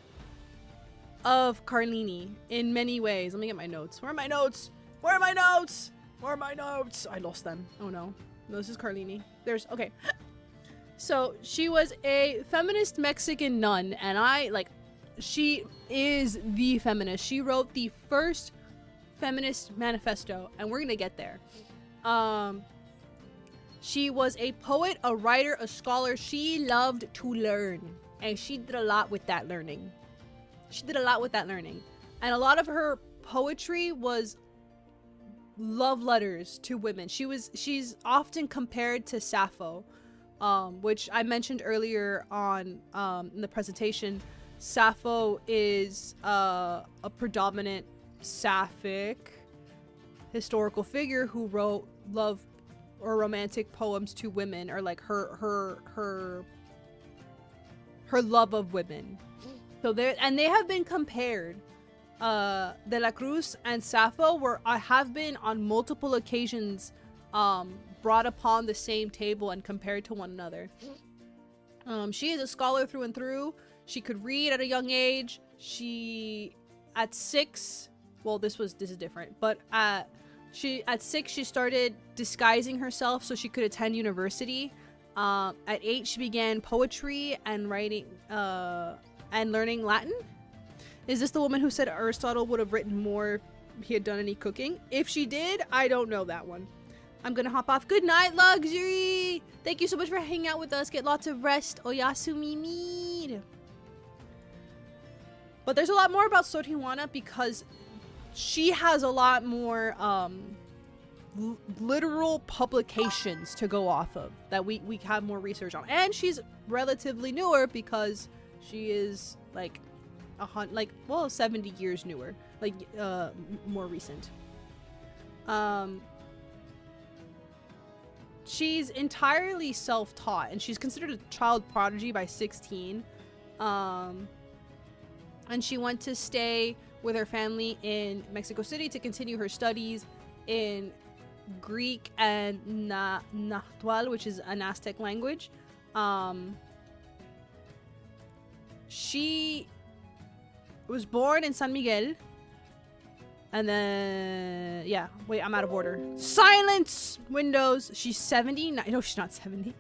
of Carlini in many ways. Let me get my notes. Where are my notes? Where are my notes? Where are my notes? I lost them. Oh no. No, this is Carlini. There's, okay. So she was a feminist Mexican nun, and she is the feminist. She wrote the first feminist manifesto, and we're gonna get there. She was a poet, a writer, a scholar. She loved to learn, and she did a lot with that learning. And a lot of her poetry was love letters to women. She's often compared to Sappho, which I mentioned earlier on in the presentation. Sappho is a predominant sapphic historical figure who wrote love or romantic poems to women, or like her love of women. So they have been compared. De la Cruz and Sappho have been on multiple occasions brought upon the same table and compared to one another. She is a scholar through and through. She could read at a young age. At 6, well, this is different, but at 6 she started disguising herself so she could attend university. At 8 she began poetry and writing and learning Latin. Is this the woman who said Aristotle would have written more if he had done any cooking? If she did, I don't know that one. I'm gonna hop off. Good night, Luxury! Thank you so much for hanging out with us. Get lots of rest. Oyasumi. But there's a lot more about Sor Juana because she has a lot more literal publications to go off of that we have more research on. And she's relatively newer because she is like 70 years newer, more recent. She's entirely self-taught, and she's considered a child prodigy by 16. And she went to stay with her family in Mexico City to continue her studies in Greek and Nahuatl, which is an Aztec language. She was born in San Miguel. And then, yeah. Wait, I'm out of order. Silence! Windows. She's 70. No, she's not 70.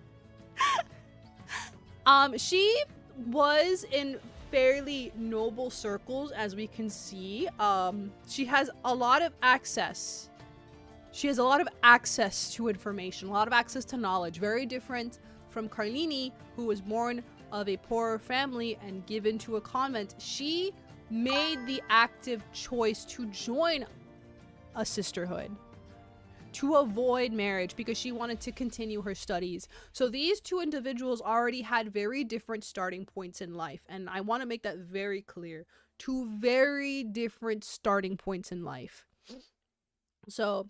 She was in fairly noble circles, as we can see. She has a lot of access. She has a lot of access to information, a lot of access to knowledge. Very different from Carlini, who was born of a poor family and given to a convent. She made the active choice to join a sisterhood to avoid marriage because she wanted to continue her studies. So these two individuals already had very different starting points in life, and I want to make that very clear. Two very different starting points in life. So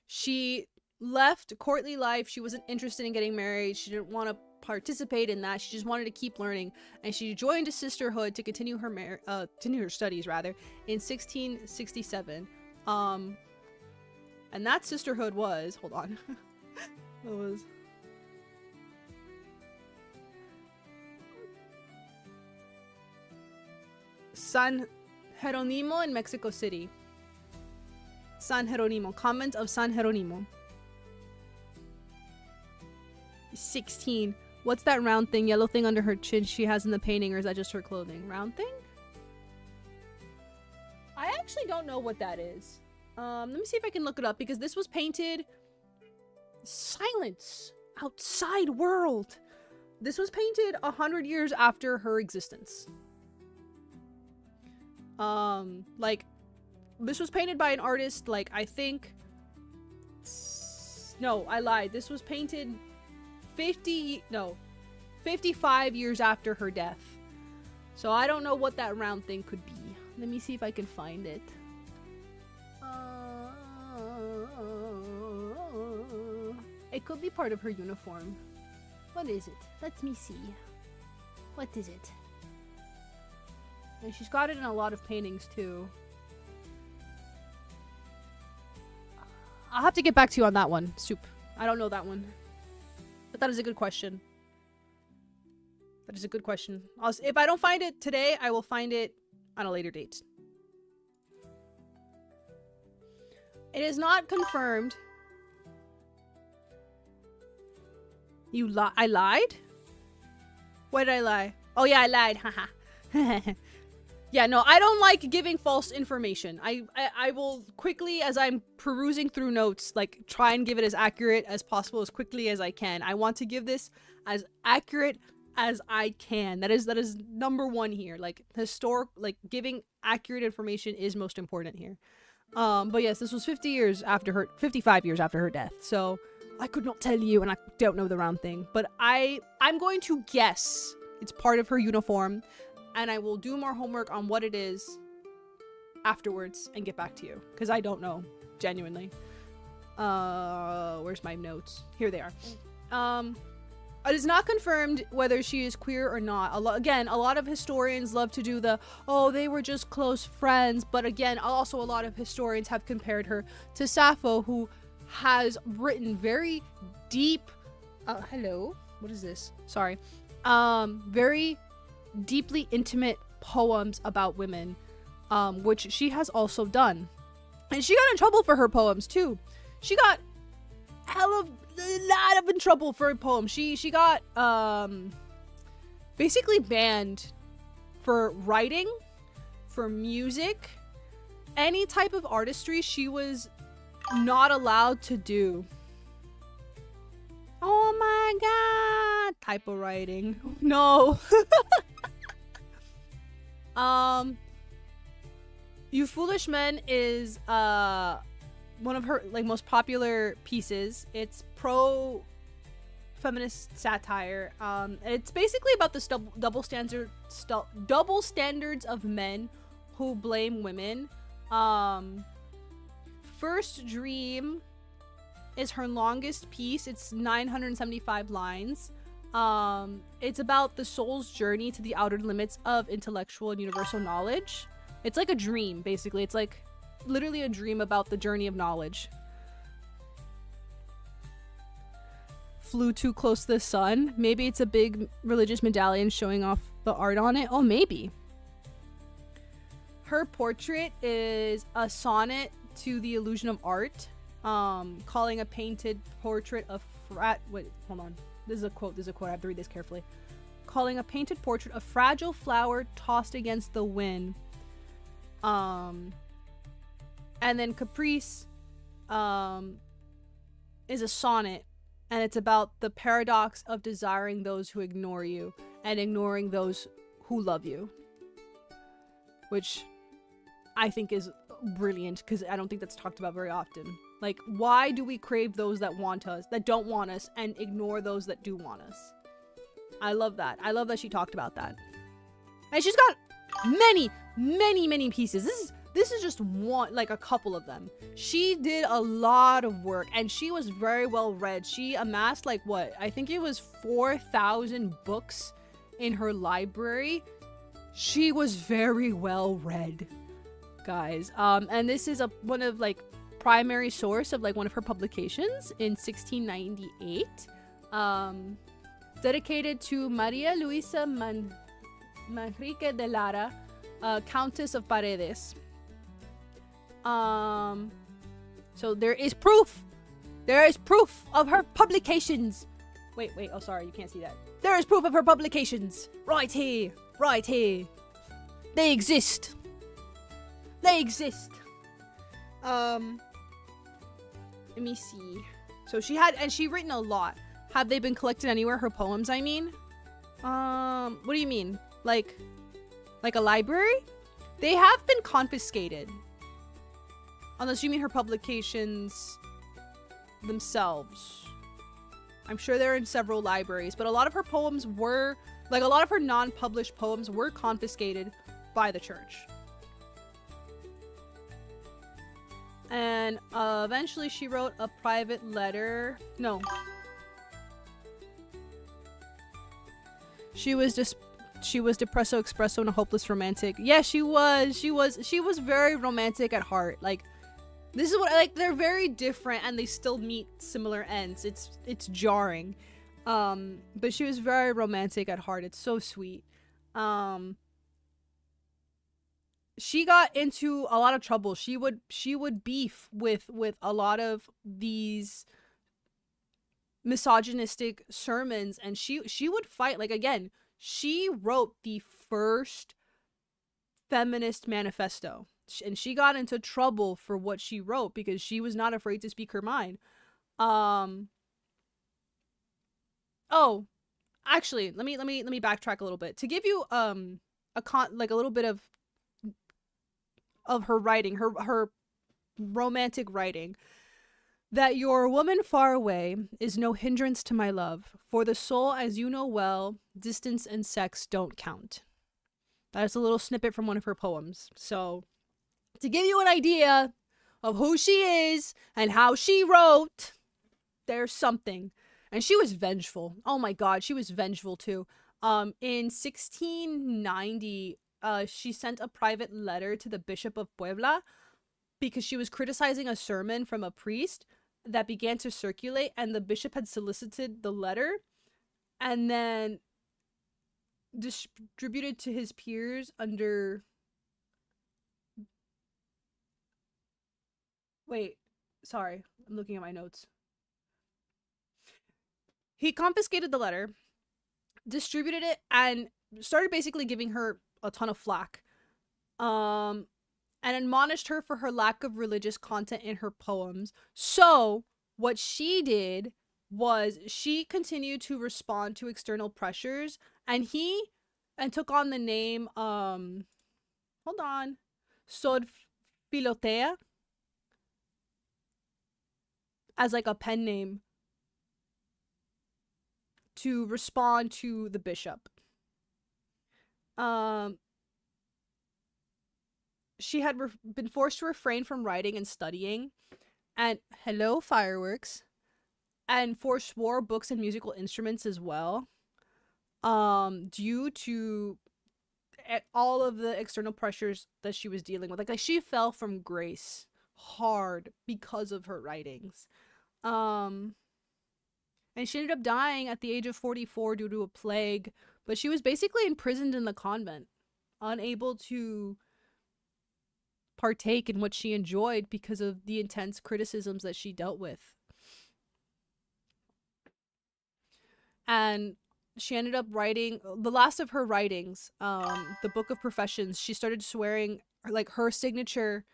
she left courtly life. She wasn't interested in getting married. She didn't want to participate in that. She just wanted to keep learning, and she joined a sisterhood to continue her studies rather in 1667. And that sisterhood was, hold on. It was San Jeronimo in Mexico City. San Jeronimo, convent of San Jeronimo. 16. What's that round thing, yellow thing under her chin she has in the painting, or is that just her clothing? Round thing? I actually don't know what that is. Let me see if I can look it up, because this was painted... Silence! Outside world! This was painted 100 years after her existence. This was painted by an artist, I think... No, I lied. This was painted 55 years after her death. So I don't know what that round thing could be. Let me see if I can find it. It could be part of her uniform. What is it? Let me see. What is it? And she's got it in a lot of paintings too. I'll have to get back to you on that one, Soup. I don't know that one. But that is a good question. That is a good question. If I don't find it today, I will find it on a later date. It is not confirmed. I lied? Why did I lie? Oh yeah, I lied. Haha. Yeah, no, I don't like giving false information. I will quickly, as I'm perusing through notes, like try and give it as accurate as possible as quickly as I can. I want to give this as accurate as I can. That is number one here. Like giving accurate information is most important here. But yes, this was 55 years after her death. So I could not tell you, and I don't know the round thing, but I'm going to guess it's part of her uniform, and I will do more homework on what it is afterwards and get back to you, because I don't know, genuinely. Where's my notes? Here they are. It is not confirmed whether she is queer or not. A lot of historians love to do they were just close friends, but again, also a lot of historians have compared her to Sappho, who has written very deep hello, what is this? Sorry. Very deeply intimate poems about women, which she has also done. And she got in trouble for her poems too. She got a lot of in trouble for her poems. She got basically banned for writing, for music, any type of artistry she was not allowed to do. Oh my god, typo writing. No. You Foolish Men is one of her most popular pieces. It's pro feminist satire. It's basically about the double standards of men who blame women. First Dream is her longest piece. It's 975 lines. It's about the soul's journey to the outer limits of intellectual and universal knowledge. It's like a dream, basically. It's like literally a dream about the journey of knowledge. Flew Too Close to the Sun. Maybe it's a big religious medallion showing off the art on it. Oh, maybe. Her Portrait is a sonnet to the illusion of art, calling a painted portrait of wait, hold on. This is a quote. I have to read this carefully. Calling a painted portrait a fragile flower tossed against the wind. And then Caprice is a sonnet, and it's about the paradox of desiring those who ignore you and ignoring those who love you, which I think is brilliant, because I don't think that's talked about very often. Like, why do we crave those that want us, that don't want us, and ignore those that do want us? I love that. I love that she talked about that. And she's got many pieces. This is just one, like a couple of them. She did a lot of work, and she was very well read. She amassed I think it was 4,000 books in her library. She was very well read, guys. And this is one of primary source of one of her publications in 1698, dedicated to Maria Luisa Manrique de Lara, Countess of Paredes. So there is proof of her publications. Wait, oh sorry, you can't see that. There is proof of her publications right here. They exist. Let me see. So she written a lot. Have they been collected anywhere, her poems, I mean? What do you mean? Like a library? They have been confiscated. Unless you mean her publications themselves. I'm sure they're in several libraries, but a lot of her poems were, a lot of her non-published poems were confiscated by the church. And eventually she wrote a private letter. No. She was depresso espresso and a hopeless romantic. Yeah, she was very romantic at heart. This is what they're very different, and they still meet similar ends. It's jarring. But she was very romantic at heart. It's so sweet. Um, she got into a lot of trouble. She would beef with a lot of these misogynistic sermons, and she would fight. Like, again, she wrote the first feminist manifesto, and she got into trouble for what she wrote because she was not afraid to speak her mind. Um oh, actually, let me backtrack a little bit to give you like a little bit of her writing, her romantic writing. That your woman far away is no hindrance to my love, for the soul, as you know well, distance and sex don't count. That's a little snippet from one of her poems. So, to give you an idea of who she is and how she wrote, there's something. And she was vengeful. Oh my god, she was vengeful too. In 1690, she sent a private letter to the Bishop of Puebla because she was criticizing a sermon from a priest that began to circulate, and the bishop had solicited the letter and then distributed to his peers under... Wait, sorry, I'm looking at my notes. He confiscated the letter, distributed it, and started basically giving her a ton of flack. And admonished her for her lack of religious content in her poems. So, what she did was she continued to respond to external pressures, and took on the name hold on, Sod Filotea, as like a pen name to respond to the bishop. She had been forced to refrain from writing and studying, and hello fireworks, and forswore books and musical instruments as well, due to all of the external pressures that she was dealing with. Like she fell from grace hard because of her writings. And she ended up dying at the age of 44 due to a plague, but she was basically imprisoned in the convent, unable to partake in what she enjoyed because of the intense criticisms that she dealt with. And she ended up writing the last of her writings, the Book of Professions. She started swearing, like her signature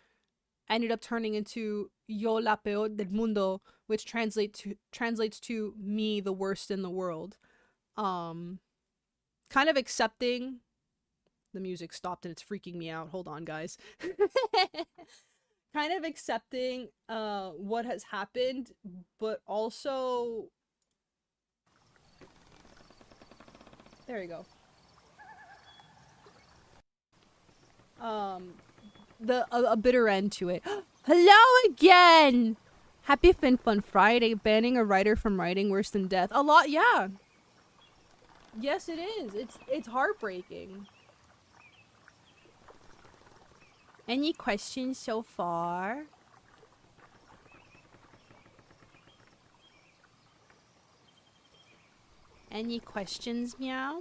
ended up turning into Yo la peor del mundo, which translates to me, the worst in the world. Kind of accepting... The music stopped and it's freaking me out. Hold on, guys. Kind of accepting what has happened, but also... There you go. A bitter end to it. Hello again! Happy Fin Fun Friday. Banning a writer from writing worse than death. A lot, yeah. Yes, it is. It's heartbreaking. Any questions so far? Any questions, meow?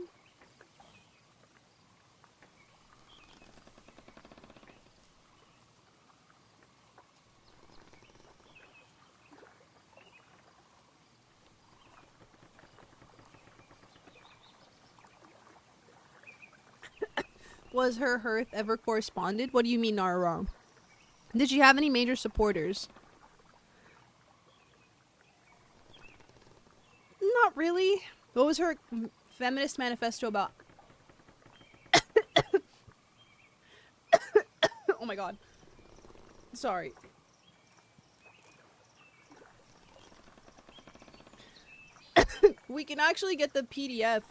Was her hearth ever corresponded? What do you mean, not wrong? Did she have any major supporters? Not really. What was her feminist manifesto about? Oh my god. Sorry. We can actually get the PDF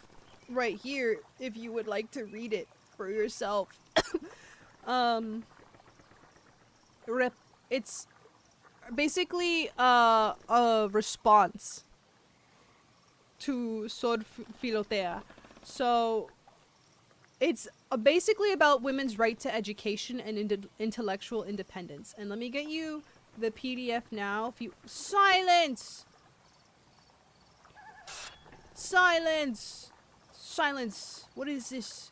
right here if you would like to read it for yourself. It's basically a response to Sod Filotea. So it's basically about women's right to education and intellectual independence. And let me get you the PDF now. If you... Silence! Silence! Silence! What is this?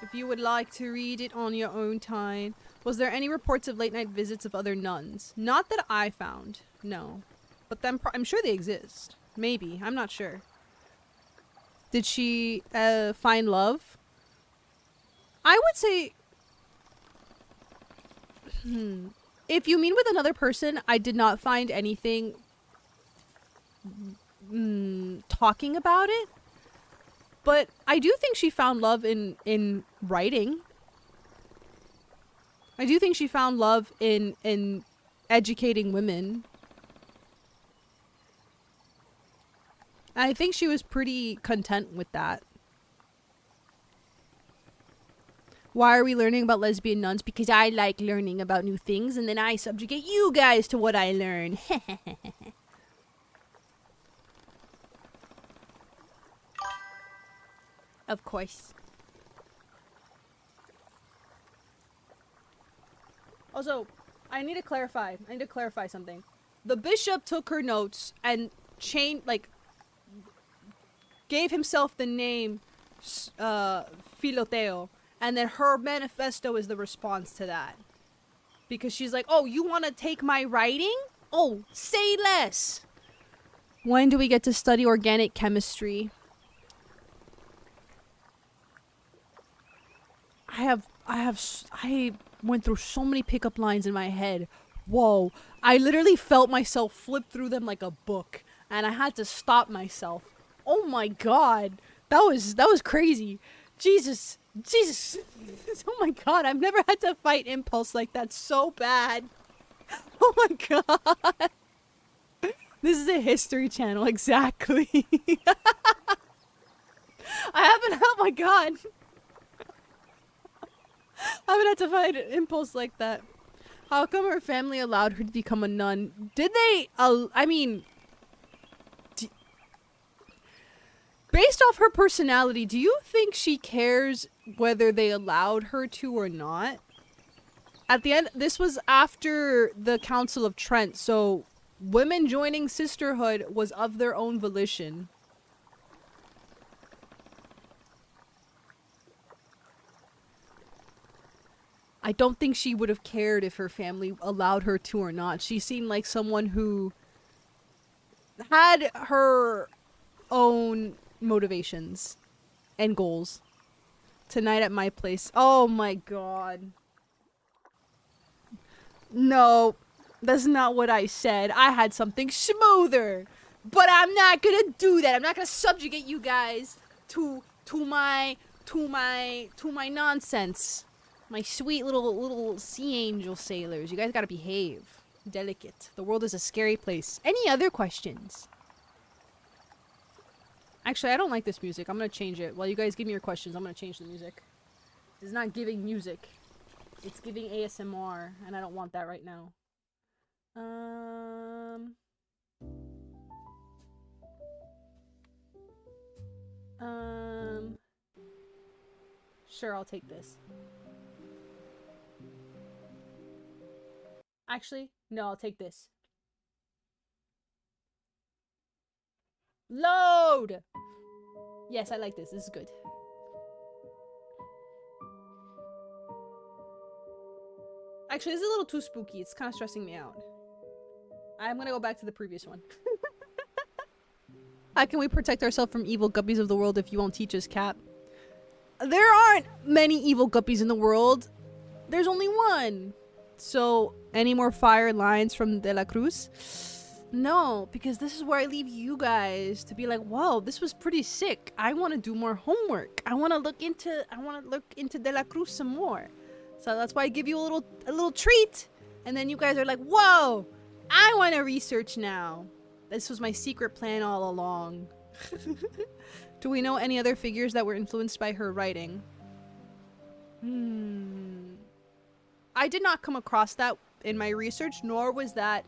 If you would like to read it on your own time. Was there any reports of late night visits of other nuns? Not that I found. No. But then I'm sure they exist. Maybe. I'm not sure. Did she find love? I would say... If you mean with another person, I did not find anything talking about it. But I do think she found love in writing. I do think she found love in educating women. I think she was pretty content with that. Why are we learning about lesbian nuns? Because I like learning about new things, and then I subjugate you guys to what I learn. Of course. Also, I need to clarify something. The bishop took her notes and gave himself the name Filoteo, and then her manifesto is the response to that. Because she's like, oh, you want to take my writing? Oh, say less. When do we get to study organic chemistry? I went through so many pickup lines in my head. Whoa. I literally felt myself flip through them like a book, and I had to stop myself. Oh my god. That was crazy. Jesus. Oh my god, I've never had to fight impulse like that so bad. Oh my god. This is a history channel, exactly. Oh my god. I haven't had to fight an impulse like that. How come her family allowed her to become a nun? Did they? I mean, based off her personality, do you think she cares whether they allowed her to or not? At the end, this was after the Council of Trent, so women joining sisterhood was of their own volition. I don't think she would have cared if her family allowed her to or not. She seemed like someone who had her own motivations and goals. Tonight at my place. Oh my god. No, that's not what I said. I had something smoother. But I'm not gonna do that. I'm not gonna subjugate you guys to my nonsense. My sweet little sea angel sailors. You guys gotta behave. Delicate. The world is a scary place. Any other questions? Actually, I don't like this music. I'm gonna change it. While you guys give me your questions, I'm gonna change the music. It's not giving music. It's giving ASMR, and I don't want that right now. Sure, I'll take this. Actually, no, I'll take this. Load! Yes, I like this. This is good. Actually, this is a little too spooky. It's kind of stressing me out. I'm gonna go back to the previous one. How can we protect ourselves from evil guppies of the world if you won't teach us, Cap? There aren't many evil guppies in the world. There's only one. So, any more fire lines from De La Cruz? No, because this is where I leave you guys to be like, whoa, this was pretty sick. I want to do more homework. I want to look into De La Cruz some more. So that's why I give you a little treat. And then you guys are like, whoa, I want to research now. This was my secret plan all along. Do we know any other figures that were influenced by her writing? I did not come across that in my research, nor was that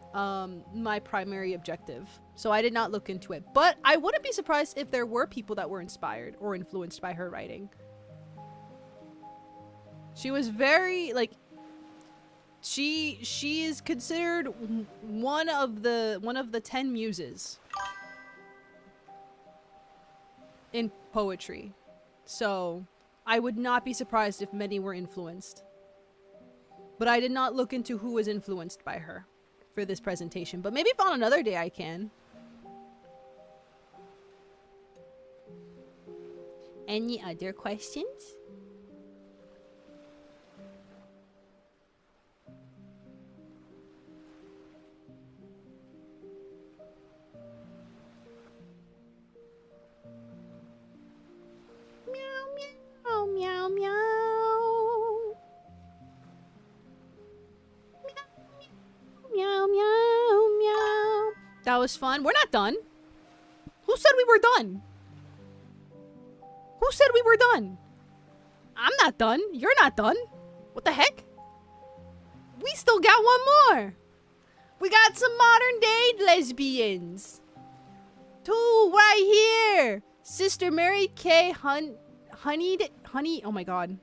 my primary objective. So I did not look into it. But I wouldn't be surprised if there were people that were inspired or influenced by her writing. She was very, like, she is considered one of the 10 muses. in poetry. So I would not be surprised if many were influenced. But I did not look into who was influenced by her for this presentation. But maybe if on another day I can. Any other questions? Meow, meow, meow. Meow, meow, meow. That was fun. We're not done. Who said we were done? Who said we were done? I'm not done. You're not done. What the heck? We still got one more. We got some modern day lesbians. Two right here. Sister Mary Kay Honey, oh my god.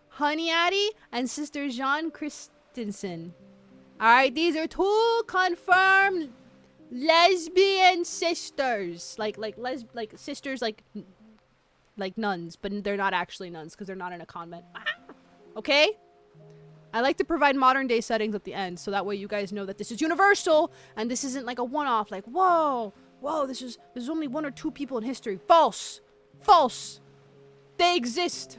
Honey Addie and Sister Jean Christensen. Alright, these are two confirmed lesbian sisters. Like sisters like nuns, but they're not actually nuns because they're not in a convent. Okay? I like to provide modern day settings at the end so that way you guys know that this is universal and this isn't like a one-off like, whoa, there's only one or two people in history. False. False. They exist.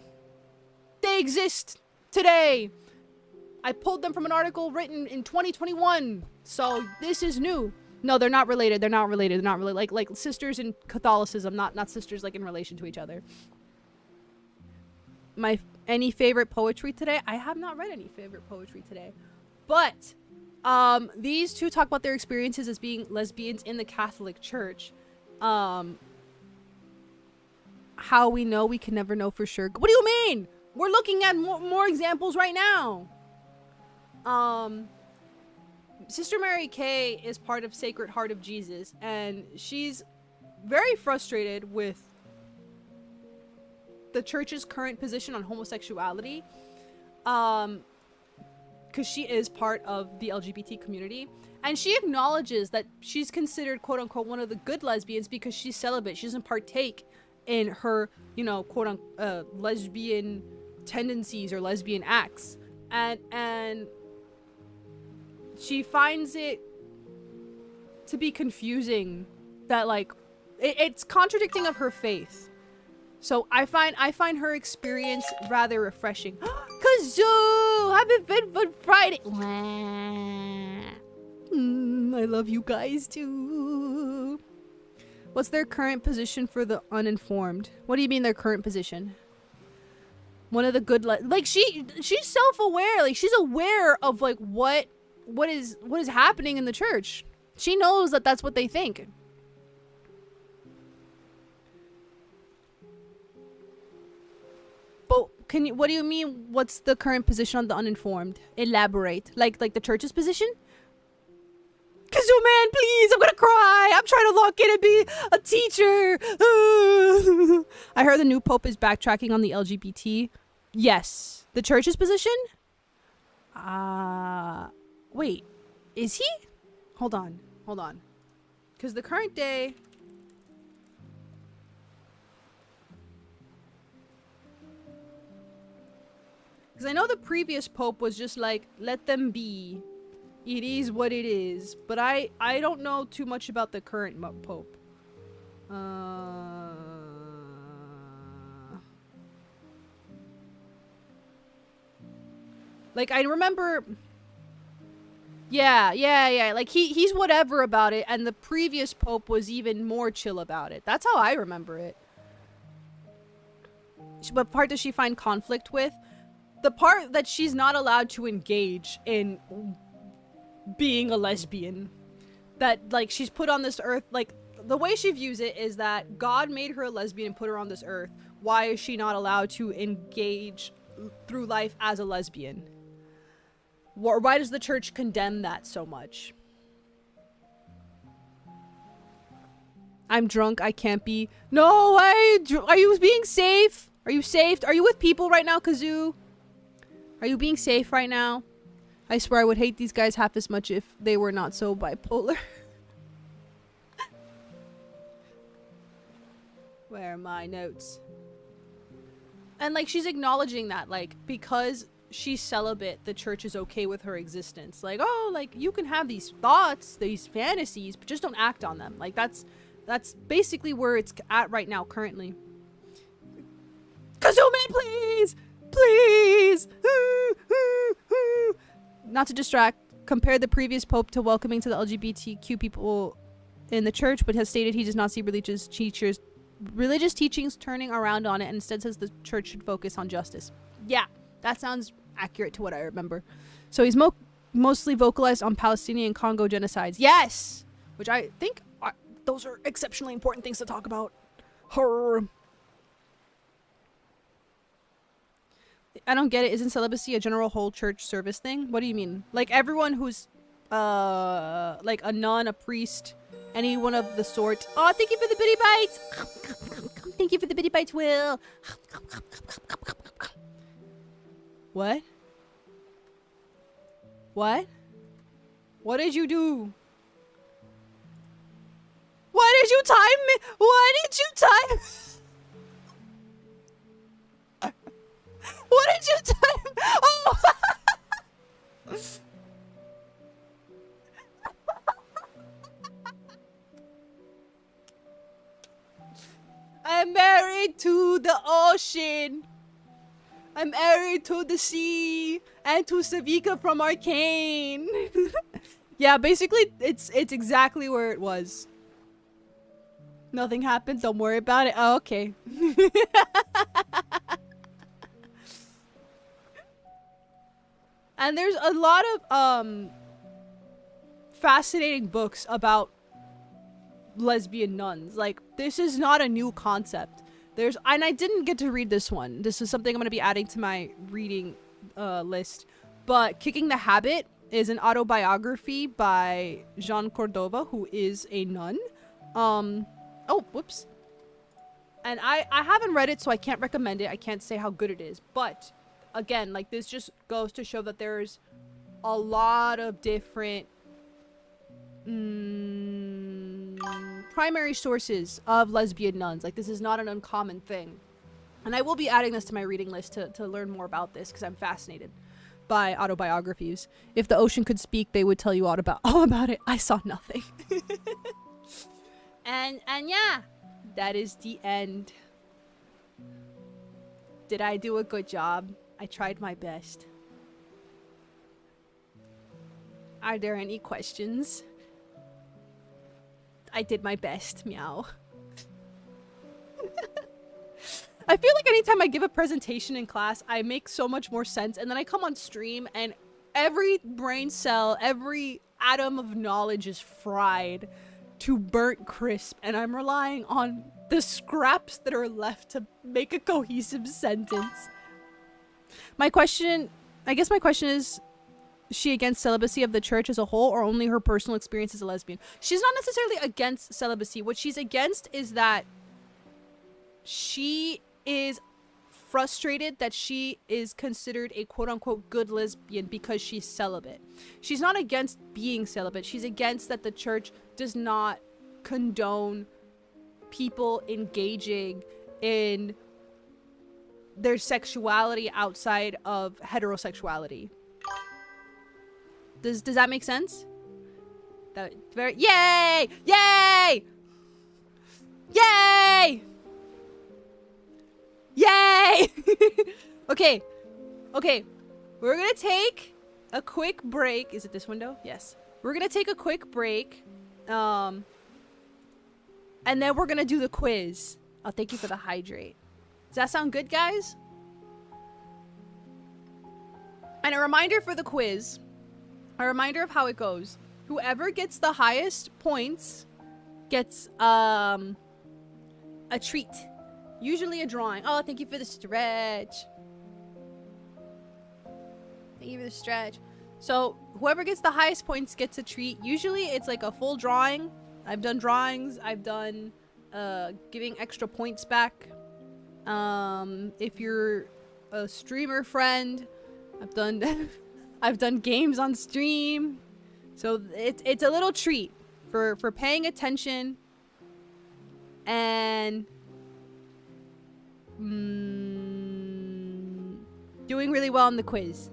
They exist today. I pulled them from an article written in 2021. So this is new. No, they're not related. They're not related. They're not really like sisters in Catholicism, not sisters like in relation to each other. Any favorite poetry today? I have not read any favorite poetry today. But these two talk about their experiences as being lesbians in the Catholic Church. How we know we can never know for sure. What do you mean? We're looking at more examples right now. Sister Mary Kay is part of Sacred Heart of Jesus, and she's very frustrated with the church's current position on homosexuality, because she is part of the LGBT community, and she acknowledges that she's considered quote-unquote one of the good lesbians because she's celibate. She doesn't partake in her, you know, quote-unquote lesbian tendencies or lesbian acts, and she finds it to be confusing that like it's contradicting of her faith. So I find her experience rather refreshing. Kazoo! Happy Fun Friday! I love you guys too. What's their current position for the uninformed? What do you mean their current position? One of the good like she's self-aware. Like she's aware of like what is happening in the church. She knows that that's what they think. But what do you mean what's the current position on the uninformed? Elaborate. Like the church's position? Kazoo man, please, I'm gonna cry. I'm trying to lock in and be a teacher. I heard the new pope is backtracking on the LGBT. Yes. The church's position? Wait, is he? Hold on. Because the current day... Because I know the previous pope was just like, let them be. It is what it is. But I don't know too much about the current pope. Like, I remember... Yeah. Like, he's whatever about it, and the previous pope was even more chill about it. That's how I remember it. What part does she find conflict with? The part that she's not allowed to engage in being a lesbian. That, like, she's put on this earth, like, the way she views it is that God made her a lesbian and put her on this earth. Why is she not allowed to engage through life as a lesbian? Why does the church condemn that so much? I'm drunk. I can't be. No, are you being safe? Are you safe? Are you with people right now, Kazoo? Are you being safe right now? I swear I would hate these guys half as much if they were not so bipolar. Where are my notes? And like she's acknowledging that like because she's celibate, the church is okay with her existence. Like, oh, like you can have these thoughts, these fantasies, but just don't act on them. Like that's basically where it's at right now currently. Kazuman, please! Please! Not to distract, compare the previous pope to welcoming to the LGBTQ people in the church, but has stated he does not see religious teachings turning around on it, and instead says the church should focus on justice. Yeah, that sounds accurate to what I remember. So he's mostly vocalized on Palestinian Congo genocides. Yes! Which I think those are exceptionally important things to talk about. Horror. I don't get it. Isn't celibacy a general whole church service thing? What do you mean? Like everyone who's like a nun, a priest, anyone of the sort. Oh, thank you for the bitty bites. Thank you for the bitty bites, Will. What? What? What did you do? What did you time me? What did you time? What did you time? Oh! I'm married to the ocean. I'm married to the sea and to Savika from Arcane. Yeah, basically it's exactly where it was. Nothing happened. Don't worry about it. Oh, okay. And there's a lot of fascinating books about lesbian nuns. Like this is not a new concept. And I didn't get to read this one. This is something I'm going to be adding to my reading list. But Kicking the Habit is an autobiography by Jean Cordova, who is a nun. Oh, whoops. And I haven't read it, so I can't recommend it. I can't say how good it is. But again, like this just goes to show that there's a lot of different primary sources of lesbian nuns. Like this is not an uncommon thing. And I will be adding this to my reading list to learn more about this because I'm fascinated by autobiographies. If the ocean could speak, they would tell you all about it. I saw nothing. and yeah, that is the end. Did I do a good job? I tried my best. Are there any questions? I did my best, meow. I feel like anytime I give a presentation in class, I make so much more sense, and then I come on stream and every brain cell, every atom of knowledge is fried to burnt crisp, and I'm relying on the scraps that are left to make a cohesive sentence. I guess my question is she against celibacy of the church as a whole, or only her personal experience as a lesbian? She's not necessarily against celibacy. What she's against is that she is frustrated that she is considered a quote-unquote good lesbian because she's celibate. She's not against being celibate. She's against that the church does not condone people engaging in their sexuality outside of heterosexuality. Does that make sense? That very yay! Yay! Yay! Yay! Okay. We're gonna take a quick break. Is it this window? Yes. We're gonna take a quick break. And then we're gonna do the quiz. Oh, thank you for the hydrate. Does that sound good, guys? And a reminder for the quiz. A reminder of how it goes. Whoever gets the highest points gets a treat. Usually a drawing. Oh, thank you for the stretch. Thank you for the stretch. So whoever gets the highest points gets a treat. Usually it's like a full drawing. I've done drawings. I've done giving extra points back. If you're a streamer friend, I've done I've done games on stream. So it's a little treat for paying attention and Doing really well on the quiz.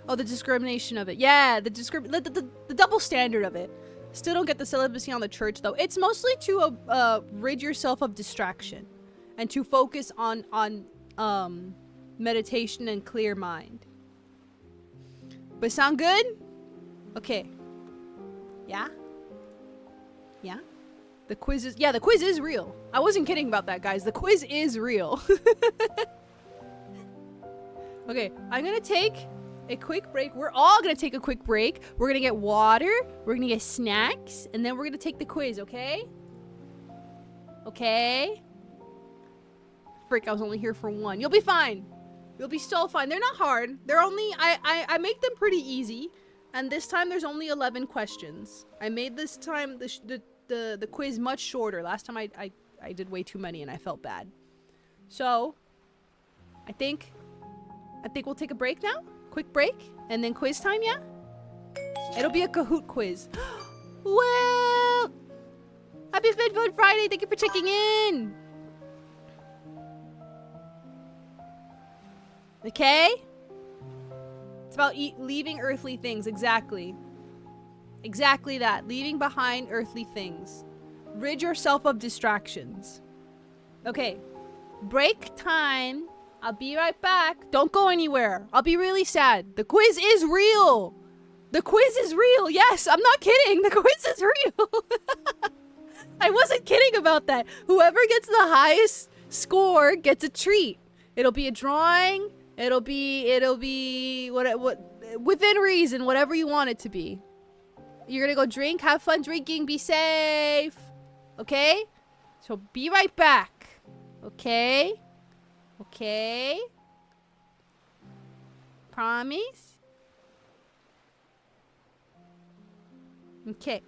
Oh, the discrimination of it. Yeah, the double standard of it. Still don't get the celibacy on the church, though. It's mostly to rid yourself of distraction and to focus on meditation and clear mind. But sound good? Okay. Yeah? Yeah? The quiz is real. I wasn't kidding about that, guys. The quiz is real. Okay, I'm gonna take a quick break. We're all gonna take a quick break. We're gonna get water, we're gonna get snacks, and then we're gonna take the quiz, okay? Okay? Frick, I was only here for one. You'll be fine. You'll be so fine. They're not hard. They're only, I make them pretty easy. And this time there's only 11 questions. I made this time the quiz much shorter. Last time I did way too many and I felt bad. So, I think we'll take a break now. Quick break, and then quiz time, yeah? It'll be a Kahoot quiz. Well, happy Fit Food Friday. Thank you for checking in. Okay? It's about leaving earthly things. Exactly. Exactly that. Leaving behind earthly things. Rid yourself of distractions. Okay. Break time. I'll be right back. Don't go anywhere. I'll be really sad. The quiz is real. The quiz is real. Yes, I'm not kidding. The quiz is real. I wasn't kidding about that. Whoever gets the highest score gets a treat. It'll be a drawing. It'll be what within reason, whatever you want it to be. You're gonna go drink, have fun drinking, be safe. Okay? So be right back. Okay? Okay? Promise? Okay.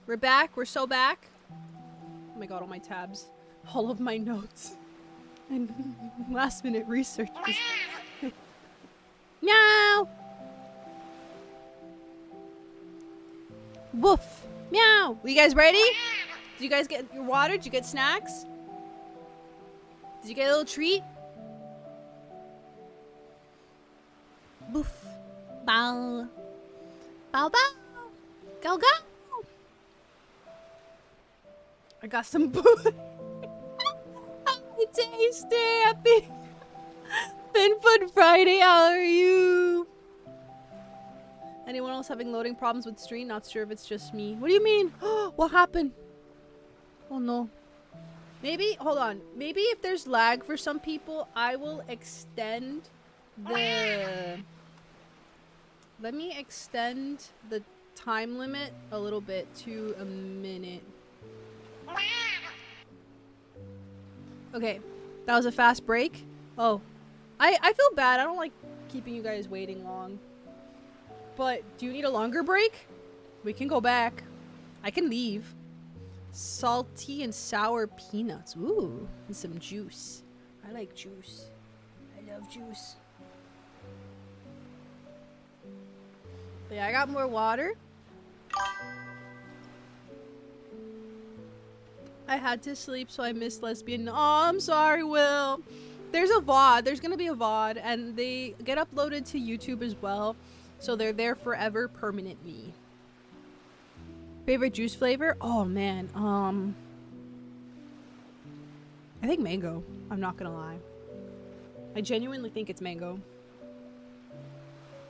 We're back. We're so back. Oh my god, all my tabs. All of my notes. And last minute research. Meow! Woof! Meow! Are you guys ready? Did you guys get your water? Did you get snacks? Did you get a little treat? Boof. Bow. Bow bow. Go go. I got some food. Tasty. Happy FinFun Friday. How are you? Anyone else having loading problems with stream? Not sure if it's just me. What do you mean? What happened? Oh no. Maybe, hold on. Maybe if there's lag for some people, I will extend the... Let me extend the time limit a little bit to a minute. Okay, that was a fast break. Oh, I feel bad. I don't like keeping you guys waiting long. But do you need a longer break? We can go back. I can leave. Salty and sour peanuts. Ooh, and some juice. I like juice. I love juice. But yeah, I got more water. I had to sleep, so I missed Lesbian. Oh, I'm sorry, Will. There's a VOD. There's gonna be a VOD, and they get uploaded to YouTube as well. So they're there forever, permanently. Favorite juice flavor? Oh, man. I think mango. I'm not gonna lie. I genuinely think it's mango.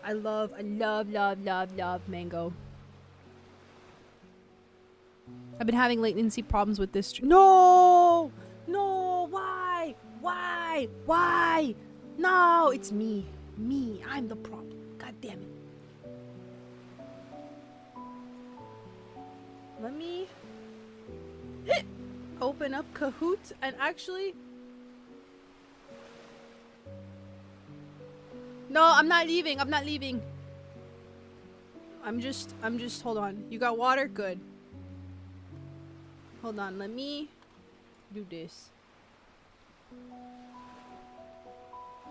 I love mango. I've been having latency problems with this. No! No! Why? Why? Why? No! It's me. Me. I'm the problem. God damn it. Let me open up Kahoot and actually... No, I'm not leaving. I'm not leaving. I'm just, hold on. You got water? Good. Hold on, let me do this.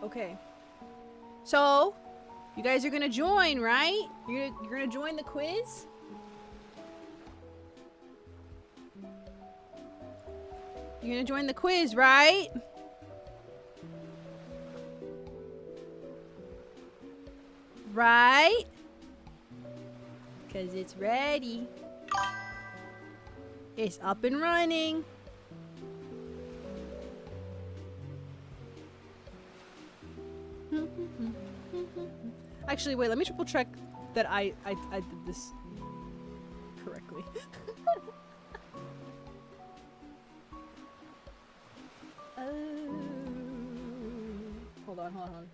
Okay. So, you guys are gonna join, right? You're gonna join the quiz? You're gonna join the quiz, right? Right? 'Cause it's ready. It's up and running. Actually, wait, let me triple check that I did this correctly. Hold on.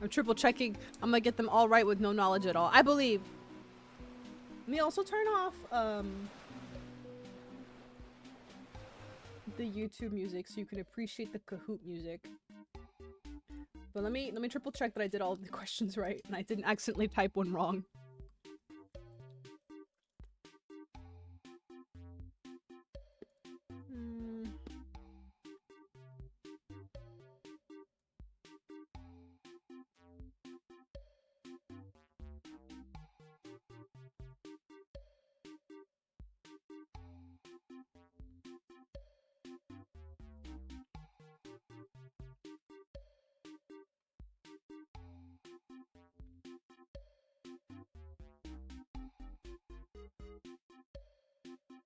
I'm triple checking. I'm gonna get them all right with no knowledge at all. I believe. Let me also turn off the YouTube music so you can appreciate the Kahoot music. But let me triple check that I did all the questions right and I didn't accidentally type one wrong.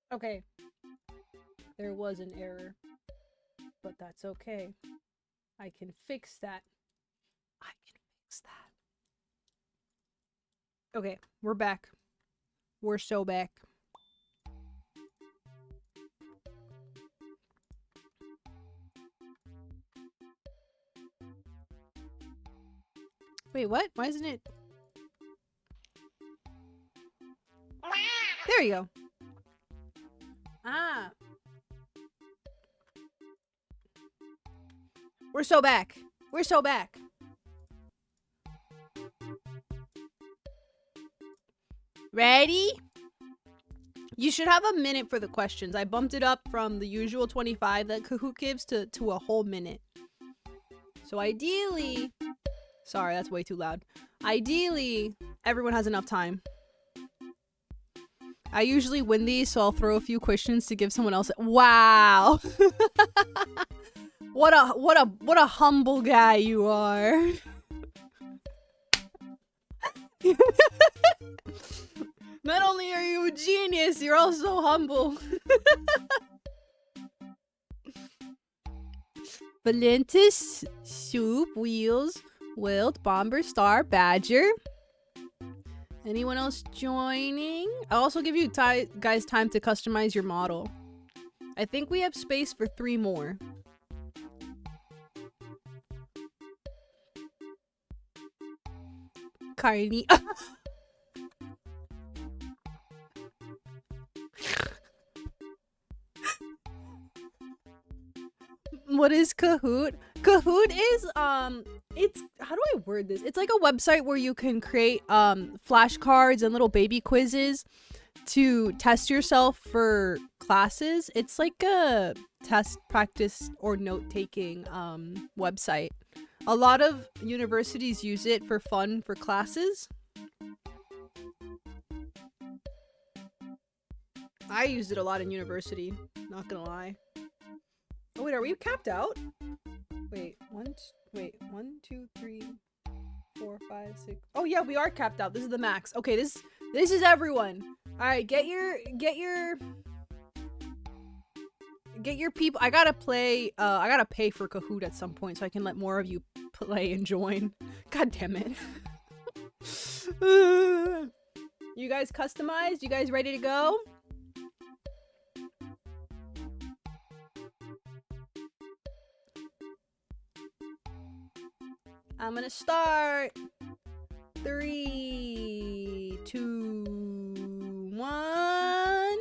Okay. There was an error. But that's okay. I can fix that. I can fix that. Okay, we're back. We're so back. Wait, what? Why isn't it? There you go. Ah. We're so back. We're so back. Ready? You should have a minute for the questions. I bumped it up from the usual 25 that Kahoot gives to a whole minute. So ideally... Sorry, that's way too loud. Ideally, everyone has enough time. I usually win these, so I'll throw a few questions to give someone else. Wow. What a humble guy you are. Not only are you a genius, you're also humble. Valentis, Soup, Wheels, Wilt, Bomber, Star, Badger. Anyone else joining? I'll also give you guys time to customize your model. I think we have space for 3 more. Carney. What is Kahoot? Kahoot is it's, how do I word this? It's like a website where you can create flashcards and little baby quizzes to test yourself for classes. It's like a test, practice, or note-taking website. A lot of universities use it for fun for classes. I used it a lot in university, not gonna lie. Oh wait, are we capped out? Wait, 1, 2, 3, 4, 5, 6. Oh yeah, we are capped out. This is the max. Okay, this is everyone. All right, get your people. I gotta pay for Kahoot at some point so I can let more of you play and join. God damn it. You guys customized? You guys ready to go? I'm gonna start. 3, 2, 1.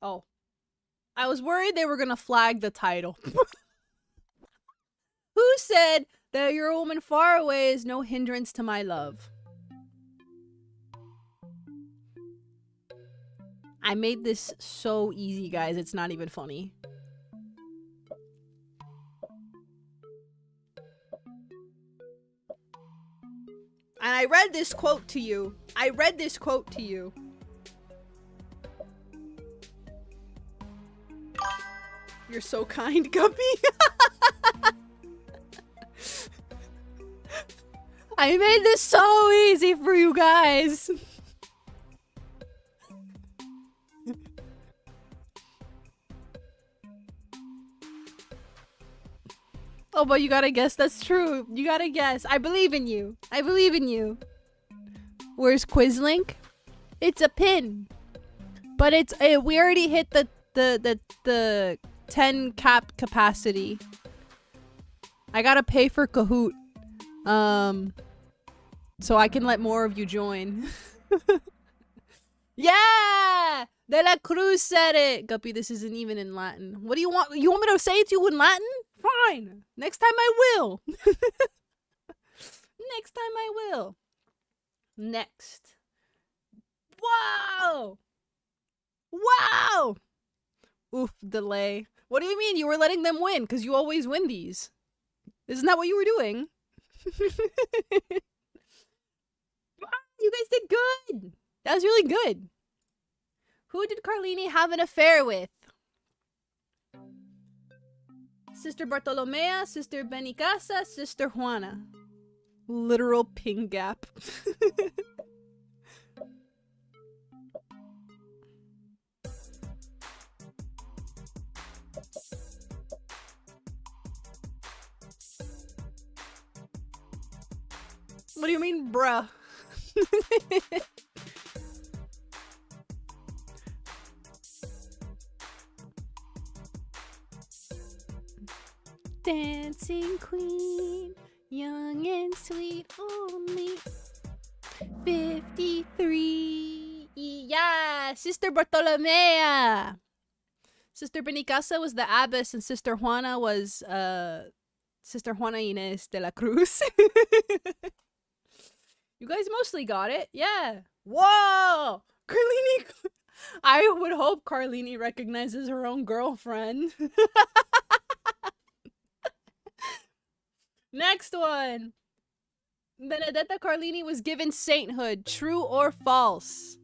Oh. I was worried they were gonna flag the title. Who said that you're a woman far away is no hindrance to my love? I made this so easy, guys. It's not even funny. And I read this quote to you. You're so kind, Guppy. I made this so easy for you guys. Oh, but you gotta guess. That's true. You gotta guess. I believe in you. I believe in you. Where's Quizlink? It's a pin. But it's we already hit the 10 cap capacity. I gotta pay for Kahoot. So I can let more of you join. Yeah! De la Cruz said it. Guppy, this isn't even in Latin. What do you want? You want me to say it to you in Latin? Fine. Next time I will. Next time I will. Next. Wow! Wow! Oof, delay. What do you mean? You were letting them win? Because you always win these. Isn't that what you were doing? You guys did good. That was really good. Who did Carlini have an affair with? Sister Bartolomea, Sister Benicasa, Sister Juana. Literal ping gap. What do you mean, bruh? Dancing queen, young and sweet, only 53. Yeah, Sister Bartolomea. Sister Benicasa was the abbess, and Sister Juana was Sister Juana Inés de la Cruz. You guys mostly got it. Yeah. Whoa! Carlini. I would hope Carlini recognizes her own girlfriend. Next one. Benedetta Carlini was given sainthood. True or false?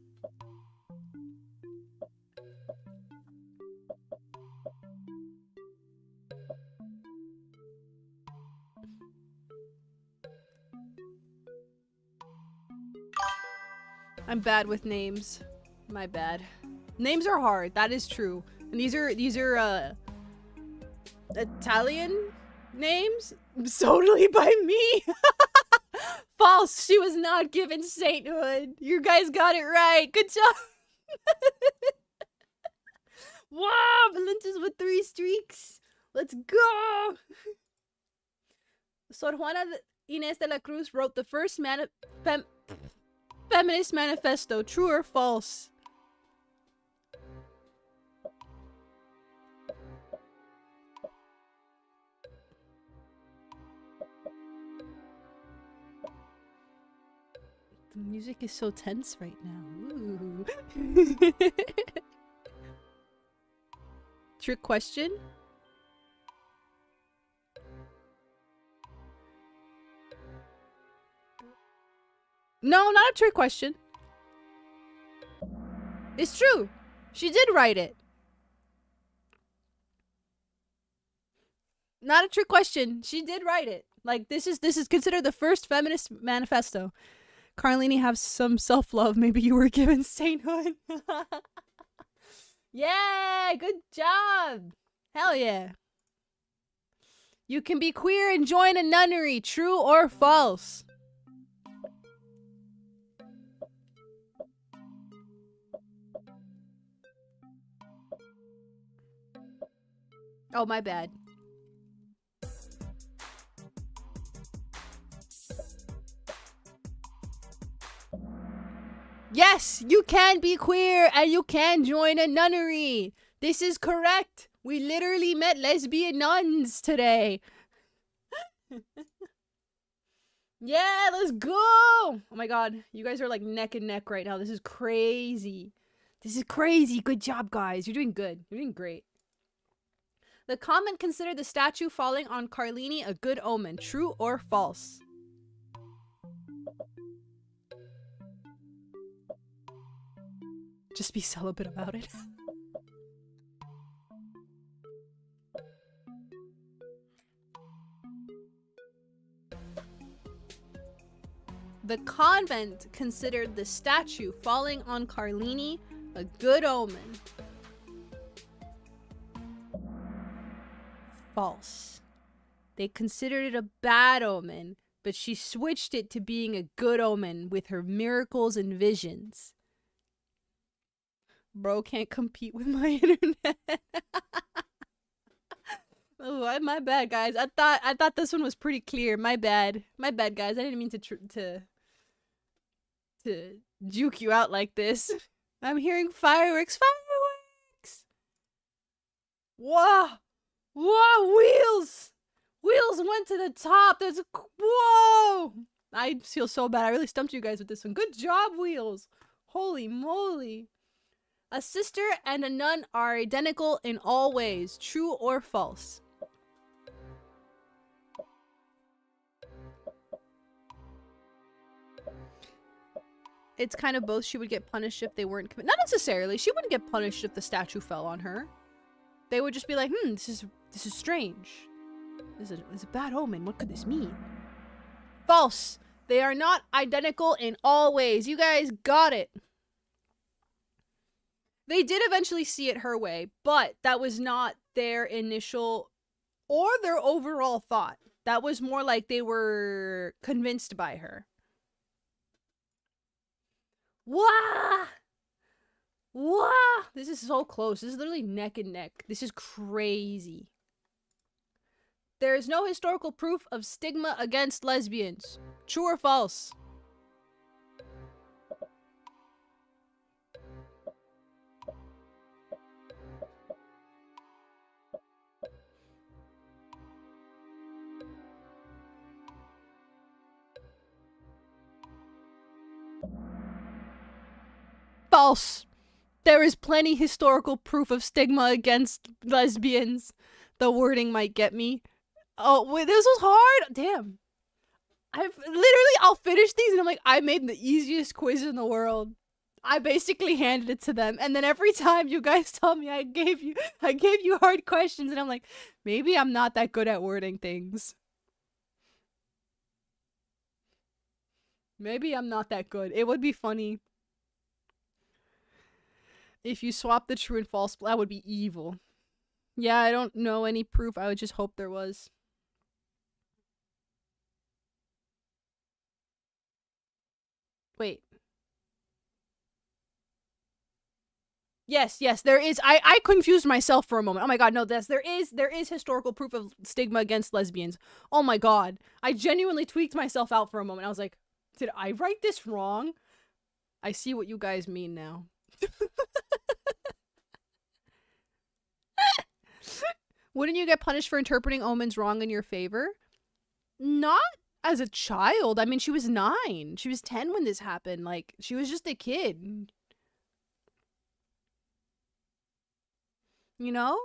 I'm bad with names. My bad. Names are hard. That is true. And these are Italian names? Totally by me. False. She was not given sainthood. You guys got it right. Good job. Wow, Valentis with 3 streaks. Let's go. Sor Juana Inés de la Cruz wrote the first feminist manifesto. True or false? The music is so tense right now. Ooh. Trick question? No, not a trick question. It's true. She did write it. Not a trick question. She did write it. Like this is considered the first feminist manifesto. Carlini, have some self-love. Maybe you were given sainthood. Yeah, good job. Hell yeah. You can be queer and join a nunnery. True or false? Oh, my bad. Yes, you can be queer and you can join a nunnery. This is correct. We literally met lesbian nuns today. Yeah, let's go. Oh my god, you guys are like neck and neck right now. This is crazy. This is crazy. Good job, guys. You're doing good. You're doing great. The comment considered the statue falling on Carlini a good omen. True or false? Just be celibate about it. The convent considered the statue falling on Carlini a good omen. False. They considered it a bad omen, but she switched it to being a good omen with her miracles and visions. Bro can't compete with my internet. Oh, my bad, guys. I thought this one was pretty clear. My bad. My bad, guys. I didn't mean to juke you out like this. I'm hearing fireworks. Fireworks! Whoa! Whoa, wheels! Wheels went to the top. There's a... Whoa! I feel so bad. I really stumped you guys with this one. Good job, Wheels. Holy moly. A sister and a nun are identical in all ways. True or false? It's kind of both. She would get punished if they weren't Not necessarily. She wouldn't get punished if the statue fell on her. They would just be like, this is strange. This is a bad omen. What could this mean? False. They are not identical in all ways. You guys got it. They did eventually see it her way, but that was not their initial or their overall thought. That was more like they were convinced by her. Wah! Wah! This is so close. This is literally neck and neck. This is crazy. There is no historical proof of stigma against lesbians. True or false? False. There is plenty historical proof of stigma against lesbians. The wording might get me. Oh, wait, this was hard. Damn. I'll finish these and I'm like, I made the easiest quiz in the world. I basically handed it to them. And then every time you guys tell me I gave you hard questions and I'm like, maybe I'm not that good at wording things. Maybe I'm not that good. It would be funny if you swap the true and false. That would be evil. Yeah, I don't know any proof. I would just hope there was. Wait. Yes, there is. I confused myself for a moment. Oh my god, no, there is historical proof of stigma against lesbians. Oh my god. I genuinely tweaked myself out for a moment. I was like, did I write this wrong? I see what you guys mean now. Wouldn't you get punished for interpreting omens wrong in your favor? Not as a child. I mean, she was 9. She was 10 when this happened. Like, she was just a kid. You know?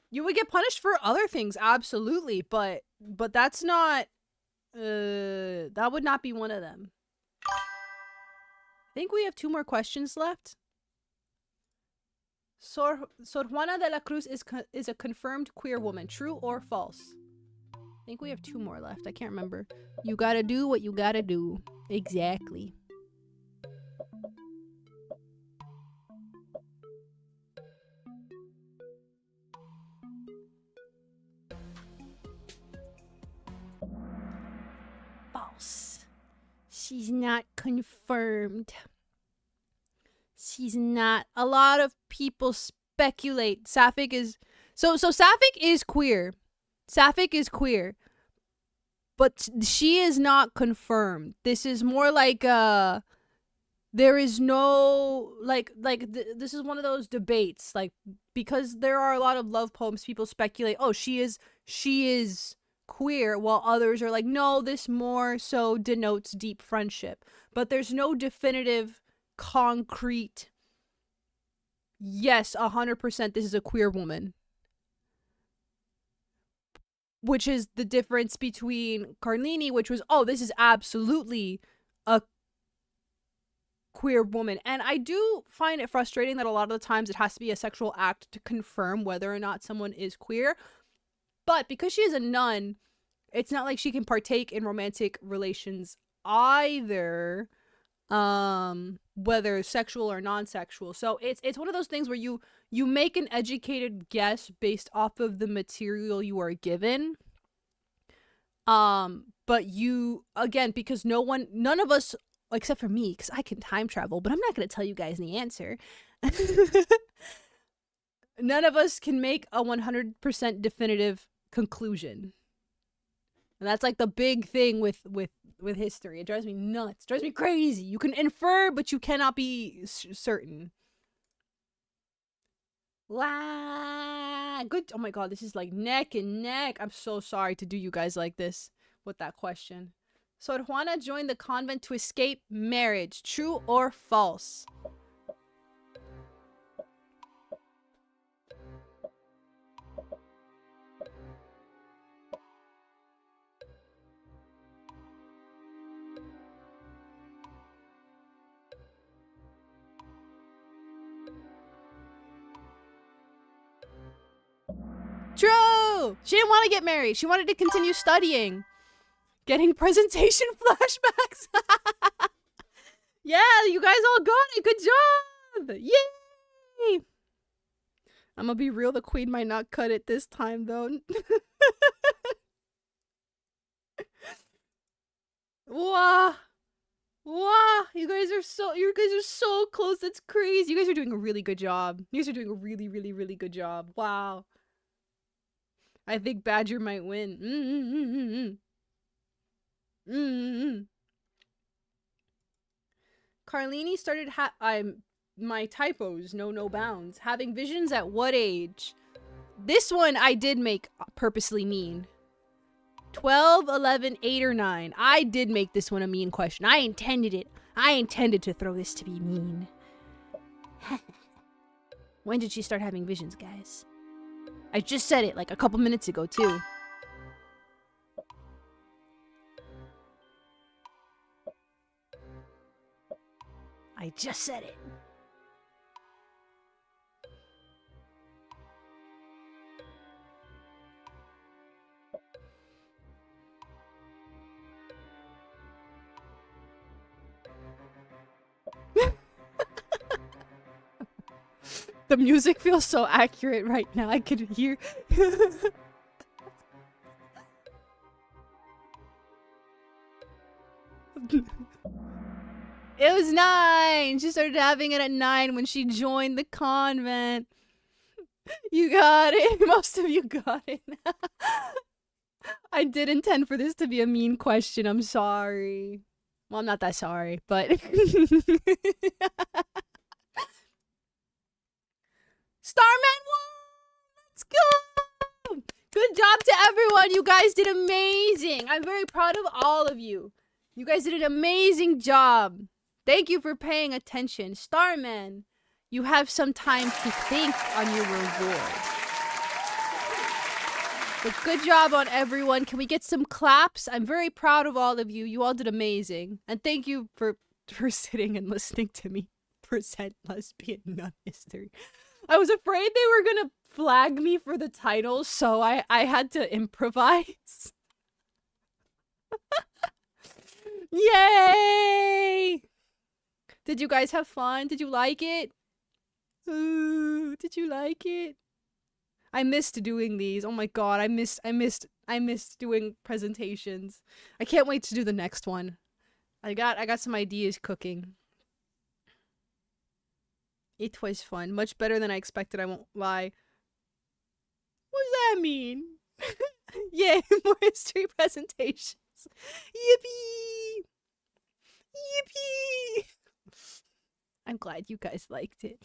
You would get punished for other things, absolutely, but that's not that would not be one of them. I think we have 2 more questions left. Sor Juana de la Cruz is a confirmed queer woman. True or false? I think we have 2 more left. I can't remember. You gotta do what you gotta do. Exactly. False. She's not confirmed. She's not. A lot of people speculate. Sapphic is... So Sapphic is queer. Sapphic is queer. But she is not confirmed. This is more like there is no this is one of those debates, like, because there are a lot of love poems, people speculate, oh, she is queer, while others are like, no, this more so denotes deep friendship. But there's no definitive, concrete, yes, 100% this is a queer woman. Which is the difference between Carlini, which was, oh, this is absolutely a queer woman. And I do find it frustrating that a lot of the times it has to be a sexual act to confirm whether or not someone is queer. But because she is a nun, it's not like she can partake in romantic relations either, whether sexual or non-sexual. So it's one of those things where you make an educated guess based off of the material you are given. But you, again, because none of us, except for me, because I can time travel, but I'm not going to tell you guys the answer. None of us can make a 100% definitive conclusion. And that's like the big thing with history. It drives me nuts. It drives me crazy. You can infer, but you cannot be certain. Wow. Good. Oh my god, this is like neck and neck. I'm so sorry to do you guys like this with that question. Sor Juana joined the convent to escape marriage. True or false? True! She didn't want to get married. She wanted to continue studying. Getting presentation flashbacks. Yeah, you guys all got it. Good job. Yay! I'm gonna be real. The queen might not cut it this time, though. Wow. Wow. You guys are so close. That's crazy. You guys are doing a really good job. You guys are doing a really, really, really good job. Wow. I think Badger might win. Carlini started my typos know no bounds. Having visions at what age? This one I did make purposely mean. 12, 11, 8, or 9. I did make this one a mean question. I intended it. I intended to throw this to be mean. When did she start having visions, guys? I just said it like a couple minutes ago, too. I just said it. The music feels so accurate right now. I could hear. It was 9. She started having it at 9 when she joined the convent. You got it. Most of you got it. I did intend for this to be a mean question. I'm sorry. Well, I'm not that sorry, but... Starman won! Let's go! Good job to everyone. You guys did amazing. I'm very proud of all of you. You guys did an amazing job. Thank you for paying attention. Starman, you have some time to think on your reward. But good job on everyone. Can we get some claps? I'm very proud of all of you. You all did amazing. And thank you for sitting and listening to me present Lesbian Nun History. I was afraid they were gonna flag me for the title, so I had to improvise. Yay! Did you guys have fun? Did you like it? Ooh, did you like it? I missed doing these. Oh my god, I missed doing presentations. I can't wait to do the next one. I got some ideas cooking. It was fun. Much better than I expected, I won't lie. What does that mean? Yay, more history presentations. Yippee! Yippee! I'm glad you guys liked it.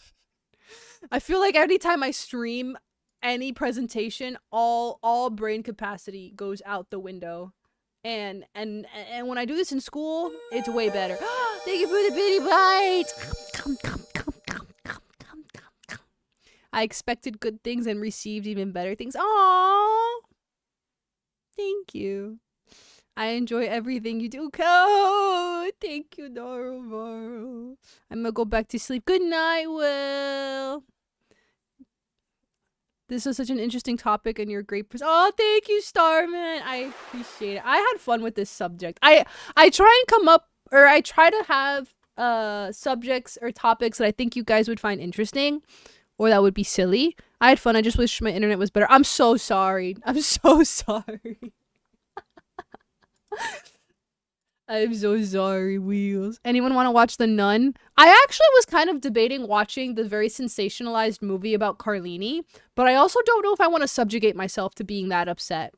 I feel like every time I stream any presentation, all brain capacity goes out the window. And when I do this in school, it's way better. Thank you for the bitty bite! I expected good things and received even better things. Aww! Thank you. I enjoy everything you do. Oh, thank you, Darvo. I'm gonna go back to sleep. Good night, Will. This is such an interesting topic and you're a great person. Oh, thank you, Starman. I appreciate it. I had fun with this subject. I try and come up, or I try to have subjects or topics that I think you guys would find interesting. Or that would be silly. I had fun. I just wish my internet was better. I'm so sorry. I'm so sorry. I'm so sorry, Wheels. Anyone want to watch The Nun? I actually was kind of debating watching the very sensationalized movie about Carlini, but I also don't know if I want to subjugate myself to being that upset.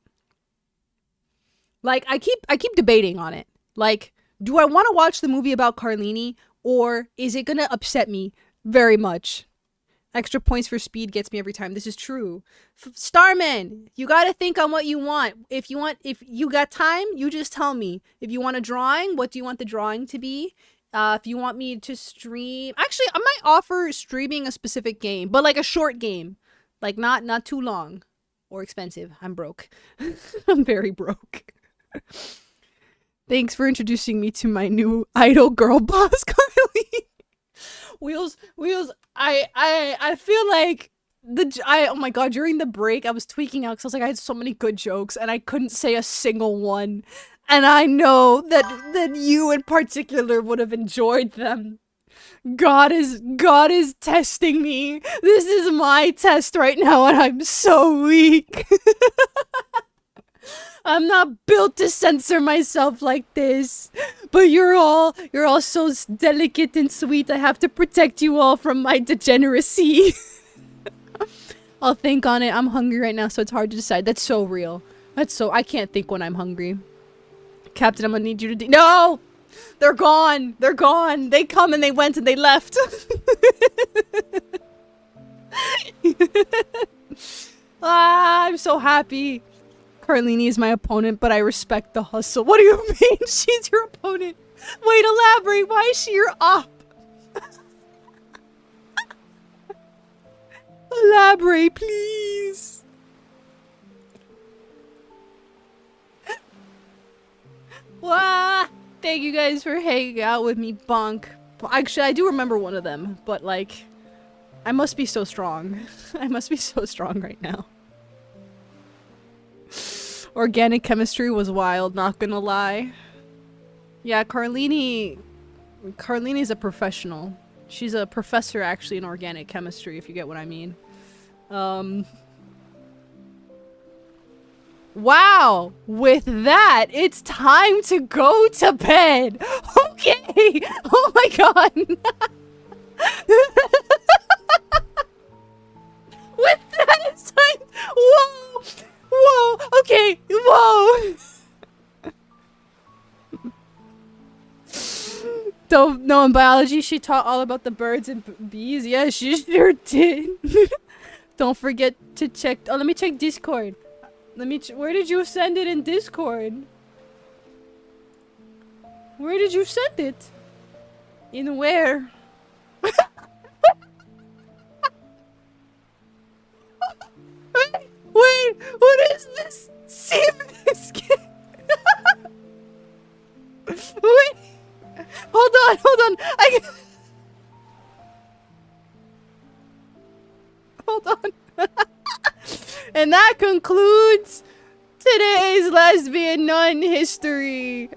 Like, I keep debating on it. Like, do I want to watch the movie about Carlini, or is it gonna upset me very much? Extra points for speed gets me every time. This is true. Starman, you gotta think on what you want. If you got time, you just tell me. If you want a drawing, what do you want the drawing to be? If you want me to stream... Actually, I might offer streaming a specific game, but like a short game. Like, not too long. Or expensive. I'm broke. I'm very broke. Thanks for introducing me to my new idol girl boss, Carly. Wheels, I feel like oh my god, during the break, I was tweaking out because I was like, I had so many good jokes and I couldn't say a single one. And I know that you in particular would have enjoyed them. God is testing me. This is my test right now and I'm so weak. I'm not built to censor myself like this. But you're all so delicate and sweet. I have to protect you all from my degeneracy. I'll think on it. I'm hungry right now, so it's hard to decide. That's so real. I can't think when I'm hungry. Captain, I'm gonna need you to No! They're gone. They're gone. They come and they went and they left. I'm so happy. Carlini is my opponent, but I respect the hustle. What do you mean she's your opponent? Wait, elaborate. Why is she your op? elaborate, please. Wow. Thank you guys for hanging out with me, Bunk. Actually, I do remember one of them, but like, I must be so strong. I must be so strong right now. Organic chemistry was wild, not gonna lie. Yeah, Carlini's a professional. She's a professor actually in organic chemistry, if you get what I mean. Wow! With that, it's time to go to bed! Okay! Oh my god! With that, it's time- Whoa! Whoa! Okay! Whoa! Don't know, in biology she taught all about the birds and bees. Yeah, she sure did. Don't forget to check- oh, let me check Discord. Where did you send it in Discord? Where did you send it? In where? Wait, what is this? Serious? Wait. Hold on. Hold on. And that concludes today's Lesbian Nun History.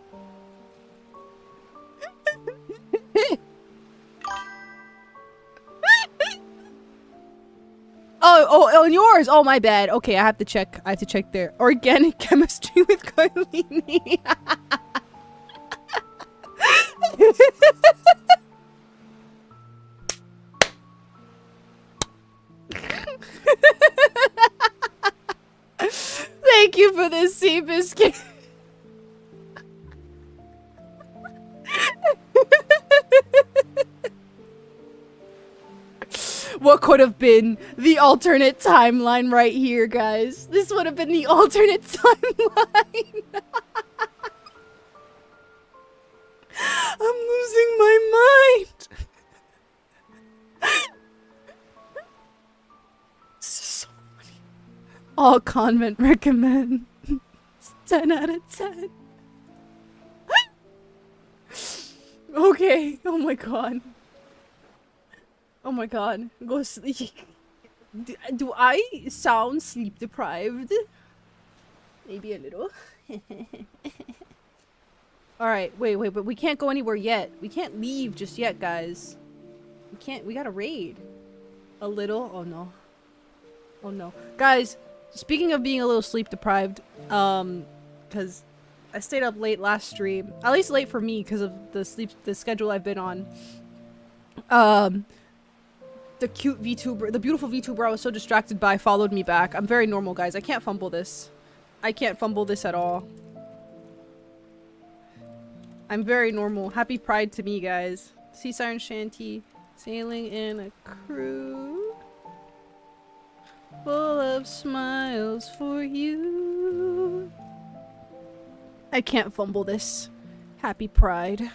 Oh, and yours. Oh, my bad. Okay, I have to check there. Organic chemistry with Carlini. Thank you for this sea biscuit. What could have been the alternate timeline right here, guys? This would have been the alternate timeline. I'm losing my mind. This is so funny. All convent recommend. It's 10 out of 10. Okay. Oh my god. Oh my god. Go sleep. Do I sound sleep deprived? Maybe a little. Alright, wait, but we can't go anywhere yet. We can't leave just yet, guys. We gotta raid. A little? Oh no. Oh no. Guys, speaking of being a little sleep deprived, cause I stayed up late last stream. At least late for me because of the schedule I've been on. The cute VTuber, the beautiful VTuber I was so distracted by followed me back. I'm very normal, guys. I can't fumble this. I can't fumble this at all. I'm very normal. Happy Pride to me, guys. Sea Siren Shanty. Sailing in a crew. Full of smiles for you. I can't fumble this. Happy Pride.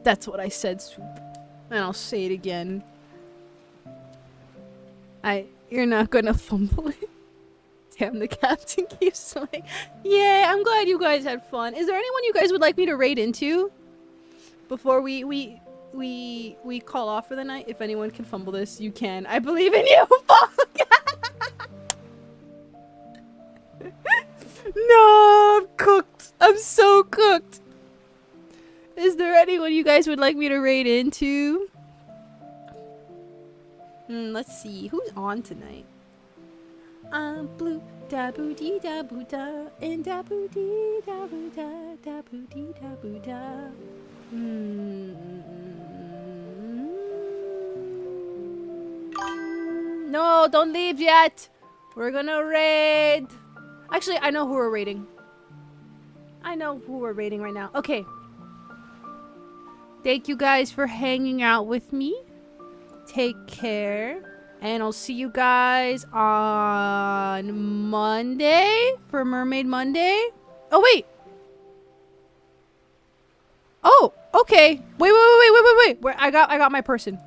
That's what I said, Soup. And I'll say it again. You're not gonna fumble it. Damn, the captain keeps like, yeah, I'm glad you guys had fun. Is there anyone you guys would like me to raid into? Before we call off for the night? If anyone can fumble this, you can. I believe in you! Fuck! No, I'm cooked. I'm so cooked. Is there anyone you guys would like me to raid into? Let's see. Who's on tonight? I'm blue. Da-boo dee da boo da. And da-boo dee da boo da. Da-boo dee da boo da. No, don't leave yet. We're gonna raid. Actually, I know who we're raiding. I know who we're raiding right now. Okay. Thank you guys for hanging out with me. Take care. And I'll see you guys on Monday for Mermaid Monday. Oh, wait. Oh, okay. Wait. I got my person.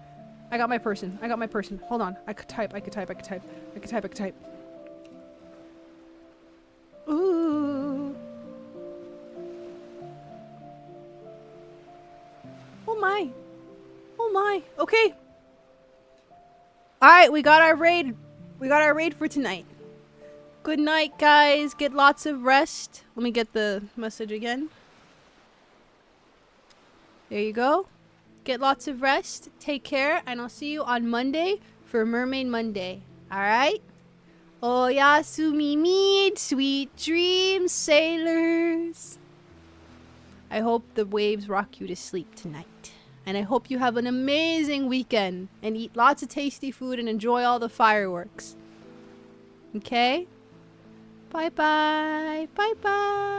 I got my person. I got my person. Hold on. I could type. Ooh. Oh my. Oh my. Okay. Alright, we got our raid. We got our raid for tonight. Good night, guys. Get lots of rest. Let me get the message again. There you go. Get lots of rest. Take care. And I'll see you on Monday for Mermaid Monday. Alright? Oyasumimid. Sweet dreams, sailors. I hope the waves rock you to sleep tonight. And I hope you have an amazing weekend. And eat lots of tasty food and enjoy all the fireworks. Okay? Bye-bye. Bye-bye.